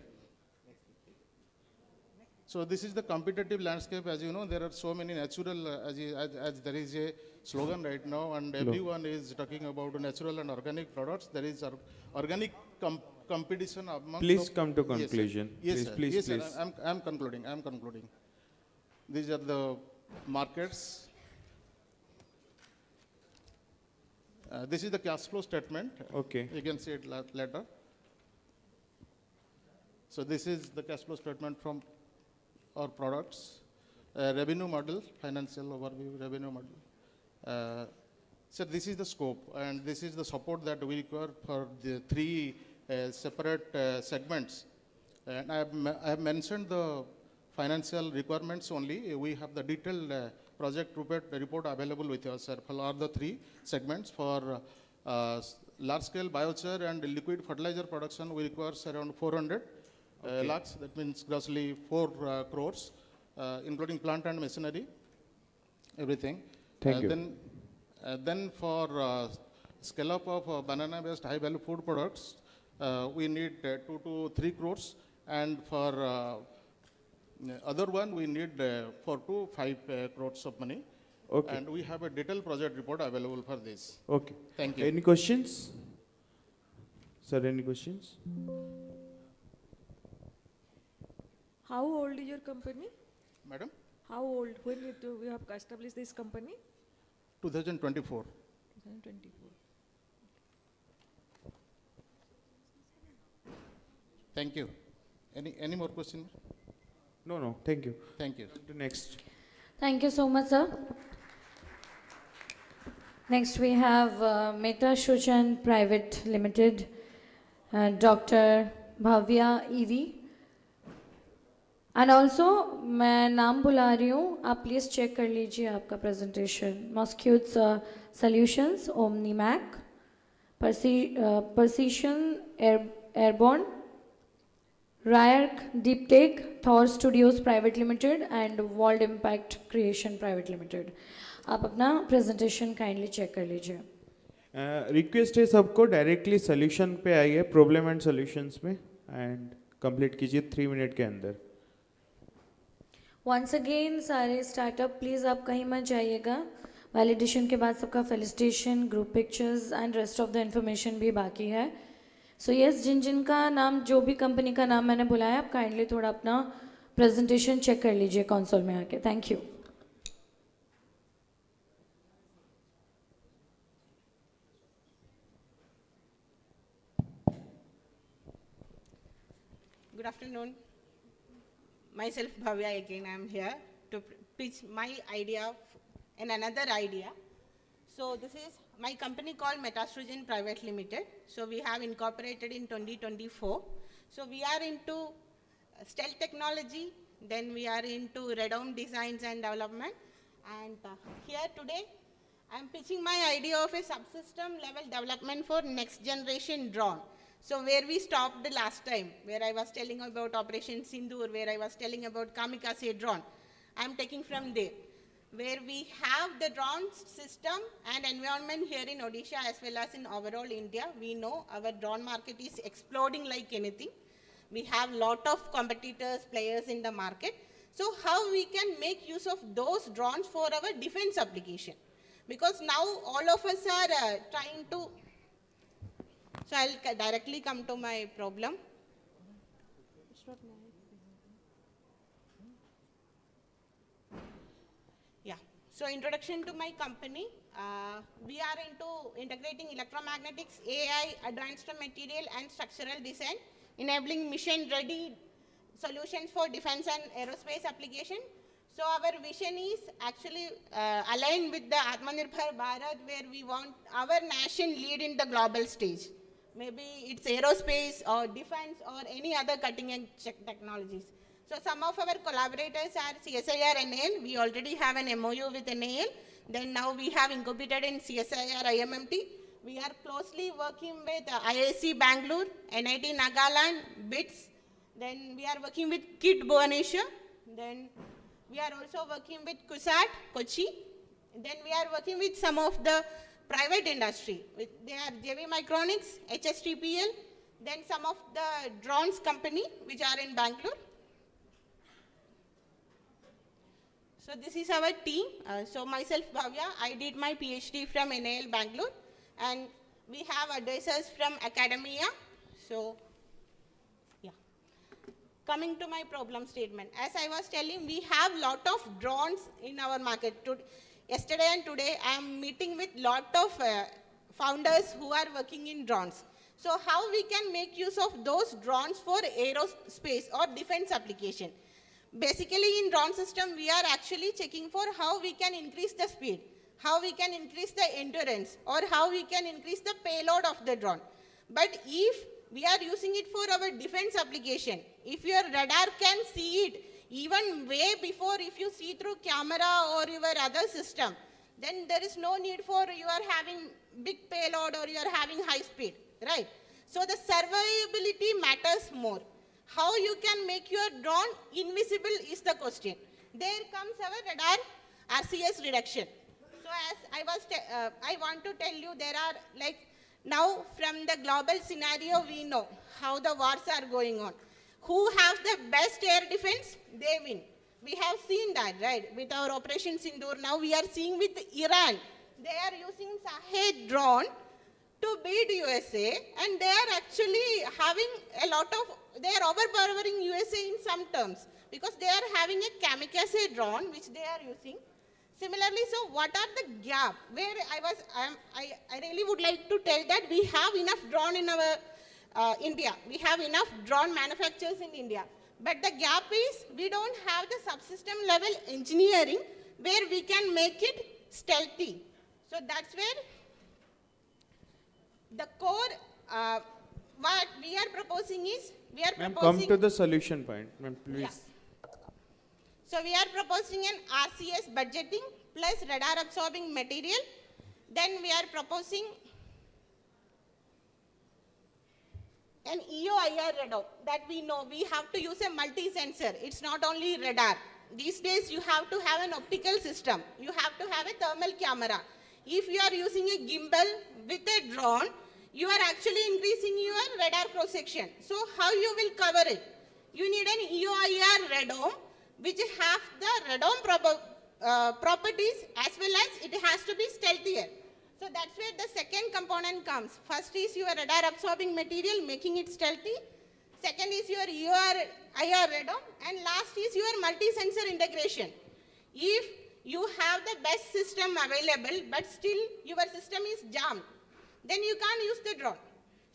So this is the competitive landscape. As you know, there are so many natural, as there is a slogan right now, and everyone is talking about natural and organic products. There is organic competition among. Please come to conclusion. Yes, please, yes, please. Sir. I'm concluding. These are the markets. This is the cash flow statement. Okay. You can see it later. So this is the cash flow statement from our products. Revenue model, financial overview, revenue model. So this is the scope, and this is the support that we require for the three separate segments. And I have mentioned the financial requirements only. We have the detailed project report available with us for all the three segments. For large-scale biochar and liquid fertilizer production, we require around 400 lakhs. That means grossly 4 crores, including plant and machinery, everything. Thank you. Then for scale-up of banana-based high-value food products, we need 2 to 3 crores, and for other one we need 4 to 5 crores of money. Okay. And we have a detailed project report available for this. Okay. Thank you. Any questions? Sir, any questions? How old is your company? Madam? How old? When we have established this company? 2024. 2024. Thank you. Any more questions? No. Thank you. Thank you. To next. Thank you so much, sir. Next we have Meta Shochan Private Limited, Dr. Bhavya EV. And also मैं नाम बुला रही हूँ, आप please check कर लीजिए आपका presentation. Mosquitoes solutions, omni mac, precision airborne, रायर्क deep tech, Thor studios private limited and world impact creation private limited. आप अपना प्रेजेंटेशन काइंडली चेक कर लीजिए. रिक्वेस्ट है सबको डायरेक्टली सोल्यूशन पे आइए, प्रॉब्लम एंड सॉल्यूशंस में, एंड कंप्लीट कीजिए 3 मिनट के अंदर. वंस अगेन सारे स्टार्टअप प्लीज़ आप कहीं मत जाइएगा. वैलिडेशन के बाद सबका felicitation, group pictures and rest of the information भी बाकी है. सो यस, जिनका नाम, जो भी कंपनी का नाम मैंने बुलाया, आप काइंडली थोड़ा अपना प्रेजेंटेशन चेक कर लीजिए कंसोल में आके. Thank you. afternoon. Myself Bhavya again. I am here to pitch my idea and another idea. So this is my company called Metastrogen Private Limited. So we have incorporated in 2024. So we are into stealth technology. Then we are into radome designs and development. And here today, I am pitching my idea of a subsystem level development for next generation drone. So where we stopped the last time, where I was telling about Operation Sindoor, where I was telling about Kamikaze drone, I am taking from there. Where we have the drone system and environment here in Odisha as well as in overall India. We know our drone market is exploding like anything. We have lot of competitors, players in the market. So how we can make use of those drones for our defense application? Because now all of us are trying to, so I'll directly come to my problem. Yeah, so introduction to my company. We are into integrating electromagnetics, AI, advanced material and structural design, enabling mission-ready solutions for defense and aerospace application. So our vision is actually aligned with the Atmanirbhar Bharat, where we want our nation lead in the global stage. Maybe it's aerospace or defense or any other cutting-edge technologies. So some of our collaborators are CSIR NAL. We already have an MOU with NAL. Then now we have incubated in CSIR IMMT. We are closely working with IIC Bangalore, NIT Nagaland, BITS. Then we are working with KIT Bhubaneswar. Then we are also working with CUSAT, Kochi. Then we are working with some of the private industry. They are JV Micronics, HSTPL, then some of the drones company which are in Bangalore. So this is our team. So myself, Bhavya, I did my PhD from NAL Bangalore, and we have advisors from academia. So yeah. Coming to my problem statement. As I was telling, we have lot of drones in our market. Yesterday and today, I am meeting with lot of founders who are working in drones. So how we can make use of those drones for aerospace or defense application? Basically in drone system, we are actually checking for how we can increase the speed, how we can increase the endurance, or how we can increase the payload of the drone. But if we are using it for our defense application, if your radar can see it even way before if you see through camera or your other system, then there is no need for you are having big payload or you are having high speed, right? So the survivability matters more. How you can make your drone invisible is the question. There comes our radar RCS reduction. So as I want to tell you, there are like now from the global scenario, we know how the wars are going on. Who have the best air defense, they win. We have seen that, right? With our Operation Sindoor, now we are seeing with Iran. They are using Shahed drone to beat USA, and they are actually having a lot of, they are overpowering USA in some terms, because they are having a kamikaze drone, which they are using. Similarly, so what are the gap? Where I really would like to tell that we have enough drone in our India. We have enough drone manufacturers in India. But the gap is we don't have the subsystem level engineering where we can make it stealthy. So that's where the core, what we are proposing is, we are proposing... Come to the solution point, ma'am, please. Yeah. So we are proposing an RCS budgeting plus radar absorbing material. Then we are proposing an EO/IR radar that we know we have to use a multi-sensor. It's not only radar. These days you have to have an optical system. You have to have a thermal camera. If you are using a gimbal with a drone, you are actually increasing your radar cross-section. So how you will cover it? You need an EO/IR radome which have the radome properties as well as it has to be stealthier. So that's where the second component comes. First is your radar absorbing material, making it stealthy. Second is your EO/IR radome, and last is your multi-sensor integration. If you have the best system available, but still your system is jammed, then you can't use the drone.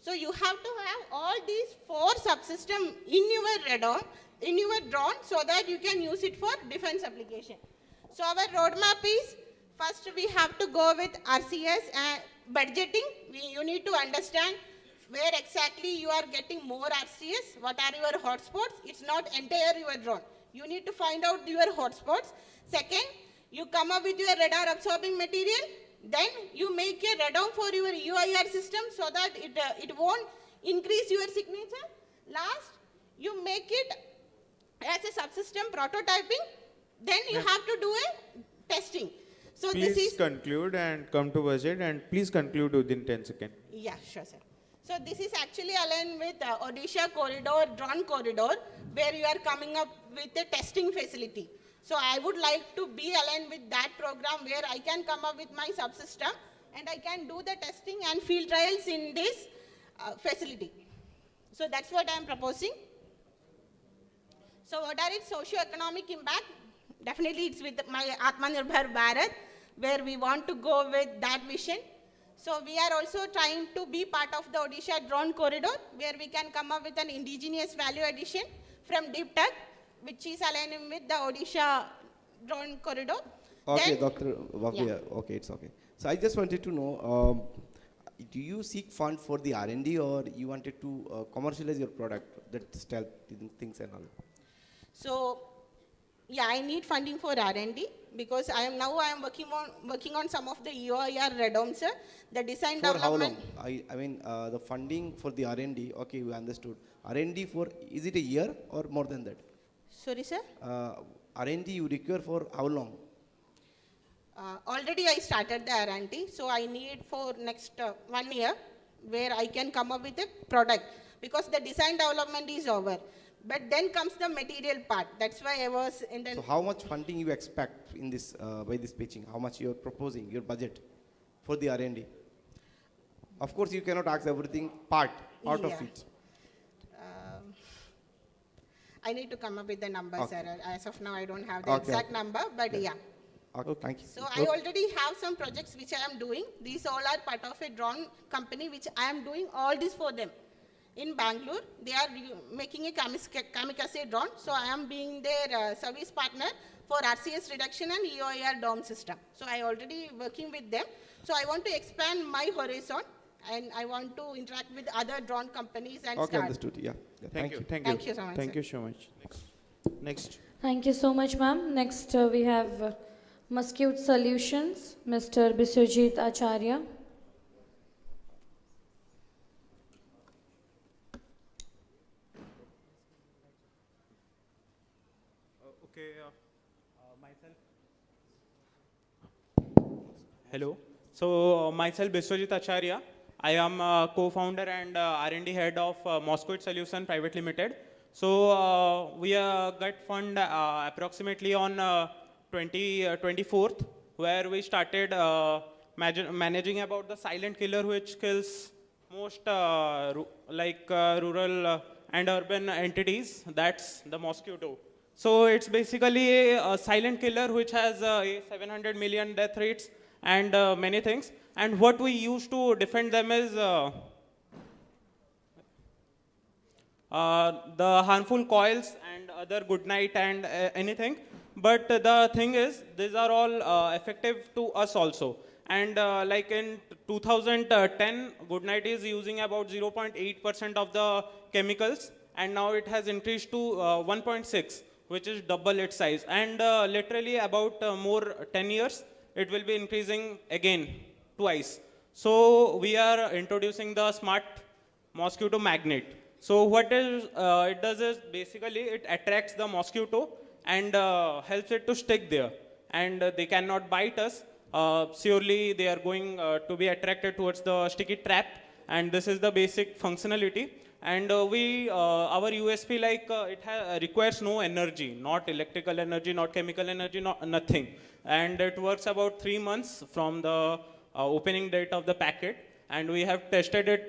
So you have to have all these 4 subsystems in your radar, in your drone, so that you can use it for defense application. So our roadmap is, first we have to go with RCS and budgeting. You need to understand where exactly you are getting more RCS, what are your hotspots. It's not entire your drone. You need to find out your hotspots. Second, you come up with your radar absorbing material. Then you make a radar for your UIR system so that it won't increase your signature. Last, you make it as a subsystem prototyping. Then you have to do a testing. So Please this is conclude and come to budget, and please conclude within 10 seconds. yeah, sure, sir. So this is actually aligned with Odisha corridor, drone corridor, where you are coming up with a testing facility. So I would like to be aligned with that program where I can come up with my subsystem and I can do the testing and field trials in this facility. So that's what I am proposing. So what are its socio-economic impact? Definitely it's with my Atmanirbhar Bharat, where we want to go with that vision. So we are also trying to be part of the Odisha drone corridor, where we can come up with an indigenous value addition from deep tech, which is aligning with the Odisha drone corridor. Okay, Then, Dr. Bhavya, yeah. okay, it's okay. So I just wanted to know, do you seek fund for the R&D, or you wanted to commercialize your product, that stealth things and all? So yeah, I need funding for R&D because I am working on some of the EOIR radomes, sir. The design For how development. long? I mean, the funding for the R&D, okay, we understood. R&D for, is it a year or more than that? Sorry, sir. R&D you require for how long? Already I started the R&D, so I need for next 1 year where I can come up with a product because the design development is over. But then comes the material part. That's why I was in the... So how much funding you expect in this, by this pitching? How much you are proposing, your budget for the R&D? Of course, you cannot ask everything out Yeah. of it. I need to come up with the numbers, Okay. sir. As of now, I don't have the Okay, exact okay. number, but yeah. Okay, thank you. So I already have some projects which I am doing. These all are part of a drone company which I am doing all this for them. In Bangalore, they are making a kamikaze drone. So I am being their service partner for RCS reduction and EOIR dome system. So I already working with them. So I want to expand my horizon and I want to interact with other drone companies and Okay, start. understood. Yeah. Thank you. Thank you so much, Thank sir. you so much. Next. Thank you so much, ma'am. Next, we have Muscute Solutions, Mr. Biswajit Acharya. Okay, myself. Hello. So myself Biswajit Acharya. I am co-founder and R&D head of Muscute Solution Private Limited. So we got fund approximately on 24th, where we started managing about the silent killer which kills most rural and urban entities. That's the mosquito. So it's basically a silent killer which has 700 million death rates and many things. And what we use to defend them is the harmful coils and other good night and anything. But the thing is, these are all effective to us also. And like in 2010, good night is using about 0.8% of the chemicals, and now it has increased to 1.6, which is double its size. And literally about more 10 years, it will be increasing again twice. So we are introducing the smart mosquito magnet. So what it does is basically it attracts the mosquito and helps it to stick there. And they cannot bite us. Surely they are going to be attracted towards the sticky trap. And this is the basic functionality. And our USP, it requires no energy, not electrical energy, not chemical energy, nothing. And it works about 3 months from the opening date of the packet. And we have tested it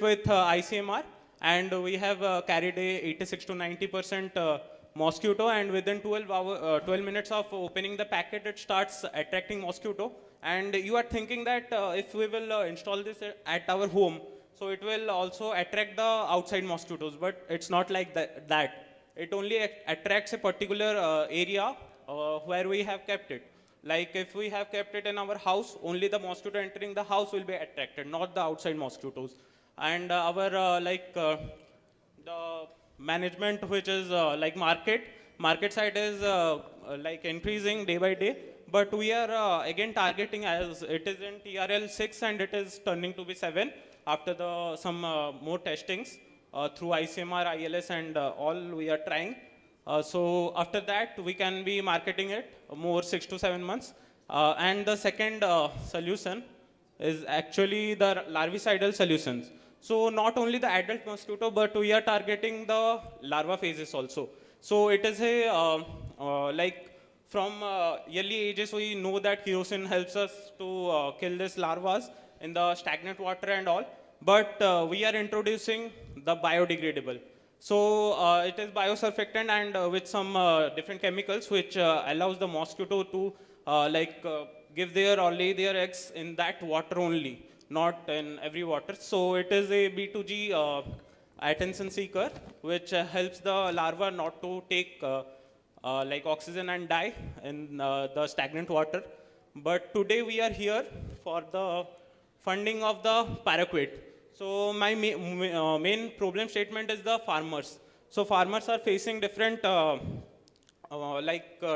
with ICMR, and we have carried a 86 to 90% mosquito, and within 12 minutes of opening the packet, it starts attracting mosquito, And you are thinking that if we will install this at our home, so it will also attract the outside mosquitoes, but it's not like that. It only attracts a particular area where we have kept it. Like if we have kept it in our house, only the mosquito entering the house will be attracted, not the outside mosquitoes. And the management, which is like market side is like increasing day by day, but we are again targeting, as it is in TRL 6 and it is turning to be 7 after the some more testings through ICMR, ILS and all we are trying. So after that we can be marketing it more 6 to 7 months. And the second solution is actually the larvicidal solutions. So not only the adult mosquito, but we are targeting the larva phases also. So it is a like from early ages we know that kerosene helps us to kill these larvas in the stagnant water and all. But we are introducing the biodegradable. So it is biosurfactant and with some different chemicals which allows the mosquito to give their or lay their eggs in that water only, not in every water. So it is a B2G attention seeker which helps the larva not to take like oxygen and die in the stagnant water. But today we are here for the funding of the paraquat. So my main problem statement is the farmers. So farmers are facing different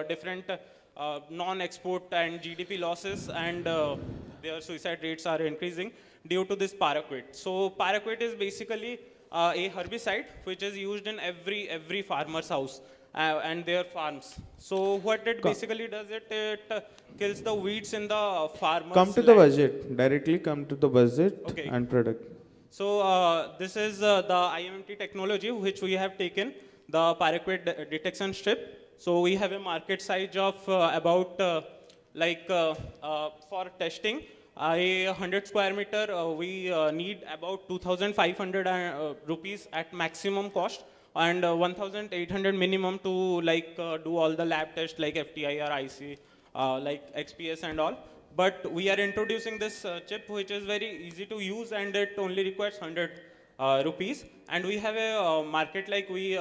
different non-export and GDP losses, and their suicide rates are increasing due to this paraquat. So paraquat is basically a herbicide which is used in every farmer's house and their farms. So what it basically does, it kills the weeds in the farmer's Come to the land. budget, directly come to the budget Okay. and product. So this is the IMMT technology which we have taken, the paraquat detection strip. So we have a market size of about for testing, a 100 square meter, we need about 2,500 rupees at maximum cost, and 1,800 minimum to do all the lab tests like FTIR, IC, like XPS and all. But we are introducing this chip which is very easy to use and it only requires 100 rupees. And we have a market like we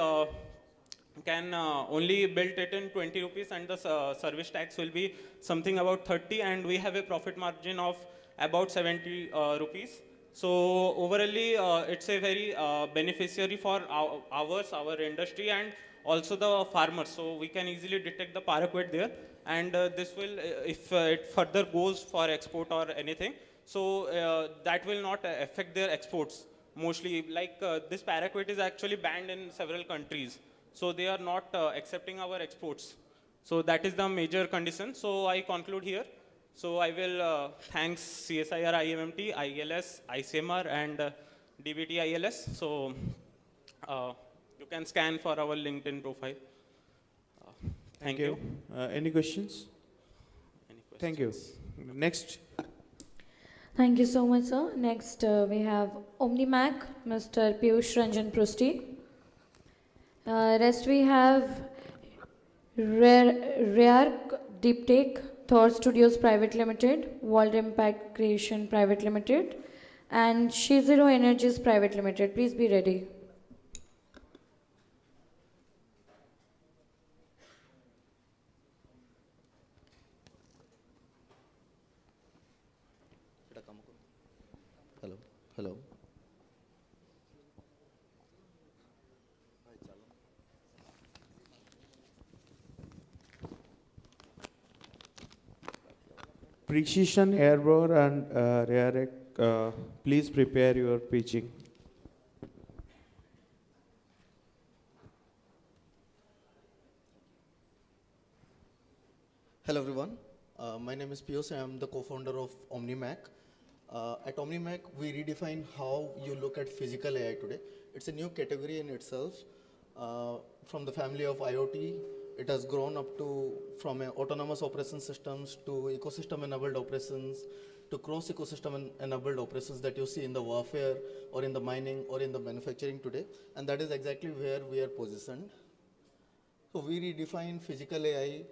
can only build it in 20 rupees and the service tax will be something about 30, and we have a profit margin of about 70 rupees. So overall it's a very beneficiary for our industry and also the farmers. So we can easily detect the paraquat there, and this will, if it further goes for export or anything, so that will not affect their exports. Mostly this paraquat is actually banned in several countries. So they are not accepting our exports. So that is the major condition. So I conclude here. So I will thanks CSIR, IMMT, ILS, ICMR and DBT ILS. So you can scan for our LinkedIn profile. Thank you. Any questions? Thank you. Next. Thank you so much, sir. Next, we have OmniMac, Mr. Piyush Ranjan Prusti. Rest we have Rare Deep Take, Thor Studios Private Limited, World Impact Creation Private Limited, and Shizero Energies Private Limited. Please be ready. Hello. Hello. Precision Airborne and Rarec, please prepare your pitching. Hello everyone. My name is Piyush. I am the co-founder of OmniMac. At OmniMac, we redefine how you look at physical AI today. It's a new category in itself. From the family of IoT, it has grown up to from autonomous operation systems to ecosystem-enabled operations to cross-ecosystem enabled operations that you see in the warfare or in the mining or in the manufacturing today. And that is exactly where we are positioned. So we redefine physical AI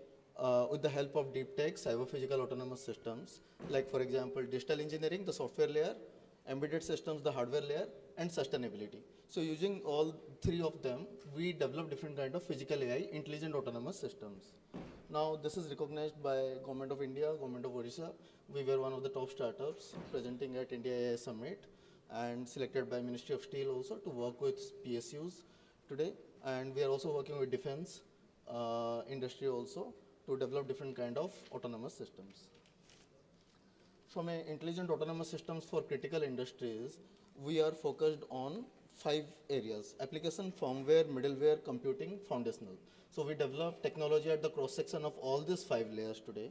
with the help of deep tech, cyber-physical autonomous systems, like for example, digital engineering, the software layer, embedded systems, the hardware layer, and sustainability. So using all three of them, we develop different kind of physical AI, intelligent autonomous systems. Now, this is recognized by Government of India, Government of Odisha. We were one of the top startups presenting at India AI Summit and selected by Ministry of Steel also to work with PSUs today. And we are also working with defense industry also to develop different kind of autonomous systems. From an intelligent autonomous systems for critical industries, we are focused on 5 areas: application, firmware, middleware, computing, foundational. So we develop technology at the cross-section of all these 5 layers today.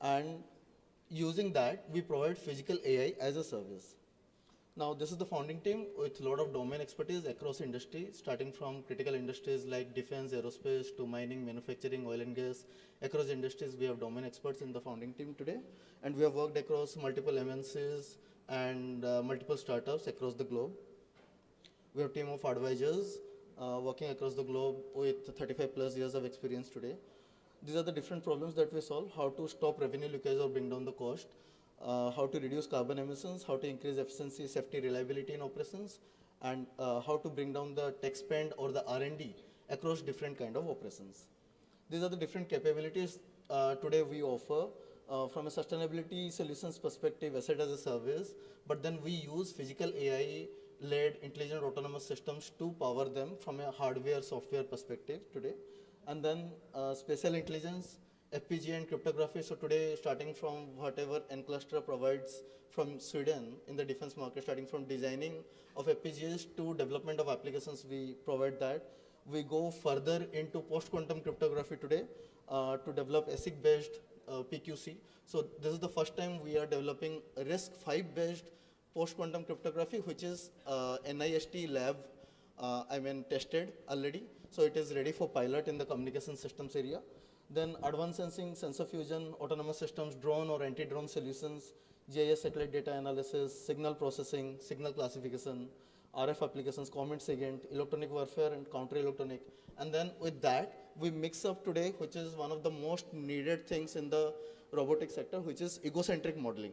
And using that, we provide physical AI as a service. Now, this is the founding team with a lot of domain expertise across industry, starting from critical industries like defense, aerospace, to mining, manufacturing, oil and gas. Across industries, we have domain experts in the founding team today. And we have worked across multiple MNCs and multiple startups across the globe. We have a team of advisors working across the globe with 35 plus years of experience today. These are the different problems that we solve: how to stop revenue leakage or bring down the cost, how to reduce carbon emissions, how to increase efficiency, safety, reliability in operations, and how to bring down the tech spend or the R&D across different kind of operations. These are the different capabilities today we offer from a sustainability solutions perspective, asset as a service, but then we use physical AI-led intelligent autonomous systems to power them from a hardware, software perspective today. And then spatial intelligence, FPGA and cryptography. So today, starting from whatever Encluster provides from Sweden in the defense market, starting from designing of FPGAs to development of applications, we provide that. We go further into post-quantum cryptography today to develop ASIC-based PQC. So this is the first time we are developing RISC-V-based post-quantum cryptography, which is NIST lab, tested already. So it is ready for pilot in the communication systems area. Then advanced sensing, sensor fusion, autonomous systems, drone or anti-drone solutions, GIS satellite data analysis, signal processing, signal classification, RF applications, command SIGINT, electronic warfare and counter-electronic. And then with that, we mix up today, which is one of the most needed things in the robotic sector, which is egocentric modeling.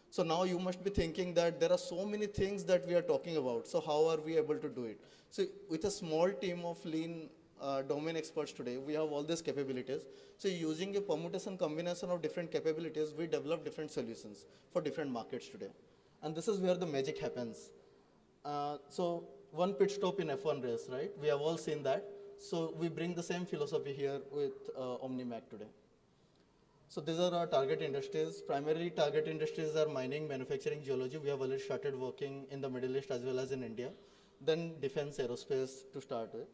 So now you must be thinking that there are so many things that we are talking about. So how are we able to do it? So with a small team of lean domain experts today, we have all these capabilities. So using a permutation combination of different capabilities, we develop different solutions for different markets today. And this is where the magic happens. So one pit stop in F1 race, right? We have all seen that. So we bring the same philosophy here with OmniMac today. So these are our target industries. Primary target industries are mining, manufacturing, geology. We have already started working in the Middle East as well as in India. Then defense, aerospace to start with.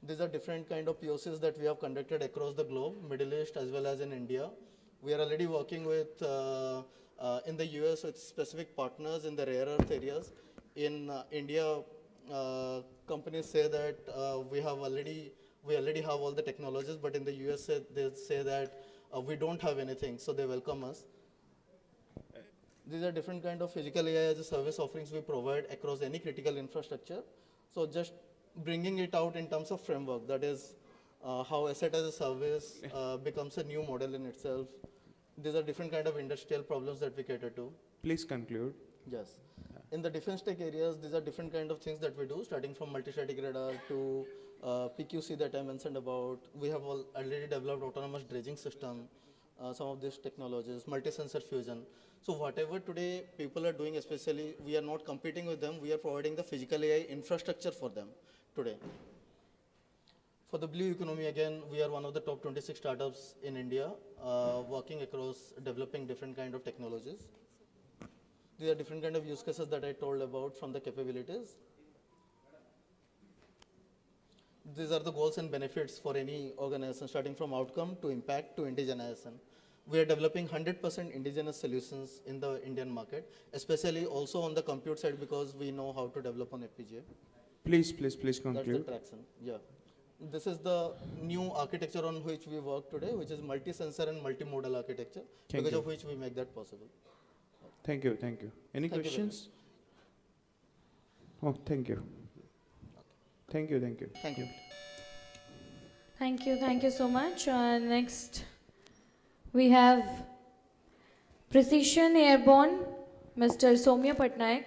These are different kind of POCs that we have conducted across the globe, Middle East as well as in India. We are already working with, in the US with specific partners in the rare earth areas. In India, companies say that we already have all the technologies, but in the US they say that we don't have anything, so they welcome us. These are different kind of physical AI as a service offerings we provide across any critical infrastructure. So just bringing it out in terms of framework, that is how asset as a service becomes a new model in itself. These are different kind of industrial problems that we cater to. Please conclude. Yes. In the defense tech areas, these are different kind of things that we do, starting from multi-static radar to PQC that I mentioned about. We have already developed autonomous dredging system, some of these technologies, multi-sensor fusion. So whatever today people are doing, especially, we are not competing with them, we are providing the physical AI infrastructure for them today. For the blue economy, again, we are one of the top 26 startups in India, working across developing different kind of technologies. These are different kind of use cases that I told about from the capabilities. These are the goals and benefits for any organization, starting from outcome to impact to indigenization. We are developing 100% indigenous solutions in the Indian market, especially also on the compute side, because we know how to develop on FPGA. Please conclude. That's the traction, yeah. This is the new architecture on which we work today, which is multi-sensor and multimodal architecture, because of which we make that possible. Thank you. Any questions? Oh, thank you. Thank you. Thank you so much. Next We have Precision Airborne, Mr. Somya Patnaik.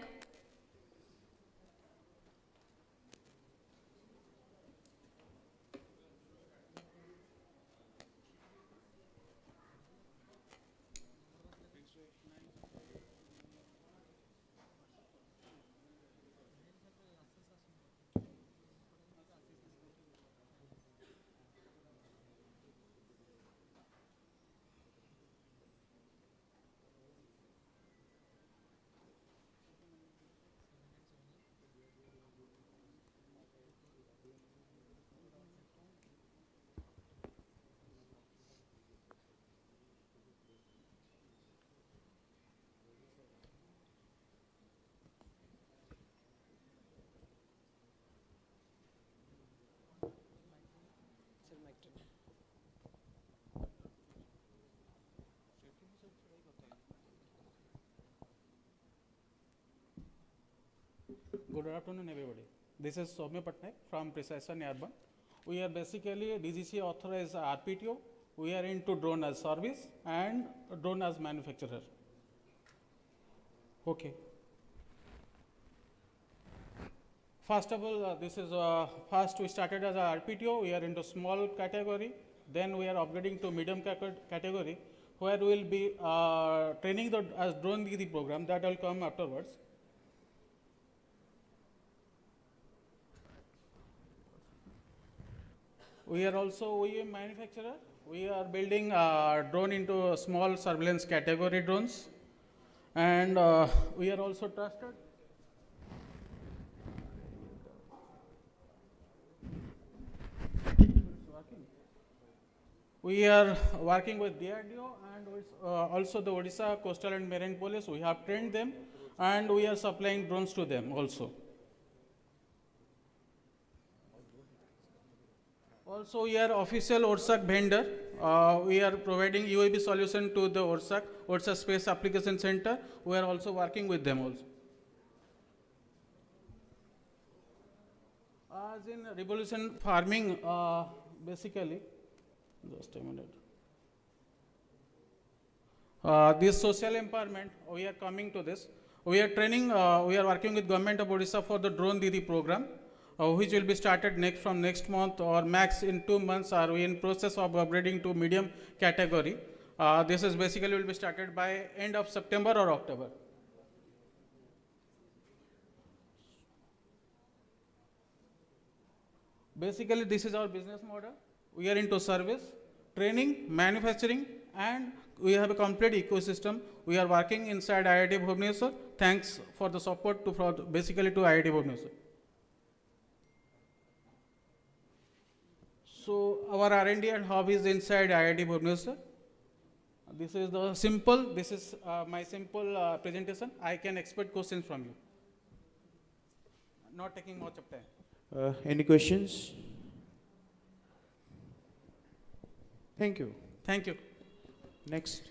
Good afternoon, everybody. This is Soumya Patnaik from Precision Airborne. We are basically a DGC authorized RPTO. We are into drone as service and drone as manufacturer. Okay. First of all, this is first we started as a RPTO. We are into small category. Then we are upgrading to medium category, where we will be training the as drone DD program. That will come afterwards. We are also a manufacturer. We are building drone into small surveillance category drones, and we are also trusted. We are working with DRDO and also the Odisha Coastal and Marine Police. We have trained them, and we are supplying drones to them also. Also, we are official ORSAC vendor. We are providing UAV solution to the ORSAC Space Application Center. We are also working with them also. As in revolution farming, basically, just a minute. This social empowerment, we are coming to this. We are training, we are working with Government of Odisha for the drone DD program. Which will be started from next month or max in 2 months. Are we in process of upgrading to medium category? This is basically will be started by end of September or October. Basically, this is our business model. We are into service, training, manufacturing, and we have a complete ecosystem. We are working inside IIT Bhubaneswar. Thanks for the support basically to IIT Bhubaneswar. So our R&D and hub is inside IIT Bhubaneswar. This is the simple. This is my simple presentation. I can expect questions from you. Not taking much of time. Any questions? Thank you. Thank you. Next.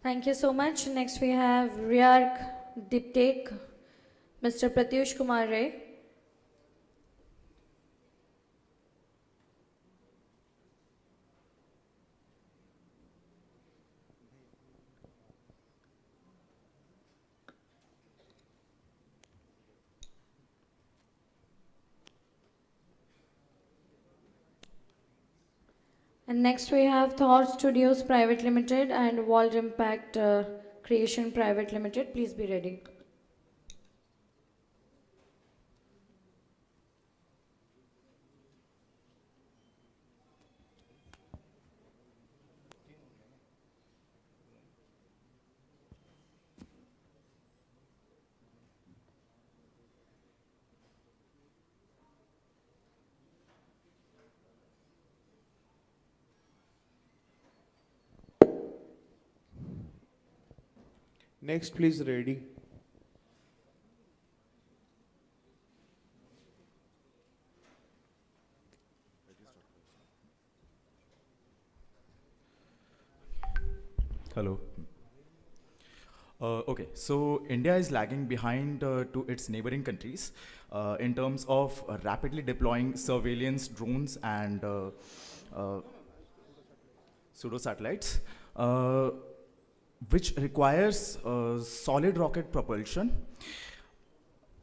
Thank you so much. Next we have Riark Diptek, Mr. Pratyush Kumar Ray. And next we have Thor Studios Private Limited and World Impact Creation Private Limited. Please be ready. Next, please, ready. Hello. Okay, so India is lagging behind to its neighboring countries in terms of rapidly deploying surveillance drones and pseudo satellites. uh, which requires solid rocket propulsion.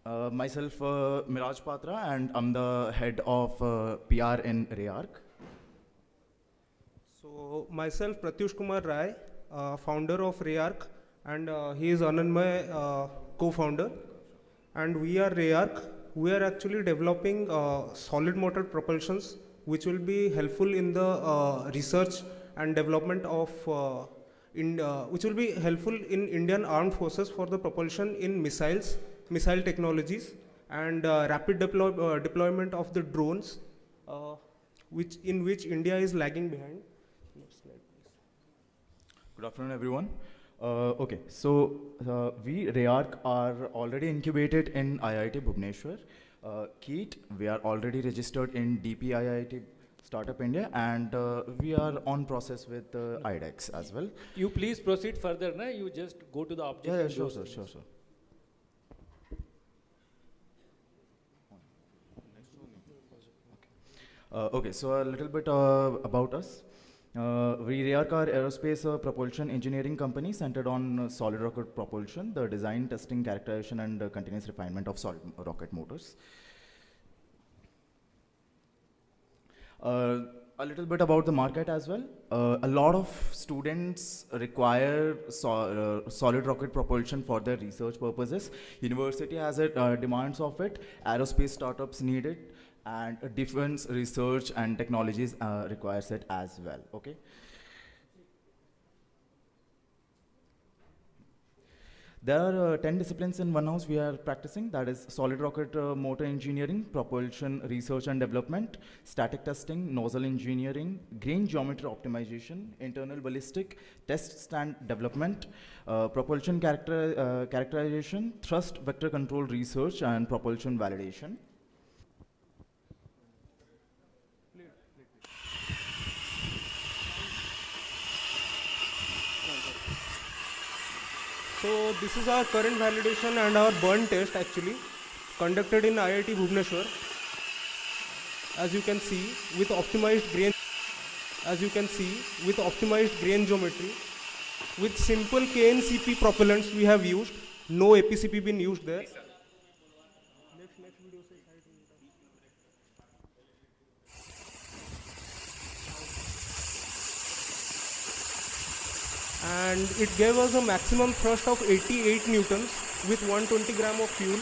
Myself, Miraj Patra, and I'm the head of PR in REARC. So myself, Pratyush Kumar Rai, founder of REARC, and he is Anandmay co-founder. And we are REARC. We are actually developing solid motor propulsions, which will be helpful in the research and development of, which will be helpful in Indian Armed Forces for the propulsion in missiles, missile technologies, and rapid deployment of the drones, in which India is lagging behind. Next slide, please. Good afternoon, everyone. Okay, so we REARC are already incubated in IIT Bhubaneswar. KEAT, we are already registered in DPIIT Startup India, and we are on process with IDEX as well. You please proceed further, na? You just go to the object. Yeah, and sure, those sir, things. sure, sir. Okay, so a little bit about us. We REARC are aerospace propulsion engineering company centered on solid rocket propulsion, the design, testing, characterization, and continuous refinement of solid rocket motors. A little bit about the market as well. A lot of students require solid rocket propulsion for their research purposes. University has demands of it. Aerospace startups need it, and defense research and technologies requires it as well. Okay. There are 10 disciplines in one house we are practicing. That is solid rocket motor engineering, propulsion research and development, static testing, nozzle engineering, grain geometry optimization, internal ballistic, test stand development, propulsion characterization, thrust vector control research, and propulsion validation. So this is our current validation and our burn test actually conducted in IIT Bhubaneswar. As you can see, with optimized grain geometry, with simple KNCP propellants we have used, no APCP been used there. And it gave us a maximum thrust of 88 newtons with 120 gram of fuel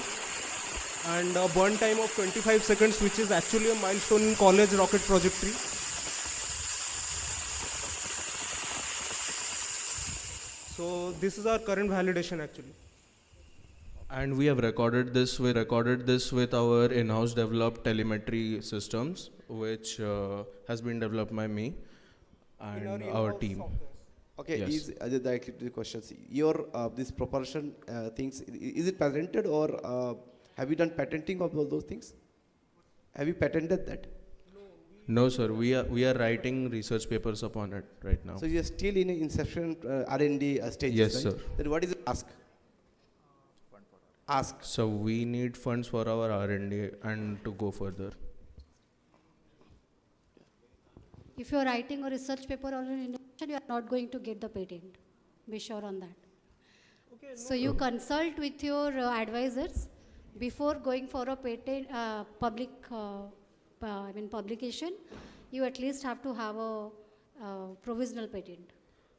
and a burn time of 25 seconds, which is actually a milestone in college rocket trajectory. So this is our current validation actually. And we recorded this with our in-house developed telemetry systems, which has been developed by me and our team. Okay, Yes. is directly to the questions. Your this propulsion things, is it patented, or have you done patenting of all those things? Have you patented that? No, sir. We are writing research papers upon it right now. So you are still in inception R&D stages, Yes, right? sir. Then what is the ask? So we need funds for our R&D and to go further. If you are writing a research paper or an innovation, you are not going to get the patent. Be sure on that. Okay, so you consult with your advisors before going for a patent publication. You at least have to have a provisional patent.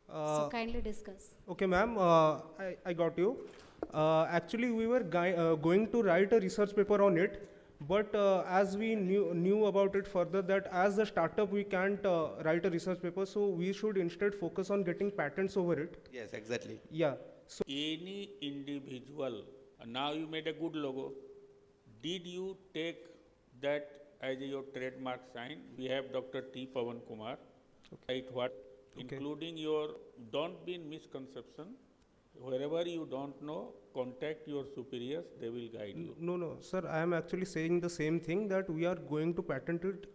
So kindly discuss. Okay, ma'am, I got you. Actually, we were going to write a research paper on it, but as we knew about it further that as a startup we can't write a research paper, so we should instead focus on getting patents over it. Yes, exactly. Yeah. So any individual, now you made a good logo, did you take that as your trademark sign? We have Dr. T. Pavan Kumar, right? What, including your, don't be in misconception. Wherever you don't know, contact your superiors, they will guide you. No, sir, I am actually saying the same thing, that we are going to patent it.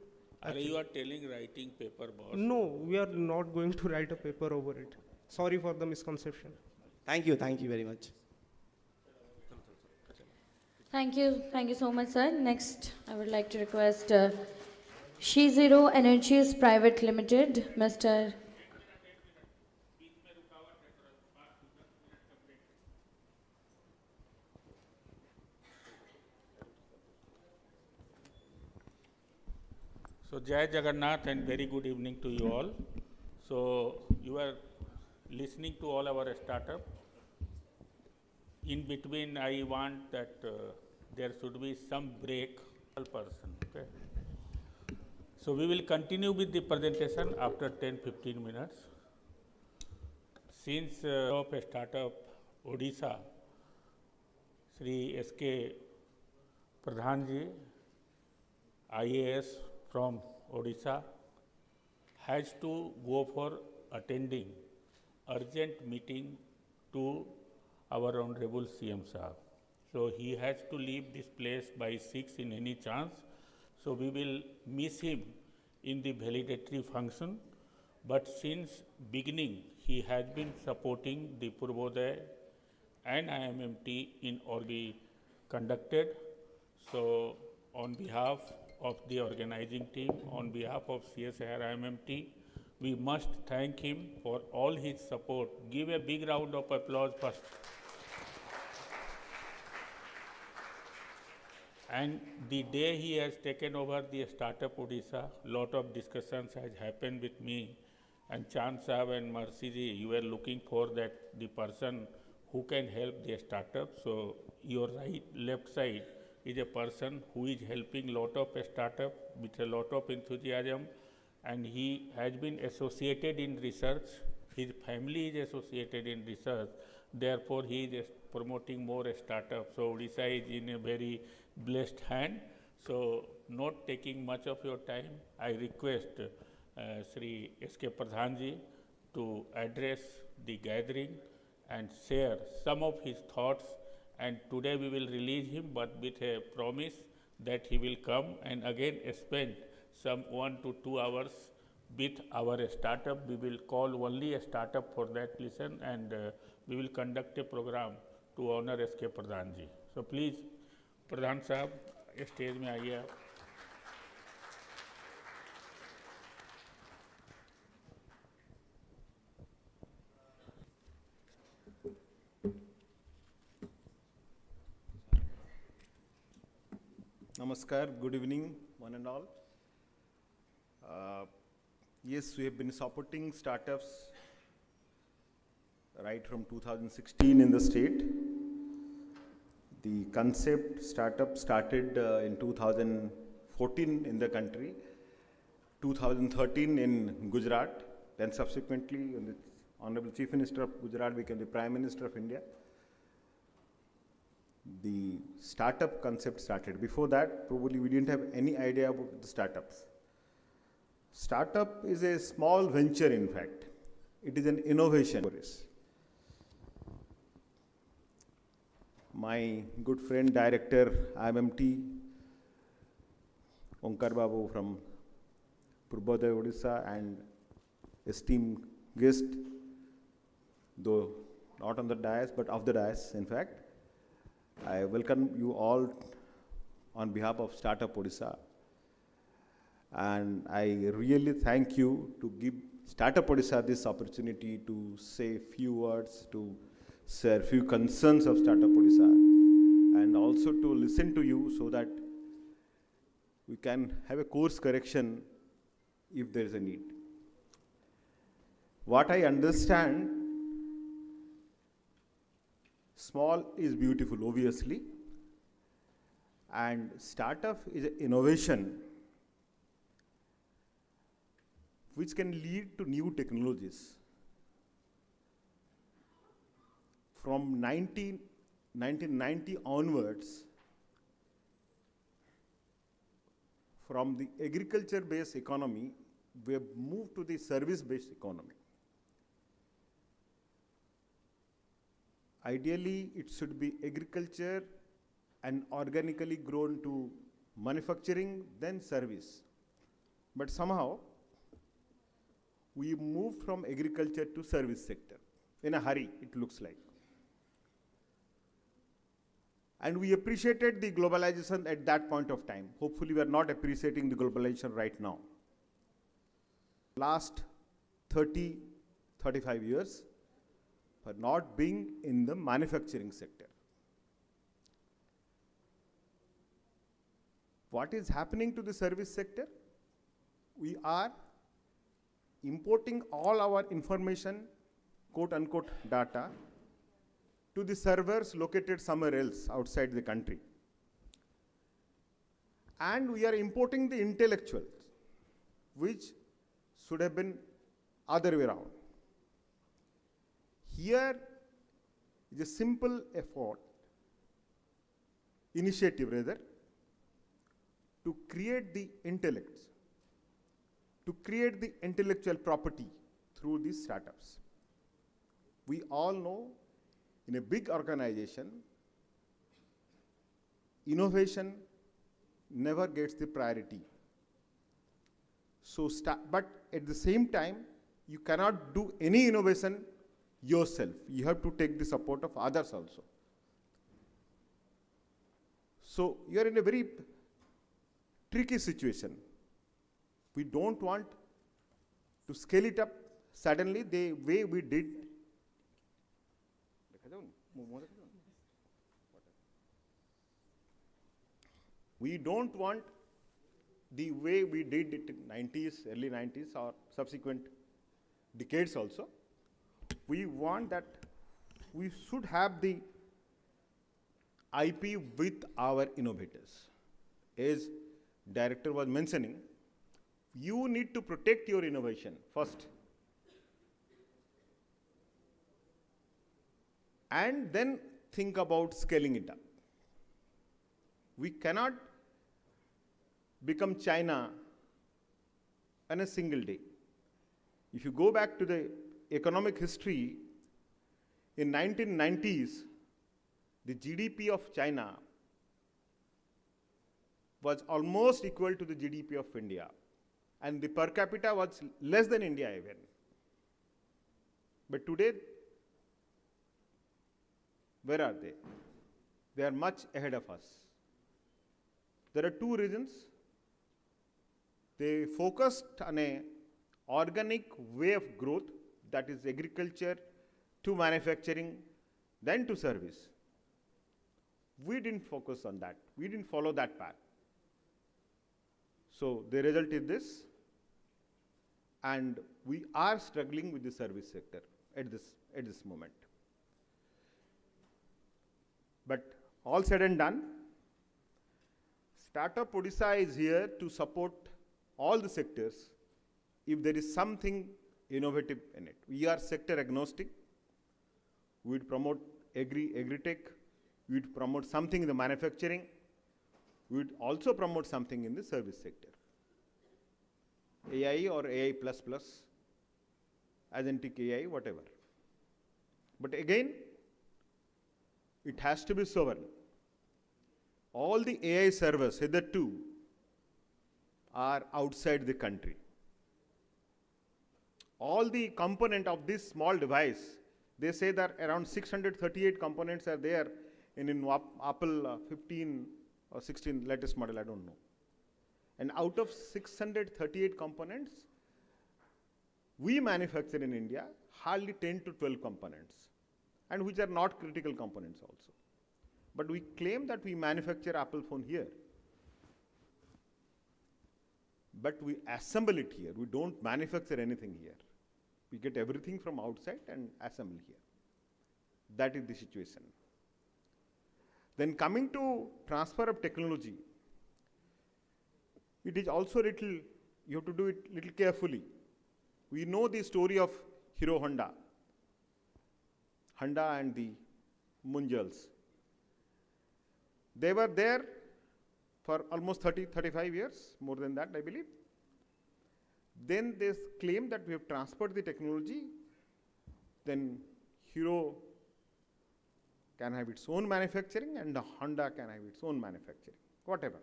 Are you are telling writing paper, boss? No, we are not going to write a paper over it. Sorry for the misconception. Thank you very much. Thank you so much, sir. Next, I would like to request She Zero Energies Private Limited, Mr. Jai Jagannath and very good evening to you all. So you are listening to all our startup. In between, I want that there should be some break per person. Okay. So we will continue with the presentation after 10-15 minutes. Since of a startup Odisha, Sri S.K. Pradhanji, IAS from Odisha, has to go for attending urgent meeting to our Honorable CM Sahab. So he has to leave this place by 6 in any chance. So we will miss him in the validatory function. But since beginning, he has been supporting the Purvodaya and IMMT in or be conducted. So on behalf of the organizing team, on behalf of CSIR IMMT, we must thank him for all his support. Give a big round of applause first. And the day he has taken over the startup Odisha, lot of discussions has happened with me and Chand Sahab and Mercy ji, you were looking for that the person who can help the startup. So your left side is a person who is helping lot of startup with a lot of enthusiasm, and he has been associated in research. His family is associated in research. Therefore, he is promoting more startups. So Odisha is in a very blessed hand. So not taking much of your time, I request Sri S.K. Pradhanji to address the gathering and share some of his thoughts. And today we will release him, but with a promise that he will come and again spend some 1 to 2 hours with our startup. We will call only a startup for that listen, and we will conduct a program to honor S.K. Pradhanji. So please, Pradhan Sahab, stage में आइए आप. Namaskar, good evening, one and all. Yes, we have been supporting startups right from 2016 in the state. The concept startup started in 2014 in the country, 2013 in Gujarat, then subsequently the Honorable Chief Minister of Gujarat became the Prime Minister of India. The startup concept started. Before that, probably we didn't have any idea about the startups. Startup is a small venture, in fact. It is an innovation. My good friend, Director, IMMT, Onkar Babu from Purvodaya Odisha, and esteemed guest, though not on the dais, but off the dais, in fact. I welcome you all on behalf of Startup Odisha. And I really thank you to give Startup Odisha this opportunity to say few words, to share few concerns of Startup Odisha, and also to listen to you so that we can have a course correction if there is a need. What I understand, small is beautiful, obviously, and startup is an innovation which can lead to new technologies. From 1990 onwards, from the agriculture-based economy, we have moved to the service-based economy. Ideally, it should be agriculture and organically grown to manufacturing, then service. But somehow, we moved from agriculture to service sector. In a hurry, it looks like. And we appreciated the globalization at that point of time. Hopefully, we are not appreciating the globalization right now. Last 30, 35 years, for not being in the manufacturing sector. What is happening to the service sector? we are importing all our information, quote unquote data, to the servers located somewhere else outside the country. And we are importing the intellectuals, which should have been other way around. Here is a simple effort, initiative rather, to create the intellect, to create the intellectual property through these startups. We all know in a big organization, innovation never gets the priority. So, but at the same time, you cannot do any innovation yourself. You have to take the support of others also. So, you are in a very tricky situation. We don't want to scale it up suddenly the way we did. We don't want the way we did it in 90s, early 90s or subsequent decades also. We want that we should have the IP with our innovators. As director was mentioning, you need to protect your innovation first. And then think about scaling it up. We cannot become China in a single day. If you go back to the economic history, in 1990s, the GDP of China was almost equal to the GDP of India, and the per capita was less than India even. But today, where are they? They are much ahead of us. There are two reasons. They focused on an organic way of growth, that is agriculture to manufacturing, then to service. We didn't focus on that. We didn't follow that path. So the result is this, and we are struggling with the service sector at this moment. But all said and done, Startup Odisha is here to support all the sectors if there is something innovative in it. We are sector agnostic. We would promote agri-tech. We would promote something in the manufacturing. We would also promote something in the service sector. AI or AI++, agentic AI, whatever. But again, it has to be sovereign. All the AI servers hitherto are outside the country. All the component of this small device, they say that around 638 components are there in Apple 15 or 16 latest model, I don't know. And out of 638 components, we manufacture in India hardly 10 to 12 components, and which are not critical components also. But we claim that we manufacture Apple phone here. But we assemble it here. We don't manufacture anything here. We get everything from outside and assemble here. That is the situation. Then coming to transfer of technology, it is also little, you have to do it little carefully. We know the story of Hero Honda and the Munjals. They were there for almost 35 years, more than that, I believe. Then they claim that we have transferred the technology, then Hero can have its own manufacturing and the Honda can have its own manufacturing, whatever.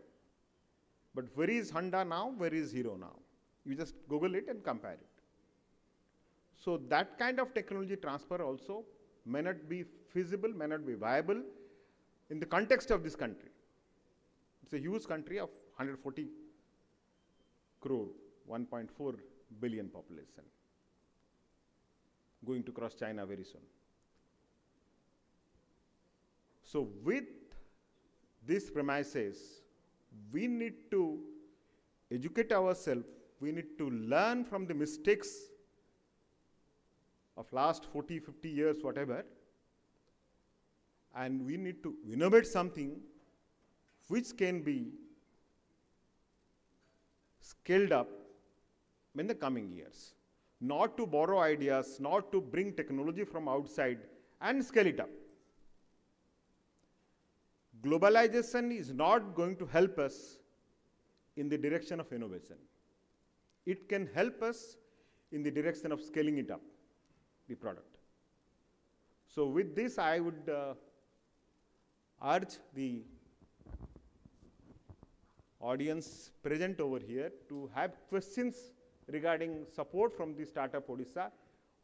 But where is Honda now? Where is Hero now? You just Google it and compare it. So that kind of technology transfer also may not be feasible, may not be viable in the context of this country. It's a huge country of 140 crore, 1.4 billion population, going to cross China very soon. So with these premises, we need to educate ourselves we need to learn from the mistakes of last 40, 50 years, whatever, and we need to innovate something which can be scaled up in the coming years. Not to borrow ideas, not to bring technology from outside and scale it up. Globalization is not going to help us in the direction of innovation. It can help us in the direction of scaling it up, the product. So with this, I would urge the audience present over here to have questions regarding support from the Startup Odisha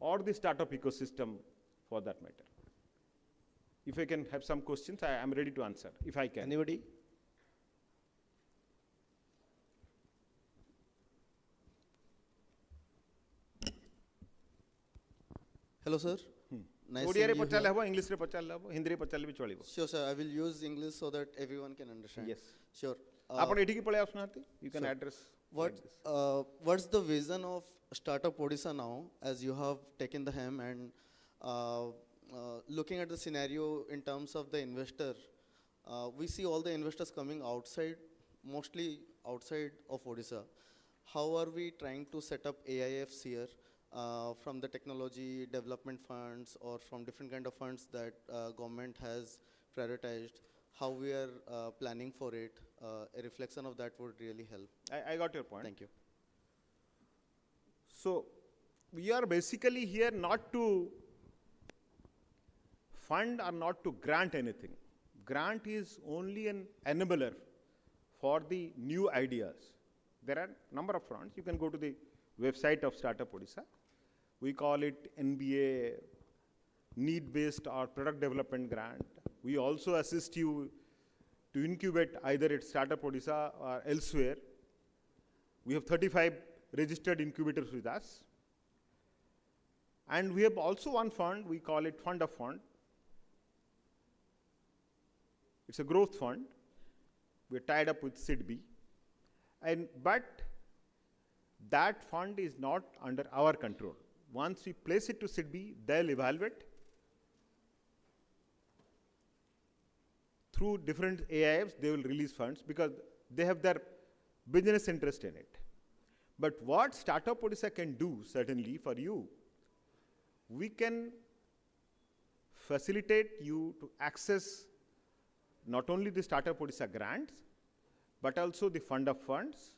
or the startup ecosystem for that matter. If I can have some questions, I am ready to answer, if I can. Anybody? Hello, sir. Nice Odia seeing re you pachale here. habo, English re pachale habo, Hindi re pachale bhi chalibo. Sure, sir. I will use English so that everyone can understand. Yes. Sure. Apan etiki pale asunati. You can sir, address. What's the vision of Startup Odisha now, as you have taken the helm and looking at the scenario in terms of the investor? We see all the investors coming outside, mostly outside of Odisha. How are we trying to set up AIFs here from the technology development funds or from different kind of funds that government has prioritized? How we are planning for it? A reflection of that would really help. I got your point. Thank you. So we are basically here not to fund or not to grant anything. Grant is only an enabler for the new ideas. There are a number of fronts. You can go to the website of Startup Odisha. We call it NBA, need-based or product development grant. We also assist you to incubate either at Startup Odisha or elsewhere. We have 35 registered incubators with us. And we have also one fund, we call it Fund of Fund. It's a growth fund. We're tied up with SIDBI. But that fund is not under our control. Once we place it to SIDBI, they'll evaluate through different AIFs, they will release funds because they have their business interest in it. But what Startup Odisha can do, certainly for you, we can facilitate you to access not only the Startup Odisha grants, but also the fund of funds,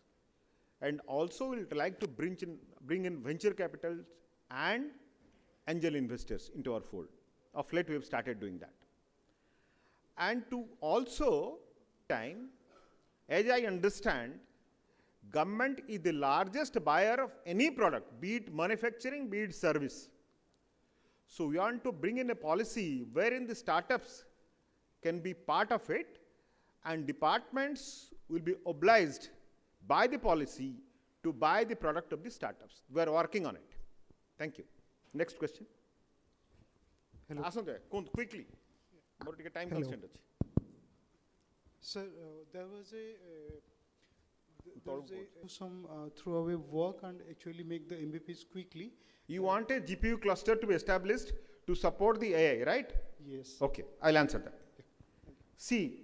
and also we'll like to bring in venture capitals and angel investors into our fold. Of late, we have started doing that. And to also time, as I understand, government is the largest buyer of any product, be it manufacturing, be it service. So we want to bring in a policy wherein the startups can be part of it, and departments will be obliged by the policy to buy the product of the startups. We are working on it. Thank you. Next question. Hello. Quickly. More time Hello. constraint. Sir, there was some throwaway work and actually make the MVPs quickly. You want a GPU cluster to be established to support the AI, right? Yes. Okay, I'll answer that. See,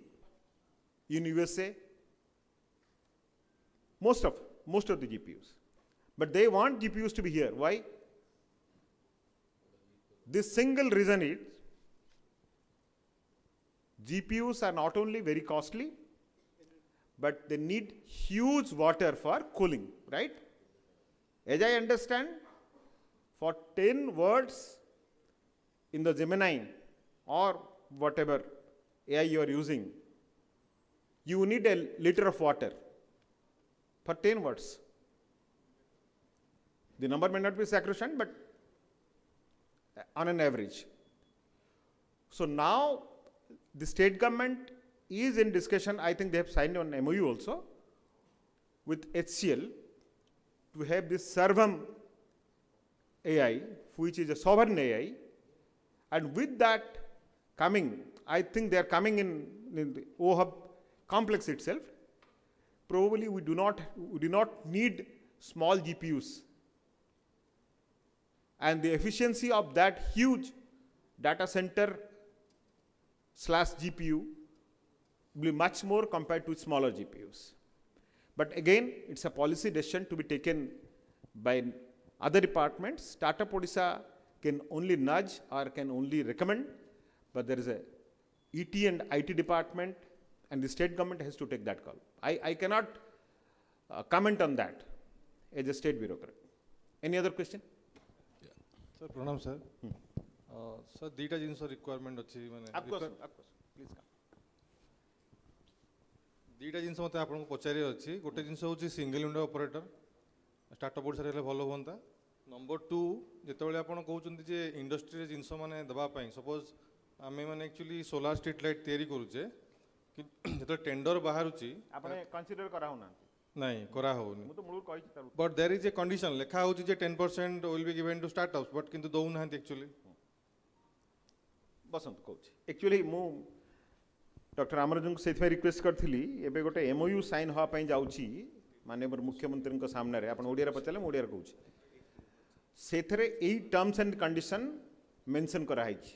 in USA, most of the GPUs, but they want GPUs to be here. Why? This single reason is GPUs are not only very costly, but they need huge water for cooling, right? As I understand, for 10 words in the Gemini or whatever AI you are using, you need a liter of water for 10 words. The number may not be sacrosanct, but on an average. So now the state government is in discussion. I think they have signed an MOU also with HCL to have this Servam AI, which is a sovereign AI, and with that coming, I think they are coming in the OHub complex itself. Probably we do not need small GPUs. And the efficiency of that huge data center slash GPU will be much more compared to smaller GPUs. But again, it's a policy decision to be taken by other departments. Startup Odisha can only nudge or can only recommend, but there is a ET and IT department, and the state government has to take that call. I cannot comment on that as a state bureaucrat. Any other question? Sir, pranam sir. Sir, data jinso requirement ଅଛି ମାନେ of course, please come. ଦୁଇଟା ଜିନିଷ ମୋତେ ଆପଣଙ୍କୁ ପଚାରିବାର ଅଛି। ଗୋଟେ ଜିନିଷ ହେଉଛି ସିଙ୍ଗଲ ୱିଣ୍ଡୋ ଅପରେଟର ଷ୍ଟାର୍ଟଅପ୍ ଓଡ଼ିଶାରେ ହେଲେ ଭଲ ହୁଅନ୍ତା। ନମ୍ବର 2, ଯେତେବେଳେ ଆପଣ କହୁଛନ୍ତି ଯେ ଇଣ୍ଡଷ୍ଟ୍ରିରେ ଜିନିଷ ମାନେ ଦେବା ପାଇଁ, ସପୋଜ ଆମେ ମାନେ ଆକ୍ଚୁଆଲି ସୋଲାର ଷ୍ଟ୍ରିଟ୍ ଲାଇଟ୍ ତିଆରି କରୁଛେ, ଯେତେବେଳେ ଟେଣ୍ଡର ବାହାରୁଛି ଆପଣ କନସିଡର କରାଉନାହାନ୍ତି? ନାଇଁ କରାହେଉନି। ମୁଁ ତ ମୂଳରୁ କହିଛି ତାର। But there is a condition, ଲେଖା ହେଉଛି ଯେ 10% will be given to startups, but କିନ୍ତୁ ଦେଉନାହାନ୍ତି ଆକ୍ଚୁଆଲି। ବସନ୍ତୁ କହୁଛି। ଆକ୍ଚୁଆଲି ମୁଁ ଡକ୍ଟର ଆମରଜଙ୍କୁ ସେଇଥିପାଇଁ ରିକ୍ୱେଷ୍ଟ କରିଥିଲି, ଏବେ ଗୋଟେ MOU ସାଇନ୍ ହେବା ପାଇଁ ଯାଉଛି ମାନନୀୟ ମୁଖ୍ୟମନ୍ତ୍ରୀଙ୍କ ସାମ୍ନାରେ। ଆପଣ ଓଡ଼ିଆରେ ପଚାରିଲେ ମୁଁ ଓଡ଼ିଆରେ କହୁଛି। ସେଥିରେ ଏଇ ଟର୍ମସ୍ ଆଣ୍ଡ କଣ୍ଡିସନ୍ ମେନସନ୍ କରାହେଇଛି।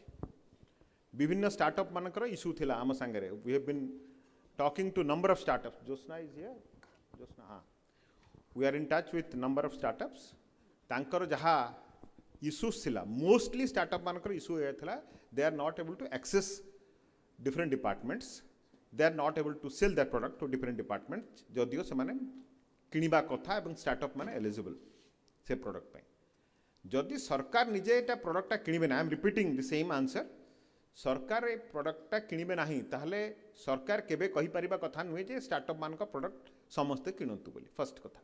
ବିଭିନ୍ନ ଷ୍ଟାର୍ଟଅପ୍ ମାନଙ୍କର ଇସ୍ୟୁ ଥିଲା ଆମ ସାଙ୍ଗରେ। We have been talking to number of startups. Jyotsna is here. Jyotsna, हाँ, we are in touch with number of startups. तांकर जहाँ इश्यूज थिला, मोस्टली स्टार्टअप मानकर इश्यू ये थिला, they are not able to access different departments, they are not able to sell their product to different departments जदियो से माने किनिबा कथा एवं स्टार्टअप माने एलिजिबल से प्रोडक्ट पे। जदि सरकार निजे एटा प्रोडक्टटा किनिबे ना, I am repeating the same answer, सरकार ए प्रोडक्टटा किनिबे नाही ताहले सरकार केबे कहि परिबा कथा नुहे जे स्टार्टअप मान का प्रोडक्ट समस्त किनंतु बोली। फर्स्ट कथा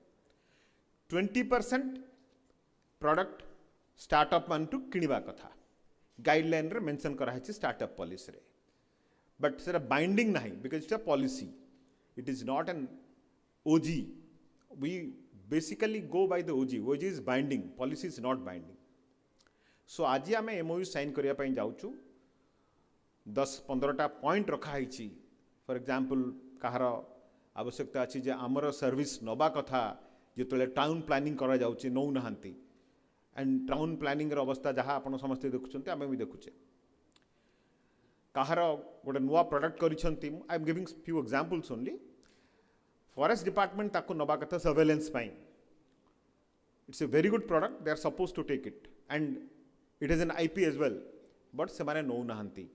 20% प्रोडक्ट स्टार्टअप मान टू किनिबा कथा गाइडलाइन रे मेंशन करा है स्टार्टअप पॉलिसी रे, but sir binding nahi because it's a policy, it is not an OG. We basically go by the OG is binding, policy is not binding. So आज आम MOU sign करिया पई जाउछु, 10-15टा point रखा है। For example कहार आवश्यकता अच्छी जे आमर service नबा कथा जिते टाउन प्लानिंग करा जाउछि नौ नहांती, एंड टाउन प्लानिंग र अवस्था जहाँ आपण समस्ते देखुछन्ते आमे भी देखुछे। कहार गोटे नुआ प्रोडक्ट करिसंती, I am giving few examples only. Forest department ताको नबा कथा सर्वेलेंस पाई, it's a very good product, they are suppose to take it and it is an IP as well, but से माने नौ नहांती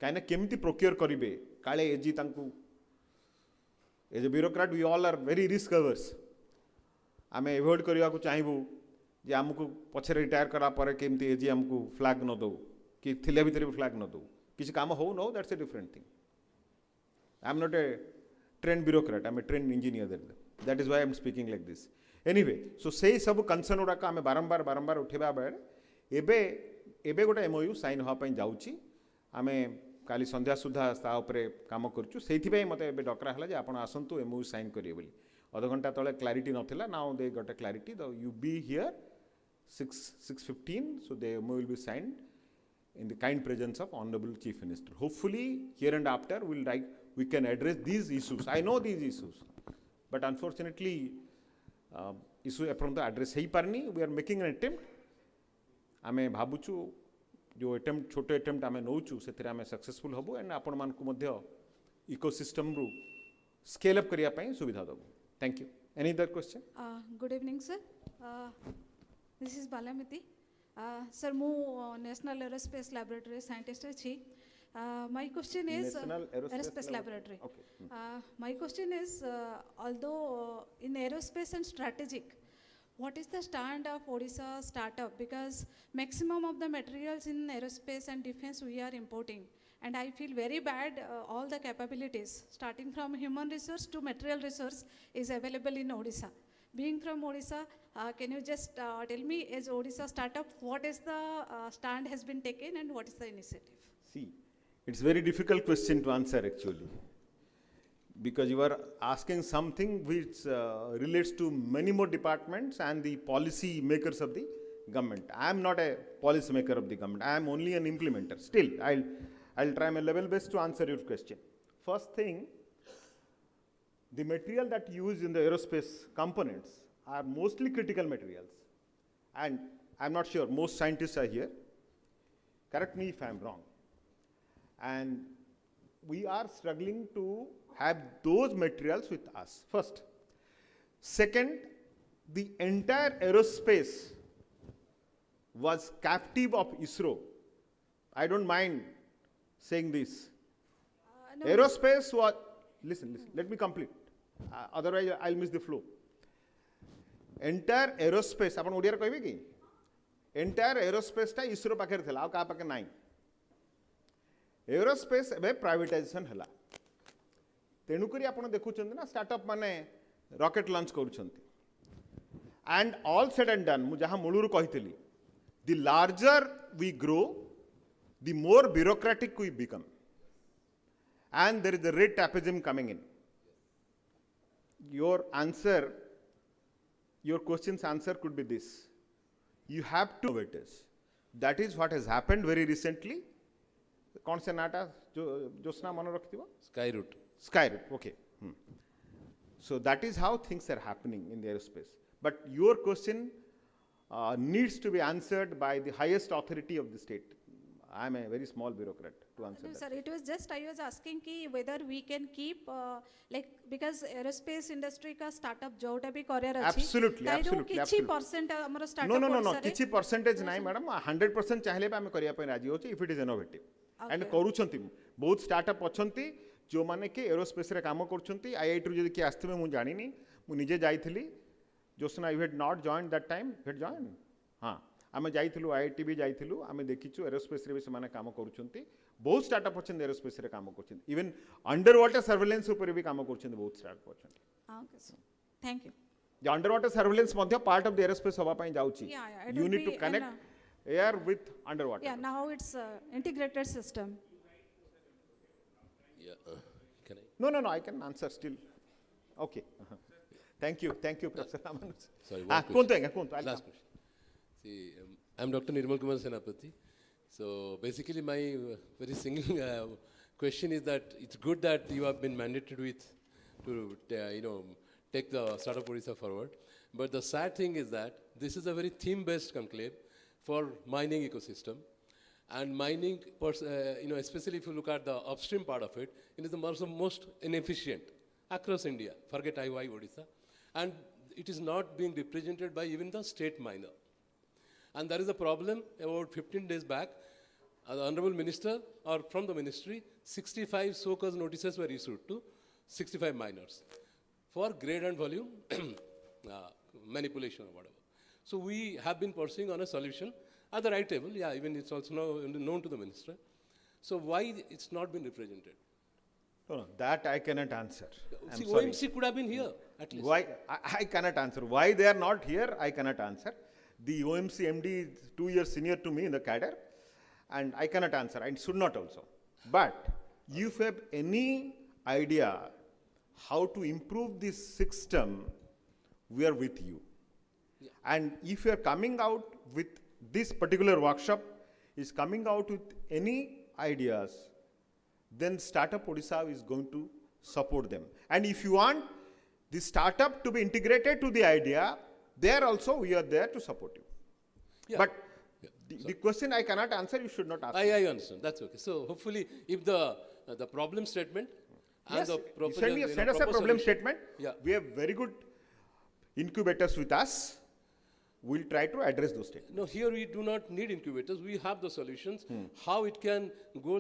कहीं केमिति प्रोक्योर करिवे काले एजी तांकू। As a bureaucrat we all are very risk averse. आमे एवॉइड करबा को चाहबू जे हमकु पछे रिटायर करा पर केमिति एजी हमकु फ्लैग न दो कि थिले भीतर भी फ्लैग न दो, किसी काम हो no, that's a different thing. I am not a train bureaucrat, I am a train engineer, that is why I am speaking like this. Anyway, so से सब कंसर्न गुड़ाक आम बारंबार उठेबा बेले एबे एबे गोटे MOU साइन होगा ପାଇଁ ଯାଉଛି। आमे काली संध्या सुधा ता उपरे काम करछु। सेथिबे मते एबे डकरा हला जे आपण आसंतु MOU साइन करिए बोली। आधा घंटा तळे क्लैरिटी नथिला, now they got a clarity, you be here 6:15, so the MOU will be signed in the kind presence of Honorable Chief Minister. Hopefully, here and after, we can address these issues. I know these issues, but unfortunately, issue एपर्यंत address ही पारनी. We are making an attempt. आमे भाबुचु जो attempt छोटे attempt आमे नौचु सेथिरे आमे successful हबु and आपण मानकु मध्य ecosystem रु स्केल अप करिया पई सुविधा दबु. Thank you. Any other question? Good evening, sir. This is Balamiti. Sir, mu National Aerospace Laboratory scientist achi. My question is National Aerospace Laboratory. Okay. My question is, although in aerospace and strategic, what is the stand of Odisha startup? Because maximum of the materials in aerospace and defense we are importing, and I feel very bad. All the capabilities, starting from human resource to material resource, is available in Odisha. Being from Odisha, can you just tell me, as Odisha startup, what is the stand has been taken and what is the initiative? See, it's very difficult question to answer actually, because you are asking something which relates to many more departments and the policy makers of the government. I am not a policy maker of the government. I am only an implementer. Still, I'll try my level best to answer your question. First thing, the material that used in the aerospace components are mostly critical materials. And I'm not sure, most scientists are here. Correct me if I'm wrong. And we are struggling to have those materials with us, first. Second, the entire aerospace was captive of ISRO. I don't mind saying this. No, Aerospace was, listen, let me complete. Otherwise, I'll miss the flow. Entire aerospace, apan odia re kahibe ki? Entire aerospace ta ISRO pakhere thela, aw kaha pakhe nai. Aerospace ebe privatization hela. Tenukuri apan dekhuchandi na startup mane rocket launch karuchanti. And all said and done, mu jaha muluru kahithili, the larger we grow, the more bureaucratic we become. And there is a red tapeism coming in. Your answer, your question's answer could be this. You have to innovators. That is what has happened very recently. कौन से नाटा जोस्ना मनो रखती हो? Skyroot. Skyroot, okay. So that is how things are happening in the aerospace. But your question needs to be answered by the highest authority of the state. I am a very small bureaucrat to answer No, that. sir, it was just I was asking ki whether we can keep like because aerospace industry ka startup jota bhi career achi. Absolutely, absolutely, kichi absolutely. percent amara startup No, odisha re किछि percentage नहीं madam, 100% चाहिले पे आमे करिया पे राजी होची if it is innovative. And करूछंती बहुत startup अछंती जो माने कि aerospace रे काम करूछंती IIT रू जदि कि आस्ते में मु जानी नहीं मु निजे जाइथिली जोसना you had not joined that time, you had joined. हाँ आमे जाइथिलु IIT भी जाइथिलु आमे देखिछु aerospace रे भी समाने काम करूछंती बहुत startup अछंती aerospace रे काम करूछंती even underwater surveillance ऊपर भी काम करूछंती बहुत startup अछंती. Okay, sir. Thank you. The underwater surveillance Madhya part of the aerospace हवा पाई जाउची. Yeah, it You will need to be connect air with underwater. Yeah, now it's integrated system. Yeah. Can I? No, I can answer still. Okay. Thank you, Professor Ramanuj. Sorry, Last question. See, I'm Dr. Nirmal Kumar Senapati. So basically, my very single question is that it's good that you have been mandated with to take the Startup Odisha forward. But the sad thing is that this is a very theme-based conclave for mining ecosystem. And mining, especially if you look at the upstream part of it, it is the most inefficient across India. Forget IY Odisha. And it is not being represented by even the state miner. And there is a problem. About 15 days back, the Honorable Minister, or from the Ministry, 65 so-called notices were issued to 65 miners for grade and volume manipulation or whatever. So we have been pursuing on a solution at the right table. Yeah, even it's also known to the Minister. So why it's not been represented? No, that I cannot answer. See, OMC could have been here, at least. Why? I cannot answer. Why they are not here, I cannot answer. The OMC MD is 2 years senior to me in the cadre, and I cannot answer, and should not also. But if you have any idea how to improve this system, we are with you. Yeah. And if you are coming out with this particular workshop, is coming out with any ideas, then Startup Odisha is going to support them. And if you want the startup to be integrated to the idea, there also we are there to support you. Yeah. But the question I cannot answer, you should not ask. I understand, that's okay. So hopefully if the problem statement and the proper, send us a problem statement. Yeah. We have very good incubators with us. We'll try to address those statements. No, here we do not need incubators. We have the solutions. How it can go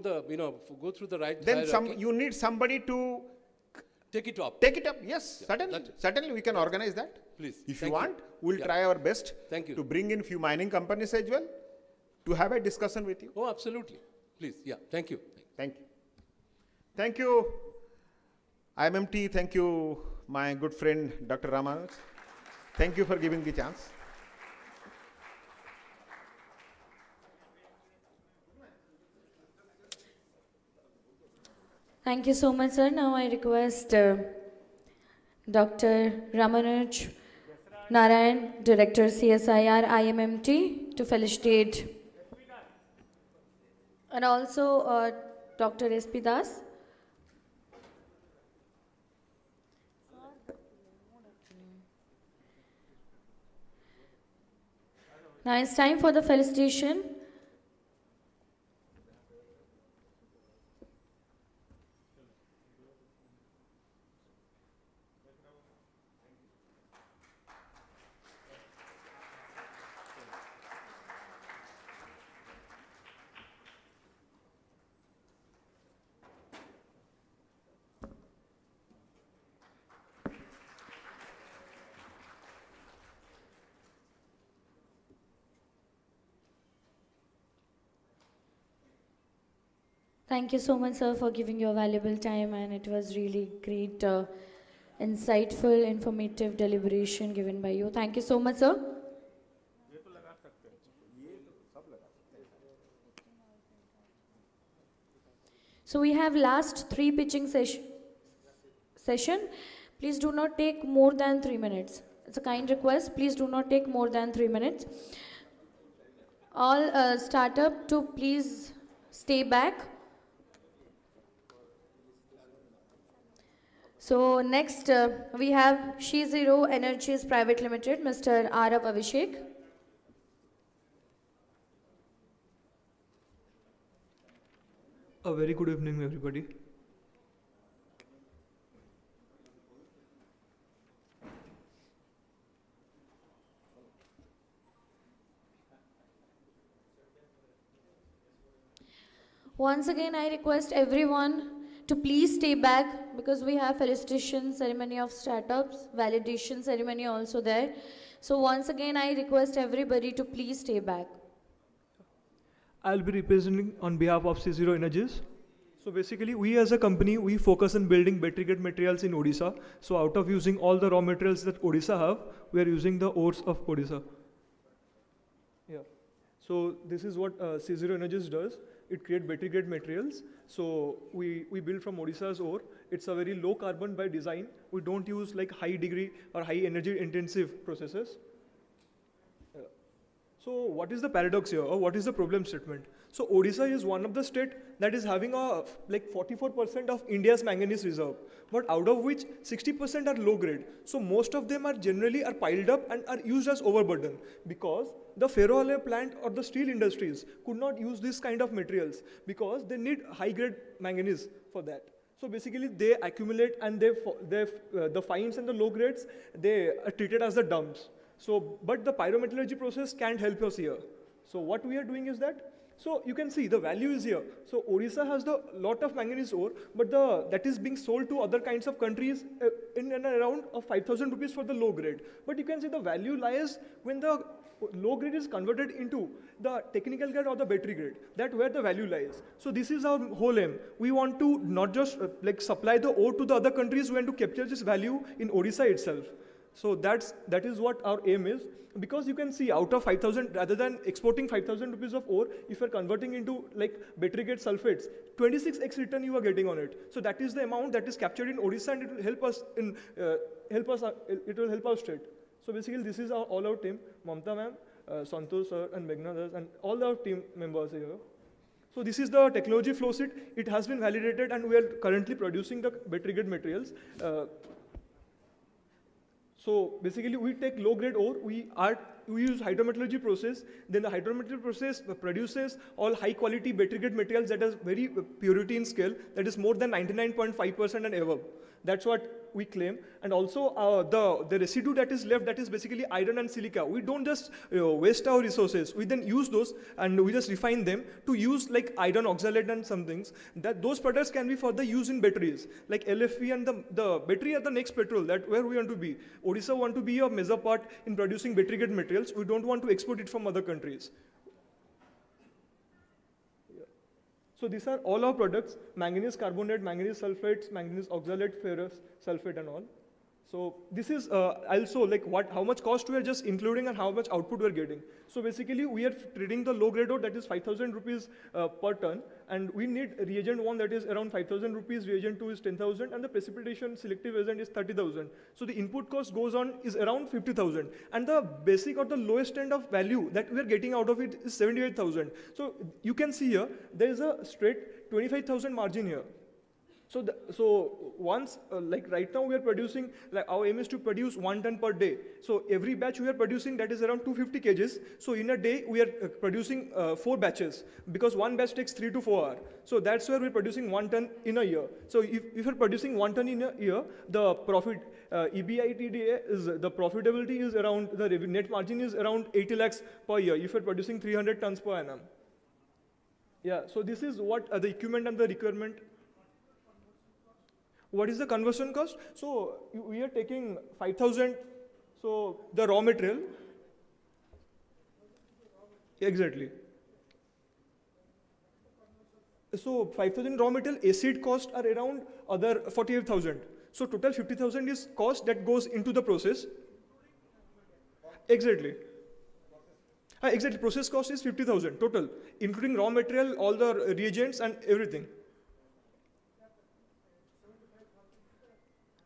go through the right then you need somebody to take it up. Take it up, yes. Yeah, certainly we can organize that. Please. If you want, we'll try our best to bring in few mining companies as well to have a discussion with you. Oh, absolutely. Please, yeah. Thank you. Thank you. Thank you, IMMT. Thank you, my good friend, Dr. Ramanuj. Thank you for giving the chance. Thank you so much, sir. Now I request Dr. Ramanuj Narayan, Director CSIR IMMT, to felicitate. And also Dr. SP Das. Now it's time for the felicitation. Thank you so much, sir, for giving your valuable time, and it was really great, insightful, informative deliberation given by you. Thank you so much, sir. So we have last 3 pitching session. Please do not take more than 3 minutes. It's a kind request. Please do not take more than 3 minutes. All startup to please stay back. So next we have She Zero Energies Private Limited, Mr. Arav Abhishek. A very good evening, everybody. Once again, I request everyone to please stay back because we have felicitation ceremony of startups, validation ceremony also there. So once again, I request everybody to please stay back. I'll be representing on behalf of C0 Energies. So basically, we as a company, we focus on building battery grade materials in Odisha. So out of using all the raw materials that Odisha have, we are using the ores of Odisha. Yeah. So this is what C0 Energies does. It creates battery grade materials. So we build from Odisha's ore. It's a very low carbon by design. We don't use like high degree or high energy intensive processes. So what is the paradox here, or what is the problem statement? So Odisha is one of the state that is having a like 44% of India's manganese reserve, but out of which 60% are low grade. So most of them are generally piled up and are used as overburden because the ferroalloy plant or the steel industries could not use this kind of materials because they need high grade manganese for that. So basically they accumulate and the fines and the low grades, they are treated as the dumps. So, but the pyrometallurgy process can't help us here. So what we are doing is that, so you can see the value is here. So Odisha has the lot of manganese ore, but that is being sold to other kinds of countries in and around of 5,000 rupees for the low grade. But you can see the value lies when the low grade is converted into the technical grade or the battery grade. That's where the value lies. So this is our whole aim. We want to not just like supply the ore to the other countries, we want to capture this value in Odisha itself. So that is what our aim is, because you can see out of 5,000, rather than exporting 5,000 rupees of ore, if you're converting into like battery grade sulfates, 26x return you are getting on it. So that is the amount that is captured in Odisha, and it will help us it will help our state. So basically this is all our team, Mamta ma'am, Santosh sir and Meghna and all our team members here. So this is the technology flow sheet. It has been validated and we are currently producing the battery grade materials. So basically we take low grade ore, we use hydrometallurgy process, then the hydrometallurgy process produces all high quality battery grade materials that has very purity in scale, that is more than 99.5% and above. That's what we claim. And also the residue that is left, that is basically iron and silica. We don't just waste our resources. We then use those and we just refine them to use like iron oxalate and some things. That those products can be further used in batteries. Like LFP and the battery are the next petrol, that where we want to be. Odisha want to be a major part in producing battery grade materials. We don't want to export it from other countries. So these are all our products: manganese carbonate, manganese sulfates, manganese oxalate, ferrous sulfate and all. So this is also like how much cost we are just including and how much output we are getting. So basically we are trading the low grade ore, that is 5,000 rupees per ton, and we need reagent 1 that is around 5,000 rupees, reagent 2 is 10,000, and the precipitation selective agent is 30,000. So the input cost goes on is around 50,000, and the basic or the lowest end of value that we are getting out of it is 78,000. So you can see here there is a straight 25,000 margin here. So once, like right now we are producing, like our aim is to produce 1 ton per day. So every batch we are producing, that is around 250 kgs. So in a day we are producing 4 batches, because one batch takes 3 to 4 hours. So that's where we're producing 1 ton in a year. So if you're producing 1 ton in a year, the profit, EBITDA is, the profitability is around, the net margin is around 80 lakhs per year if you're producing 300 tons per annum. Yeah, so this is what the equipment and the requirement. What is the conversion cost? So we are taking 5,000, so the raw material. Exactly. So 5,000 raw material, acid cost are around other 48,000. So total 50,000 is cost that goes into the process. Exactly. Exactly, process cost is 50,000 total, including raw material, all the reagents and everything.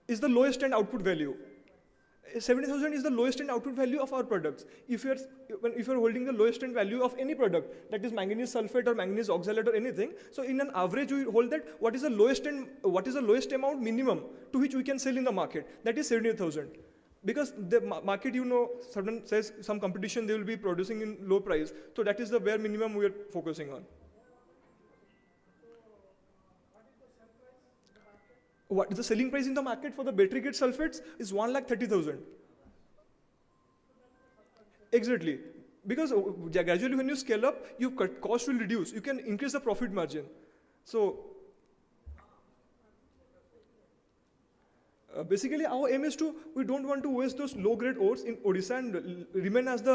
Is the lowest end output value. 70,000 is the lowest end output value of our products. If you're holding the lowest end value of any product, that is manganese sulfate or manganese oxalate or anything, so in an average we hold that what is the lowest amount minimum to which we can sell in the market. That is 70,000. Because the market, certain says some competition they will be producing in low price. So that is the bare minimum we are focusing on. What is the selling price in the market for the battery grade sulfates is 1,30,000. Exactly. Because gradually when you scale up, your cost will reduce. You can increase the profit margin. So basically our aim is we don't want to waste those low grade ores in Odisha and remain as we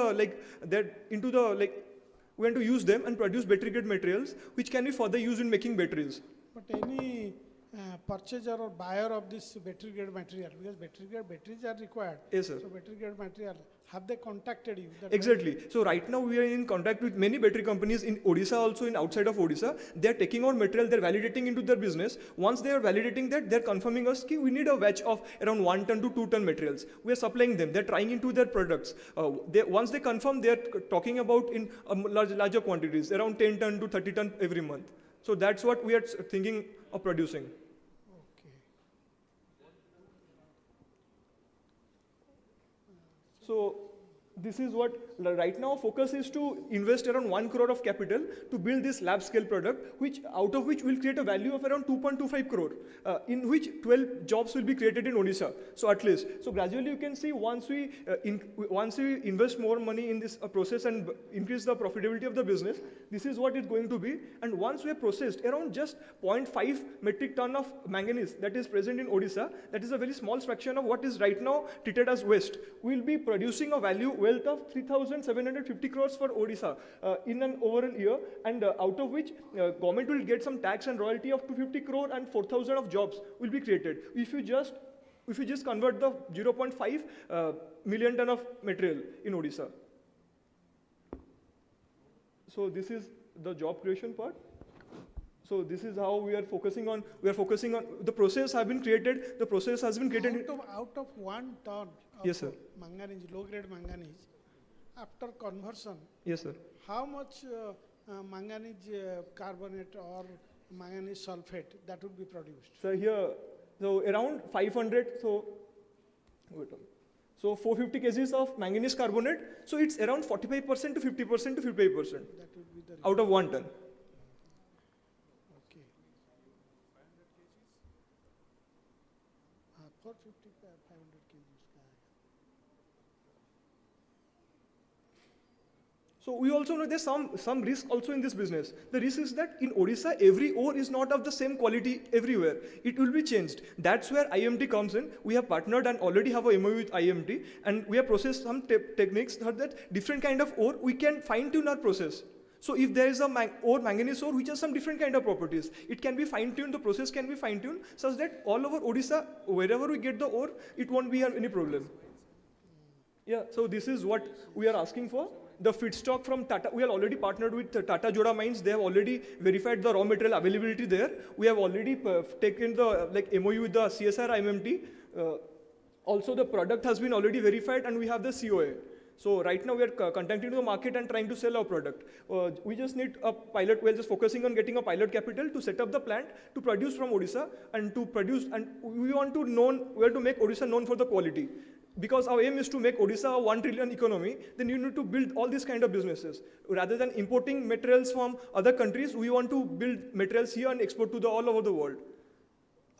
want to use them and produce battery grade materials which can be further used in making batteries. But any purchaser or buyer of this battery grade material, because battery grade batteries are required. Yes, sir. So battery grade material, have they contacted you? Exactly. So right now we are in contact with many battery companies in Odisha, also in outside of Odisha. They are taking our material, they are validating into their business. Once they are validating that, they are confirming us that we need a batch of around 1 ton to 2 ton materials. We are supplying them. They are trying into their products. Once they confirm, they are talking about in larger quantities, around 10 ton to 30 ton every month. So that's what we are thinking of producing. So this is what right now focus is to invest around 1 crore of capital to build this lab scale product, which out of which will create a value of around 2.25 crore, in which 12 jobs will be created in Odisha. So at least, so gradually you can see once we invest more money in this process and increase the profitability of the business, this is what it's going to be. And once we have processed around just 0.5 metric ton of manganese that is present in Odisha, that is a very small fraction of what is right now treated as waste. We will be producing a wealth of 3,750 crores for Odisha in an overall year, and out of which government will get some tax and royalty of 250 crore and 4,000 of jobs will be created. If you just convert the 0.5 million ton of material in Odisha. So this is the job creation part. So this is how we are focusing on. We are focusing on the process have been created. The process has been created. Out of 1 ton of yes, sir. Manganese, low grade manganese, after conversion, yes, sir. How much manganese carbonate or manganese sulfate that would be produced? So here, so around 500. So 450 kgs of manganese carbonate. So it's around 45% to 50% to 55%. That would be the out of 1 ton. Okay. 450, 500 kgs. So we also know there's some risk also in this business. The risk is that in Odisha, every ore is not of the same quality everywhere. It will be changed. That's where IMMT comes in. We have partnered and already have a MOU with IMMT, and we have processed some techniques that different kind of ore we can fine tune our process. So if there is a manganese ore which has some different kind of properties, it can be fine tuned. The process can be fine tuned such that all over Odisha, wherever we get the ore, it won't be any problem. Yeah. So this is what we are asking for. The feedstock from Tata, we are already partnered with Tata Joda Mines. They have already verified the raw material availability there. We have already taken the MOU with the CSR IMMT. Also the product has been already verified and we have the COA. So right now we are contacting the market and trying to sell our product. We just need a pilot. We're just focusing on getting a pilot capital to set up the plant to produce from Odisha and to produce. And we want to make Odisha known for the quality. Because our aim is to make Odisha a 1 trillion economy, then you need to build all these kind of businesses. Rather than importing materials from other countries, we want to build materials here and export to all over the world.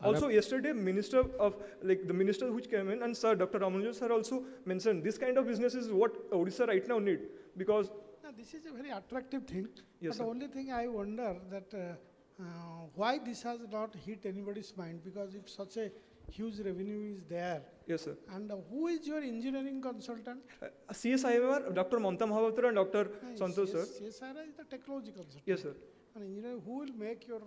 Also, yesterday, the minister which came in, and Sir, Dr. Ramanujam sir also mentioned this kind of business is what Odisha right now need, because this is a very attractive thing. Yes, but sir. the only thing I wonder that why this has not hit anybody's mind, because if such a huge revenue is there. Yes, sir. And who is your engineering consultant? CSIMR, Dr. Mamta Mahapatra and Dr. Santosh sir. CSIR is the technology consultant. Yes, sir. And engineer, who will make your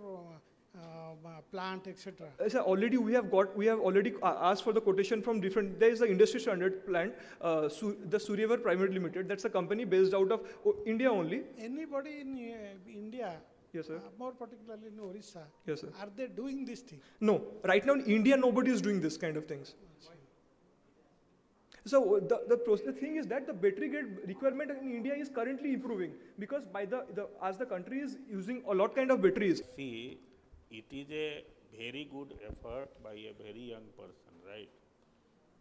plant, etc. Sir, already we have already asked for the quotation from different. There is an industry standard plant, the Suryavar Private Limited. That's a company based out of India only. Anybody in India, yes, sir, more particularly in Orissa, yes, sir, are they doing this thing? No, right now in India nobody is doing this kind of things. So the thing is that the battery grade requirement in India is currently improving, because as the country is using a lot kind of batteries. See, it is a very good effort by a very young person, right?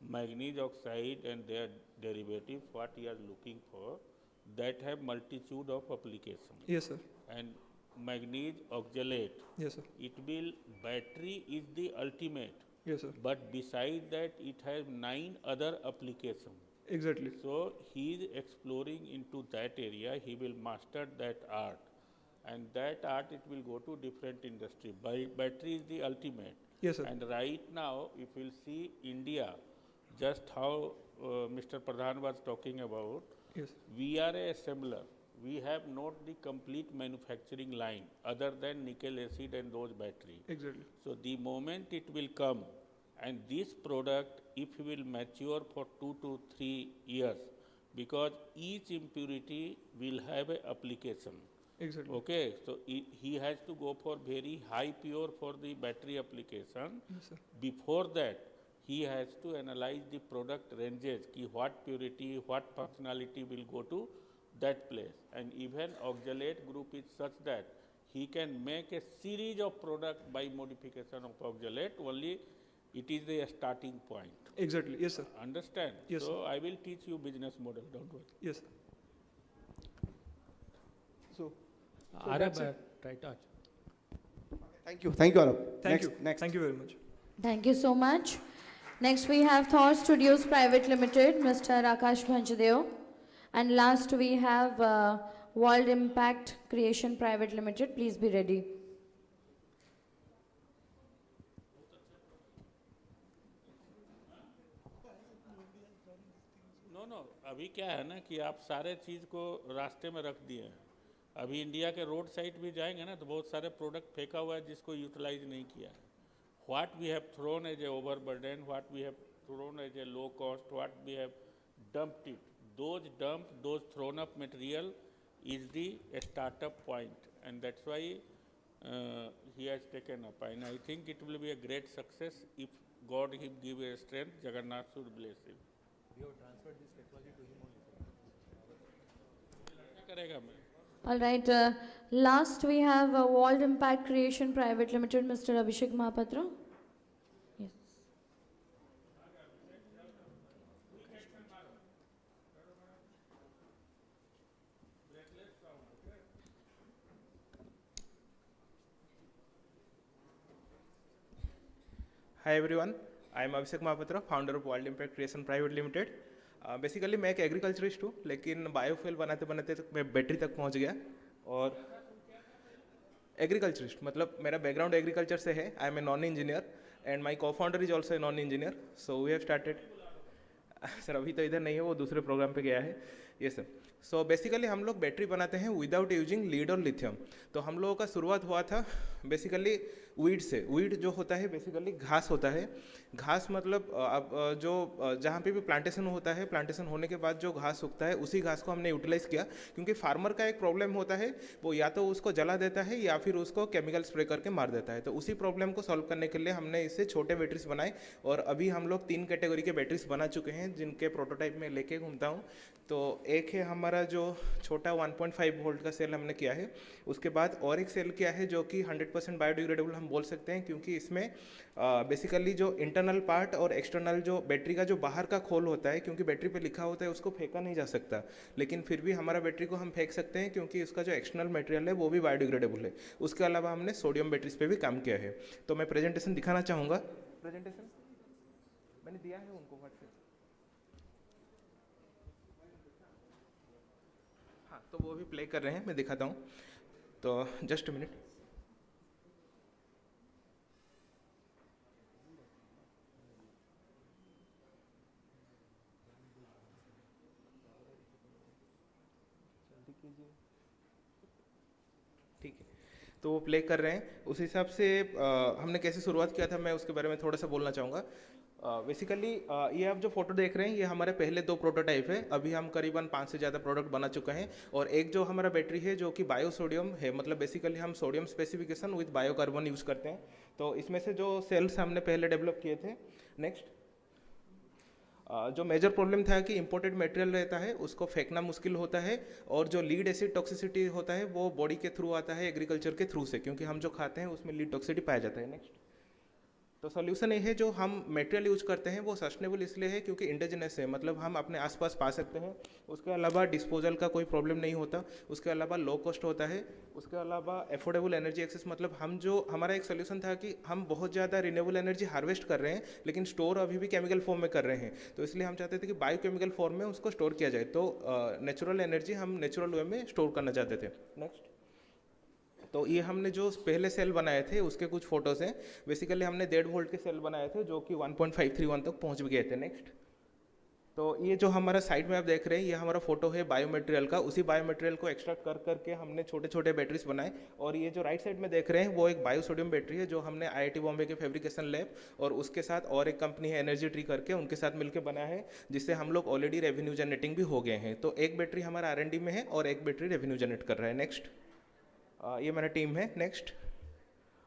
Manganese oxide and their derivatives, what he is looking for, that have multitude of applications. Yes, sir. And manganese oxalate, yes, sir, battery is the ultimate. Yes, sir. But beside that, it has 9 other applications. Exactly. So he is exploring into that area. He will master that art, and that art it will go to different industry. Battery is the ultimate. Yes, sir. And right now, if we'll see India, just how Mr. Pradhan was talking about, yes, we are a assembler. We have not the complete manufacturing line other than nickel acid and those batteries. Exactly. So the moment it will come, and this product, if it will mature for 2 to 3 years, because each impurity will have an application. Exactly. Okay, so he has to go for very high pure for the battery application. Yes, sir. Before that, he has to analyze the product ranges, ki what purity, what functionality will go to that place. And even oxalate group is such that he can make a series of products by modification of oxalate, only it is the starting point. Exactly, yes, sir. Understand? Yes, so sir. I will teach you business model, don't worry. Yes, sir. So Arab, that's it. right touch. Thank you. Thank you, Arab. Thank Next. you. Next. Thank you very much. Thank you so much. Next we have Thor Studios Private Limited, Mr. Akash Bhanjadeo. And last we have World Impact Creation Private Limited. Please be ready. No, अभी क्या है ना कि आप सारे चीज़ को रास्ते में रख दिए हैं. अभी इंडिया के रोड साइड भी जाएंगे ना तो बहुत सारे प्रोडक्ट फेंका हुआ है जिसको यूटिलाइज नहीं किया है. What we have thrown as a overburden, what we have thrown as a low cost, what we have dumped it. Those thrown up material is the startup point, and that's why he has taken up. And I think it will be a great success if God give a strength. Jagannath should bless him. We have transferred this technology to him only. क्या करेगा मैं? All right. Last we have World Impact Creation Private Limited, Mr. Abhishek Mahapatra. Yes. Hi everyone, I am Abhishek Mahapatra, founder of World Impact Creation Private Limited. Basically मैं एक agriculturist हूँ, लेकिन biofuel बनाते बनाते तक मैं बैटरी तक पहुँच गया. और एग्रीकल्चरिस्ट मतलब मेरा बैकग्राउंड एग्रीकल्चर से है. I am a non engineer and my co founder is also a non engineer. So we have started. Sir अभी तो इधर नहीं है, वो दूसरे प्रोग्राम पे गया है. ये सर. सो बेसिकली हम लोग बैटरी बनाते हैं विदाउट यूजिंग लीड और लिथियम। तो हम लोगों का शुरुआत हुआ था बेसिकली वीड से। वीड जो होता है बेसिकली घास होता है। घास मतलब जो जहाँ पे भी प्लांटेशन होता है, प्लांटेशन होने के बाद जो घास उगता है उसी घास को हमने यूटिलाइज़ किया, क्योंकि फार्मर का एक प्रॉब्लम होता है, वो या तो उसको जला देता है या फिर उसको केमिकल स्प्रे करके मार देता है। तो उसी प्रॉब्लम को सॉल्व करने के लिए हमने इससे छोटे बैटरीज बनाए, और अभी हम लोग 3 कैटेगरी के बैटरीज बना चुके हैं जिनके प्रोटोटाइप में लेके घूमता हूँ। तो एक है हमारा जो छोटा 1.5 वोल्ट का सेल हमने किया है, उसके बाद और एक सेल किया है जो कि 100% बायोडिग्रेडेबल हम बोल सकते हैं, क्योंकि इसमें बेसिकली जो इंटरनल पार्ट और एक्सटर्नल जो बैटरी का जो बाहर का खोल होता है, क्योंकि बैटरी पे लिखा होता है उसको फेंका नहीं जा सकता, लेकिन फिर भी हमारा बैटरी को हम फेंक सकते हैं क्योंकि उसका जो एक्सटर्नल मटेरियल है वो भी बायोडिग्रेडेबल है। उसके अलावा हमने सोडियम बैटरीज पे भी काम किया है। तो मैं प्रेजेंटेशन दिखाना चाहूँगा। प्रेजेंटेशन मैंने दिया है उनको व्हाट्सएप। हाँ, तो वो भी प्ले कर रहे हैं, मैं दिखाता हूँ। तो जस्ट अ मिनट। ठीक है, तो वो प्ले कर रहे हैं। उस हिसाब से हमने कैसे शुरुआत किया था मैं उसके बारे में थोड़ा सा बोलना चाहूँगा। बेसिकली ये आप जो फोटो देख रहे हैं ये हमारे पहले 2 प्रोटोटाइप है। अभी हम करीबन 5 से ज़्यादा प्रोडक्ट बना चुके हैं, और एक जो हमारा बैटरी है जो कि बायो सोडियम है, मतलब बेसिकली हम sodium specification with bio carbon use करते हैं। तो इसमें से जो सेल्स हमने पहले डेवलप किए थे। नेक्स्ट, जो मेजर प्रॉब्लम था कि इंपोर्टेड मटेरियल रहता है उसको फेंकना मुश्किल होता है, और जो लीड एसिड टॉक्सिसिटी होता है वो बॉडी के थ्रू आता है, एग्रीकल्चर के थ्रू से, क्योंकि हम जो खाते हैं उसमें लीड टॉक्सिसिटी पाया जाता है। नेक्स्ट, तो सॉल्यूशन ये है जो हम मटेरियल यूज करते हैं वो सस्टेनेबल इसलिए है क्योंकि इंडिजिनस है, मतलब हम अपने आसपास पा सकते हैं। उसके अलावा डिस्पोजल का कोई प्रॉब्लम नहीं होता, उसके अलावा लो कॉस्ट होता है, उसके अलावा एफोर्डेबल एनर्जी एक्सेस, मतलब हम जो हमारा एक सोल्यूशन था कि हम बहुत ज़्यादा रिन्यूएबल एनर्जी हार्वेस्ट कर रहे हैं लेकिन स्टोर अभी भी केमिकल फॉर्म में कर रहे हैं, तो इसलिए हम चाहते थे कि बायोकेमिकल फॉर्म में उसको स्टोर किया जाए। तो नेचुरल एनर्जी हम नेचुरल वे में स्टोर करना चाहते थे। नेक्स्ट, तो ये हमने जो पहले सेल बनाए थे उसके कुछ फोटोज हैं। बेसिकली हमने 1.5 वोल्ट के सेल बनाए थे जो कि 1.531 तक पहुंच गए थे। नेक्स्ट, तो ये जो हमारा साइड में आप देख रहे हैं ये हमारा फोटो है बायोमटेरियल का। उसी बायोमटेरियल को एक्सट्रैक्ट कर करके हमने छोटे छोटे बैटरीज बनाए, और ये जो राइट साइड में देख रहे हैं वो एक बायो सोडियम बैटरी है जो हमने IIT बॉम्बे के फैब्रिकेशन लैब और उसके साथ और एक कंपनी है एनर्जी ट्री करके उनके साथ मिलकर बनाया है, जिससे हम लोग ऑलरेडी रेवेन्यू जनरेटिंग भी हो गए हैं। तो एक बैटरी हमारा R&D में है और एक बैटरी रेवेन्यू जनरेट कर रहा है। नेक्स्ट, ये मेरा टीम है। नेक्स्ट,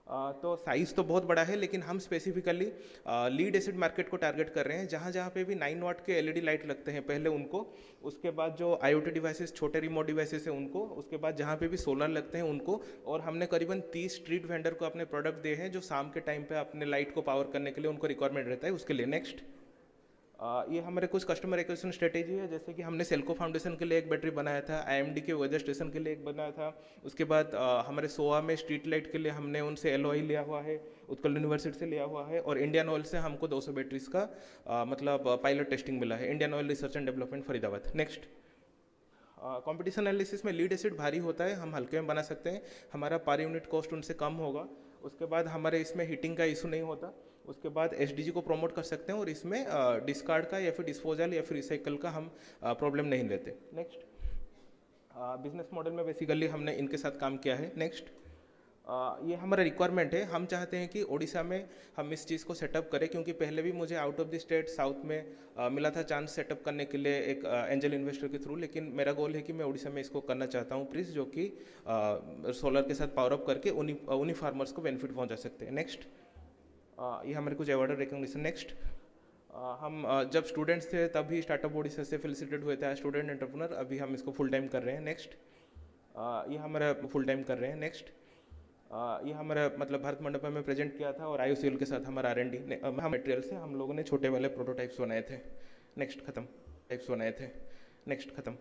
तो साइज़ तो बहुत बड़ा है लेकिन हम स्पेसिफिकली लीड एसिड मार्केट को टारगेट कर रहे हैं, जहाँ जहाँ पे भी 9 वाट के LED लाइट लगते हैं पहले उनको, उसके बाद जो IoT डिवाइसेस छोटे रिमोट डिवाइसेस हैं उनको, उसके बाद जहाँ पे भी सोलर लगते हैं उनको, और हमने करीबन 30 स्ट्रीट वेंडर को अपने प्रोडक्ट दिए हैं जो शाम के टाइम पे अपने लाइट को पावर करने के लिए उनको रिक्वायरमेंट रहता है उसके लिए। नेक्स्ट, ये हमारे कुछ कस्टमर एक्विजिशन स्ट्रेटेजी है, जैसे कि हमने सेल्को फाउंडेशन के लिए एक बैटरी बनाया था, IMD के वेदर स्टेशन के लिए एक बनाया था, उसके बाद हमारे सोआ में स्ट्रीट लाइट के लिए हमने उनसे LOI लिया हुआ है, उत्कल यूनिवर्सिटी से लिया हुआ है, और इंडियन ऑयल से हमको 200 बैटरीज का मतलब पायलट टेस्टिंग मिला है, Indian oil research and development Faridabad. Next, competition analysis में लीड एसिड भारी होता है, हम हल्के में बना सकते हैं, हमारा पर यूनिट कॉस्ट उनसे कम होगा, उसके बाद हमारे इसमें हीटिंग का इशू नहीं होता, उसके बाद SDG को प्रमोट कर सकते हैं, और इसमें डिस्कार्ड का या फिर डिस्पोजल या फिर रिसाइकल का हम प्रॉब्लम नहीं लेते। नेक्स्ट, बिजनेस मॉडल में बेसिकली हमने इनके साथ काम किया है। नेक्स्ट, ये हमारा रिक्वायरमेंट है, हम चाहते हैं कि ओडिशा में हम इस चीज़ को सेटअप करें, क्योंकि पहले भी मुझे out of the state south में मिला था चांस सेटअप करने के लिए एक एंजल इन्वेस्टर के थ्रू, लेकिन मेरा गोल है कि मैं ओडिशा में इसको करना चाहता हूँ प्लीज़, जो कि सोलर के साथ पावर अप करके उन्हीं फार्मर्स को बेनिफिट पहुँचा सकते हैं। नेक्स्ट, ये हमारे कुछ अवार्ड रिकॉग्निशन। नेक्स्ट, हम जब स्टूडेंट्स थे तभी स्टार्टअप ओडिशा से फेलिसिटेट हुए थे स्टूडेंट एंटरप्रेन्योर, अभी हम इसको फुल टाइम कर रहे हैं। नेक्स्ट, ये हमारा फुल टाइम कर रहे हैं। नेक्स्ट, ये हमारा मतलब भारत मंडपम में प्रेजेंट किया था, और IOCL के साथ हमारा R&D मटेरियल से हम लोगों ने छोटे वाले प्रोटोटाइप्स बनाए थे। नेक्स्ट, खत्म। टाइप्स बनाए थे। नेक्स्ट, खत्म।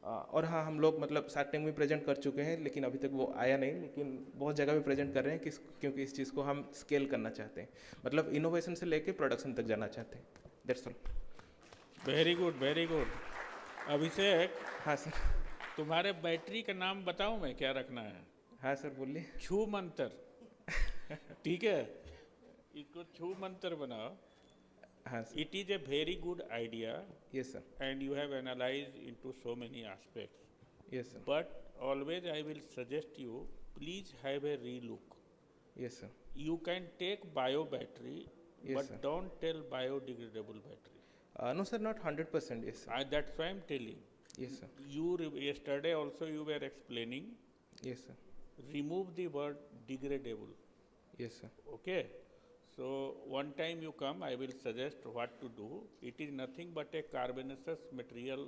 और हाँ, हम लोग मतलब शार्क टैंक में प्रेजेंट कर चुके हैं, लेकिन अभी तक वो आया नहीं, लेकिन बहुत जगह पे प्रेजेंट कर रहे हैं क्योंकि इस चीज़ को हम स्केल करना चाहते हैं, मतलब इनोवेशन से लेके प्रोडक्शन तक जाना चाहते हैं। That's all. Very good, very good. Abhishek. हाँ सर। तुम्हारे बैटरी का नाम बताऊं मैं क्या रखना है? हाँ सर, बोलिए। छू मंतर। ठीक है, इसको छू मंतर बनाओ। हाँ sir. It is a very good idea. Yes sir. And you have analyzed into so many aspects. Yes sir. But always I will suggest you, please have a relook. Yes sir. You can take bio battery, Yes, but sir. don't tell biodegradable battery. No sir, not 100%. Yes sir. That's why I'm telling. Yes sir. Yesterday also you were explaining. Yes sir. Remove the word degradable. Yes sir. Okay. So one time you come, I will suggest what to do. It is nothing but a carbonaceous material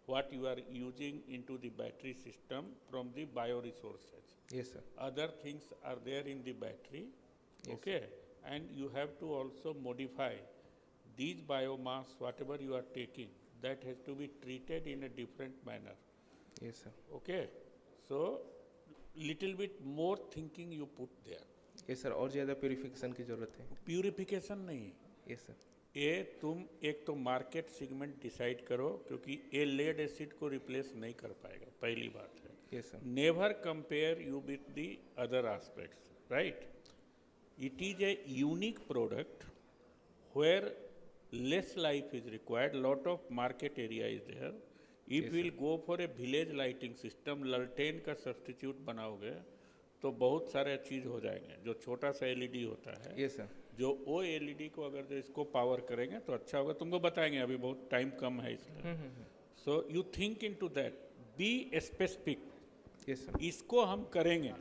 what you are using into the battery system from the bioresources. Yes sir. Other things are there in the battery. Yes, Okay. And you have to also modify these biomass, whatever you are taking, that has to be treated in a different manner. Yes sir. Okay. So little bit more thinking you put there. Yes sir. और ज़्यादा purification की ज़रूरत है. Purification नहीं. Yes sir. ये तुम एक तो मार्केट सेगमेंट डिसाइड करो, क्योंकि ये लेड एसिड को रिप्लेस नहीं कर पाएगा, पहली बात है. Yes sir. Never compare you with the other aspects, right. It is a unique product where less life is required, lot of market area is there. If Yes, we'll go for a village lighting system, ललटेन का substitute बनाओगे तो बहुत सारे चीज़ हो जाएंगे. जो छोटा सा एलईडी होता है, Yes sir. जो वो एलईडी को अगर जो इसको पावर करेंगे तो अच्छा होगा. तुमको बताएंगे, अभी बहुत टाइम कम है इसलिए. So you think into that, be specific. Yes sir. इसको हम करेंगे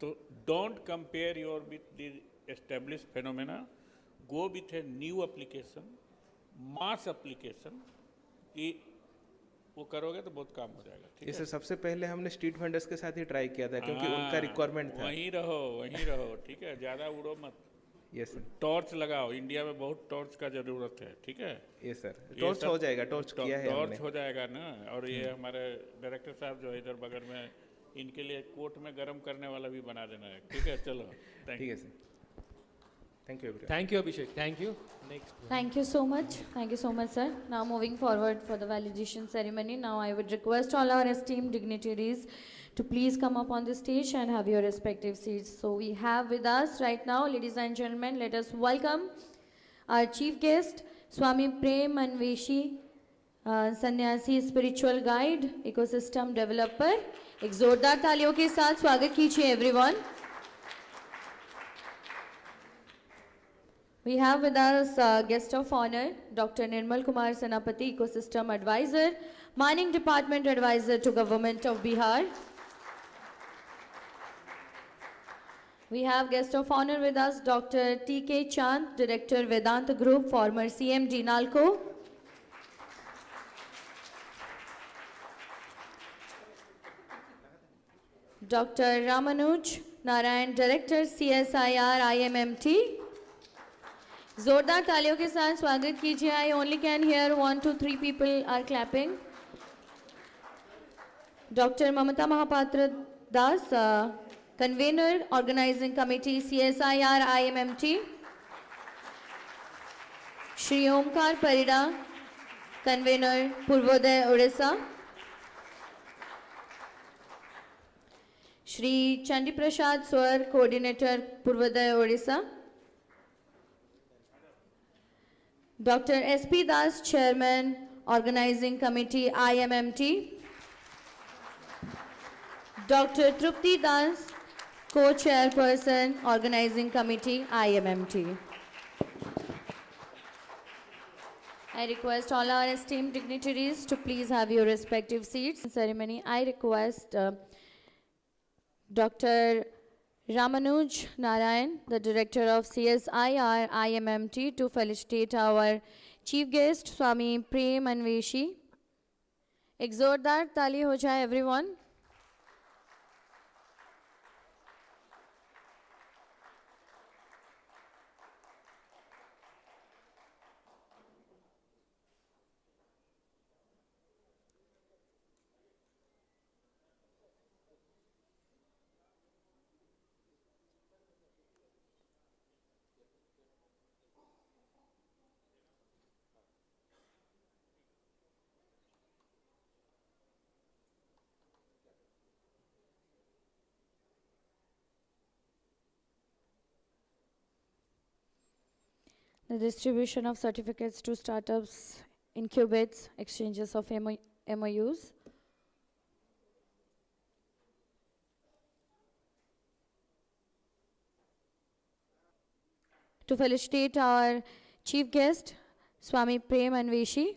तो don't compare your with the establish phenomena. Go with a new application, mass application. वो करोगे तो बहुत काम हो जाएगा. ठीक ये है. सर सबसे पहले हमने स्ट्रीट वेंडर्स के साथ ही ट्राई किया था, क्योंकि उनका रिक्वायरमेंट था. वहीं रहो, वहीं रहो. ठीक है, ज़्यादा उड़ो मत. Yes sir. टॉर्च लगाओ, इंडिया में बहुत टॉर्च का जरूरत है. ठीक है. Yes sir. टॉर्च हो जाएगा, टॉर्च किया है हमने. टॉर्च हो जाएगा ना. और ये हमारे डायरेक्टर साहब जो है इधर बगल में, इनके लिए कोर्ट में गर्म करने वाला भी बना देना है. ठीक है, चलो. ठीक है sir. Thank you everyone. Thank you Abhishek. Thank you. Next. Thank you so much. Thank you so much, sir. Now moving forward for the validation ceremony. Now I would request all our esteemed dignitaries to please come up on the stage and have your respective seats. So we have with us right now, ladies and gentlemen, let us welcome our chief guest, Swami Prem Anveshi, सन्यासी spiritual guide, ecosystem developer. एक जोरदार तालियों के साथ स्वागत कीजिए everyone. We have with us guest of honor, Dr. Nirmal Kumar Senapati, Ecosystem Advisor, Mining Department Advisor to Government of Bihar. We have guest of honor with us, Dr. T.K. Chand, Director Vedanta Group, former CMD Nalco. Dr. Ramanuj Narayan, Director CSIR IMMT. जोरदार तालियों के साथ स्वागत कीजिए. I only can hear 1 to 3 people are clapping. Doctor Mamata Mahapatra Das, convener organising committee CSIR IMMT. Shri Omkar Parida, convener Purvodaya Orissa. Shri Chandi Prasad Swar, coordinator Purvodaya Orissa. Dr. S.P. Das, Chairman, Organizing Committee, IMMT. Dr. Trupti Das, Co-Chairperson, Organizing Committee, IMMT. I request all our esteemed dignitaries to please have your respective seats. In ceremony, I request Dr. Ramanuj Narayan, the Director of CSIR IMMT, to felicitate our Chief Guest, Swami Prem Anveshi. एक जोरदार ताली हो जाए everyone. The distribution of certificates to startups, incubates, exchanges of MOUs. To felicitate our chief guest, Swami Prem Anveshi.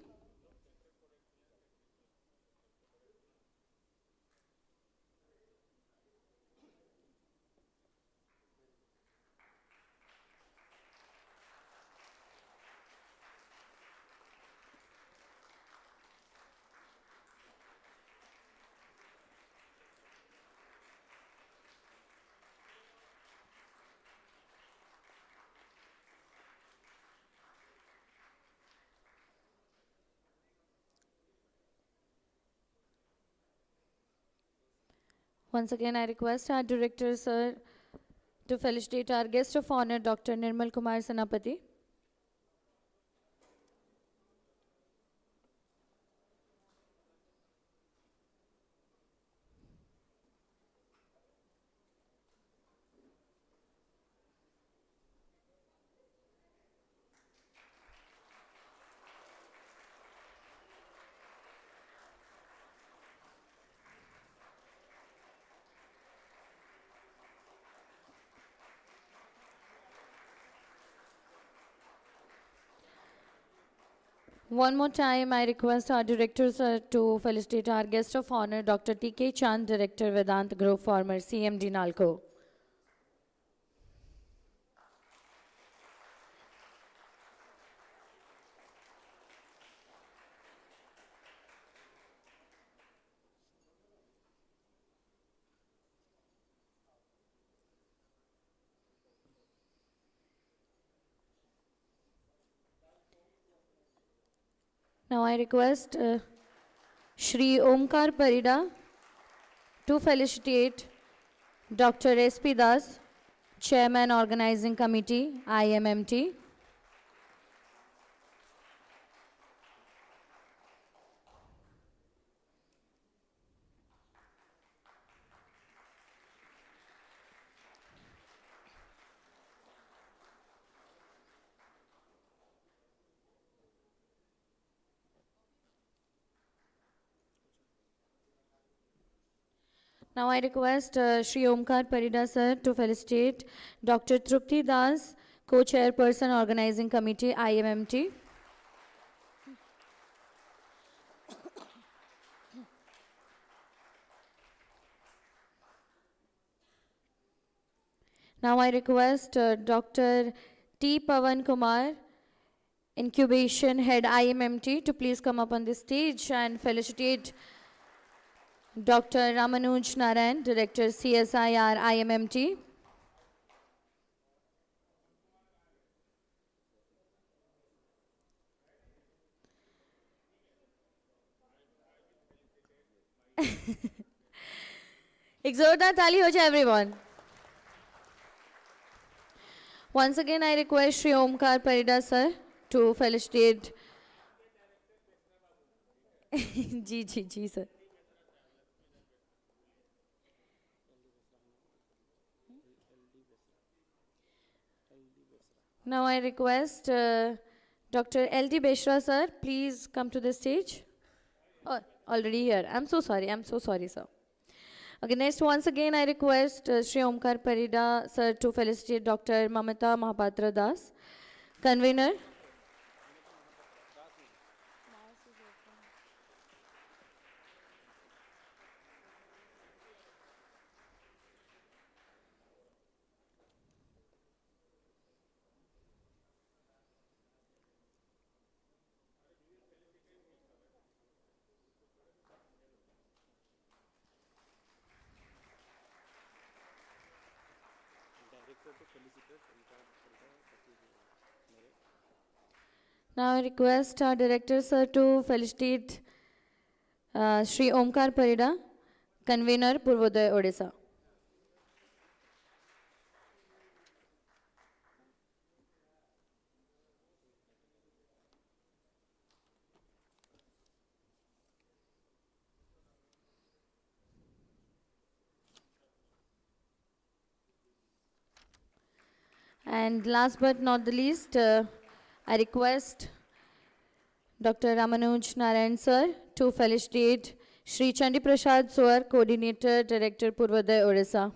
Once again, I request our director, sir, to felicitate our guest of honor, Dr. Nirmal Kumar Senapati. One more time, I request our directors to felicitate our guest of honor, Dr. T.K. Chand, Director, Vedant Group, former CMD Nalco. Now I request Shri Omkar Parida to felicitate Dr. S.P. Das, Chairman Organizing Committee, IMMT. Now I request Shri Omkar Parida sir to felicitate Dr. Trupti Das, Co-Chairperson Organizing Committee, IMMT. Now I request Dr. T. Pavan Kumar, Incubation Head, IMMT, to please come up on the stage and felicitate Dr. Ramanuj Narayan, Director, CSIR, IMMT. एक जोरदार ताली हो जाए everyone. Once again, I request Shri Omkar Parida sir to felicitate. Ji sir. Now I request Dr. L.D. Beshra sir, please come to the stage. Oh, already here. I'm so sorry, sir. Okay, next, once again, I request Shri Omkar Parida sir to felicitate Dr. Mamata Mahapatra Das, convener. Now I request our director sir to felicitate Shri Omkar Parida, convener, Purvodaya Odisha. And last but not the least, I request Dr. Ramanuj Narayan sir to felicitate Shri Chandi Prasad Swar, Coordinator, Director, Purvodaya Odisha.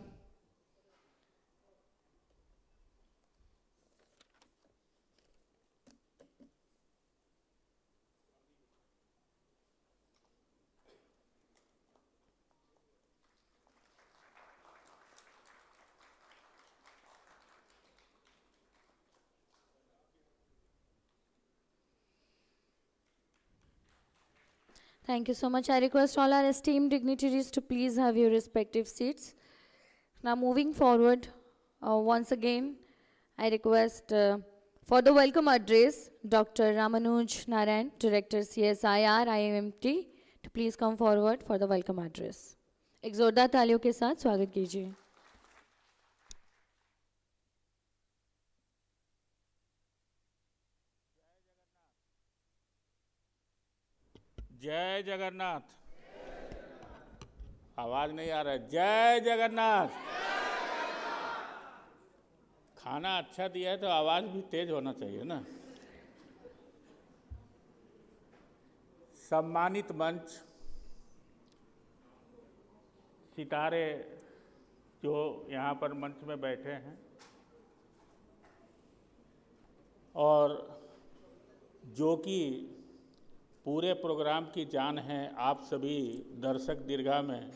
Thank you so much. I request all our esteemed dignitaries to please have your respective seats. Now moving forward, once again, I request for the welcome address, Dr. Ramanuj Narayan, Director CSIR IMMT, to please come forward for the welcome address. एक जोरदार तालियों के साथ स्वागत कीजिए. जय जगन्नाथ. आवाज नहीं आ रहा है. जय जगन्नाथ. खाना अच्छा दिया है तो आवाज भी तेज होना चाहिए ना. सम्मानित मंच, सितारे जो यहाँ पर मंच में बैठे हैं और जो कि पूरे प्रोग्राम की जान है, आप सभी दर्शक दीर्घा में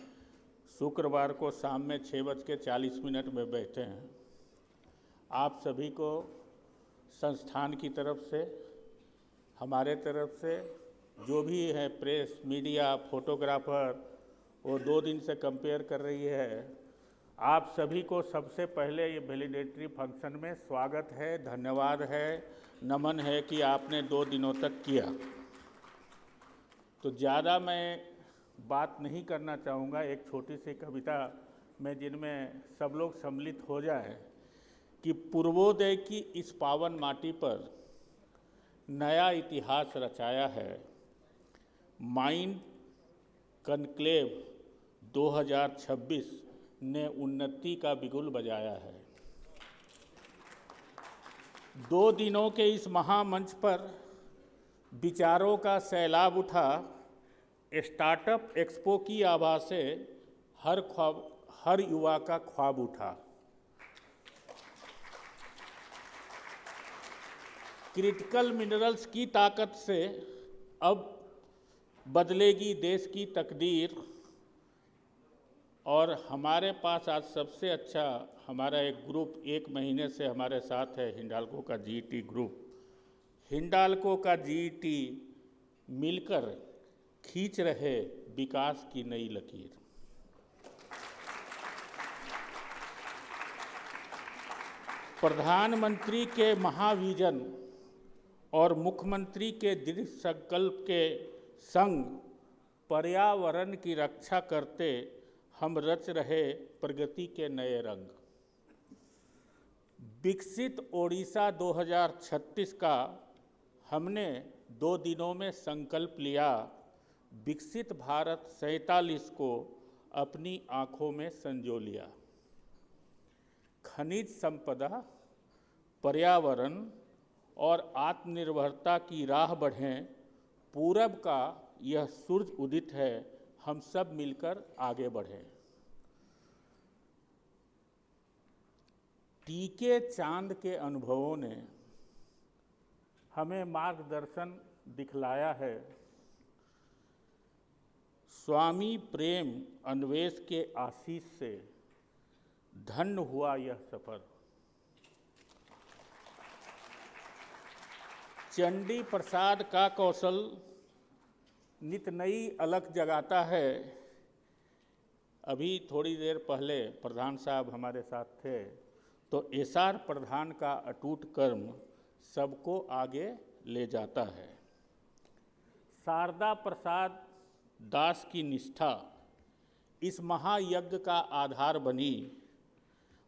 शुक्रवार को शाम में 6:40 में बैठे हैं. आप सभी को संस्थान की तरफ से, हमारे तरफ से, जो भी है प्रेस, मीडिया, फोटोग्राफर, वो 2 दिन से कंपेयर कर रही है, आप सभी को सबसे पहले ये वैलिडेटरी फंक्शन में स्वागत है, धन्यवाद है, नमन है कि आपने 2 दिनों तक किया. तो ज़्यादा मैं बात नहीं करना चाहूँगा. एक छोटी सी कविता में जिनमें सब लोग सम्मिलित हो जाएं कि पूर्वोदय की इस पावन माटी पर नया इतिहास रचाया है. माइंड कनक्लेव 2026 ने उन्नति का बिगुल बजाया है. 2 दिनों के इस महामंच पर विचारों का सैलाब उठा. स्टार्टअप एक्सपो की आभा से हर युवा का ख्वाब उठा. क्रिटिकल मिनरल्स की ताकत से अब बदलेगी देश की तकदीर. और हमारे पास आज सबसे अच्छा हमारा एक ग्रुप 1 महीने से हमारे साथ है, हिंडाल्को का जीटी ग्रुप. हिंडाल्को का जीटी मिलकर खींच रहे विकास की नई लकीर. प्रधानमंत्री के महाविजन और मुख्यमंत्री के दृढ़ संकल्प के संग पर्यावरण की रक्षा करते हम रच रहे प्रगति के नए रंग. विकसित ओडिशा 2036 का हमने 2 दिनों में संकल्प लिया. विकसित भारत 47 को अपनी आंखों में संजो लिया. खनिज संपदा, पर्यावरण और आत्मनिर्भरता की राह बढ़ें. पूरब का यह सूरज उदित है, हम सब मिलकर आगे बढ़ें. टीके चांद के अनुभवों ने हमें मार्गदर्शन दिखलाया है. स्वामी प्रेम अन्वेष के आशीष से धन्य हुआ यह सफर. चंडी प्रसाद का कौशल नित नई अलख जगाता है. अभी थोड़ी देर पहले प्रधान साहब हमारे साथ थे, तो एसआर प्रधान का अटूट कर्म सबको आगे ले जाता है. शारदा प्रसाद दास की निष्ठा इस महायज्ञ का आधार बनी.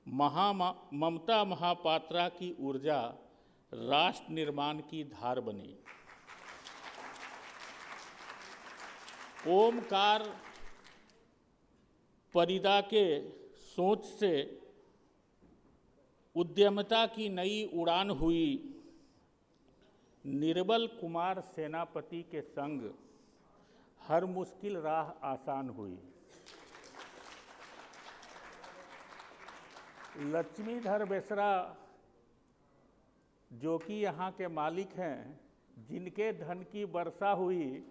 ममता महापात्रा की ऊर्जा राष्ट्र निर्माण की धार बनी. ओमकार परिदा के सोच से उद्यमता की नई उड़ान हुई. निर्मल कुमार सेनापति के संग हर मुश्किल राह आसान हुई। लक्ष्मीधर बेसरा जो कि यहाँ के मालिक हैं, जिनके धन की वर्षा हुई,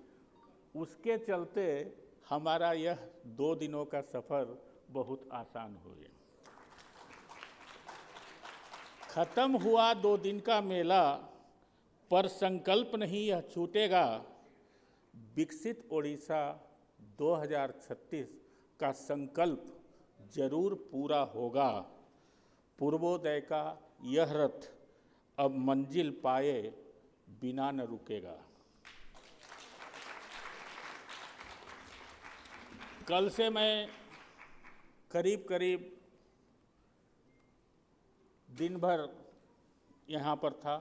उसके चलते हमारा यह 2 दिनों का सफ़र बहुत आसान हो गया। खत्म हुआ 2 दिन का मेला, पर संकल्प नहीं यह छूटेगा, विकसित ओडिशा 2036 का संकल्प जरूर पूरा होगा। पूर्वोदय का यह रथ अब मंजिल पाए बिना न रुकेगा। कल से मैं करीब करीब दिन भर यहाँ पर था।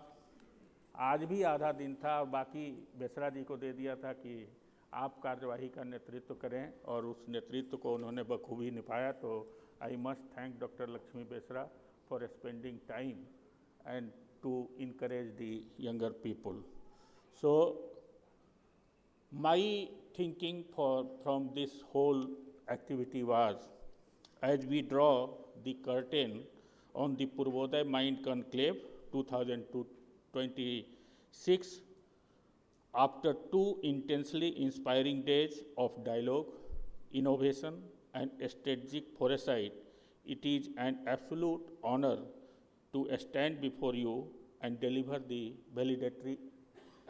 आज भी आधा दिन था, बाकी बेसरा जी को दे दिया था कि आप कार्यवाही का नेतृत्व करें, और उस नेतृत्व को उन्होंने बखूबी निभाया। तो I must thank doctor Lakshmi Besra for spending time and to encourage the younger people. So my thinking from this whole activity was, as we draw the curtain on the Purvodaya Mind Conclave 2026, after 2 intensely inspiring days of dialogue, innovation and strategic foresight, it is an absolute honor to stand before you and deliver the valedictory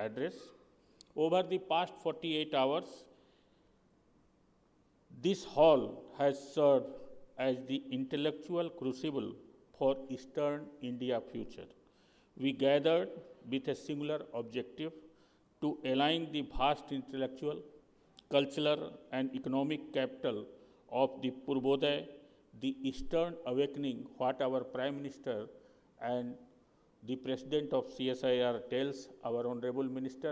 address. Over the past 48 hours, this hall has served as the intellectual crucible for Eastern India future. We gathered with a singular objective to align the vast intellectual, cultural and economic capital of the Purvodaya, the Eastern awakening, what our Prime Minister and the President of CSIR tells our Honorable Minister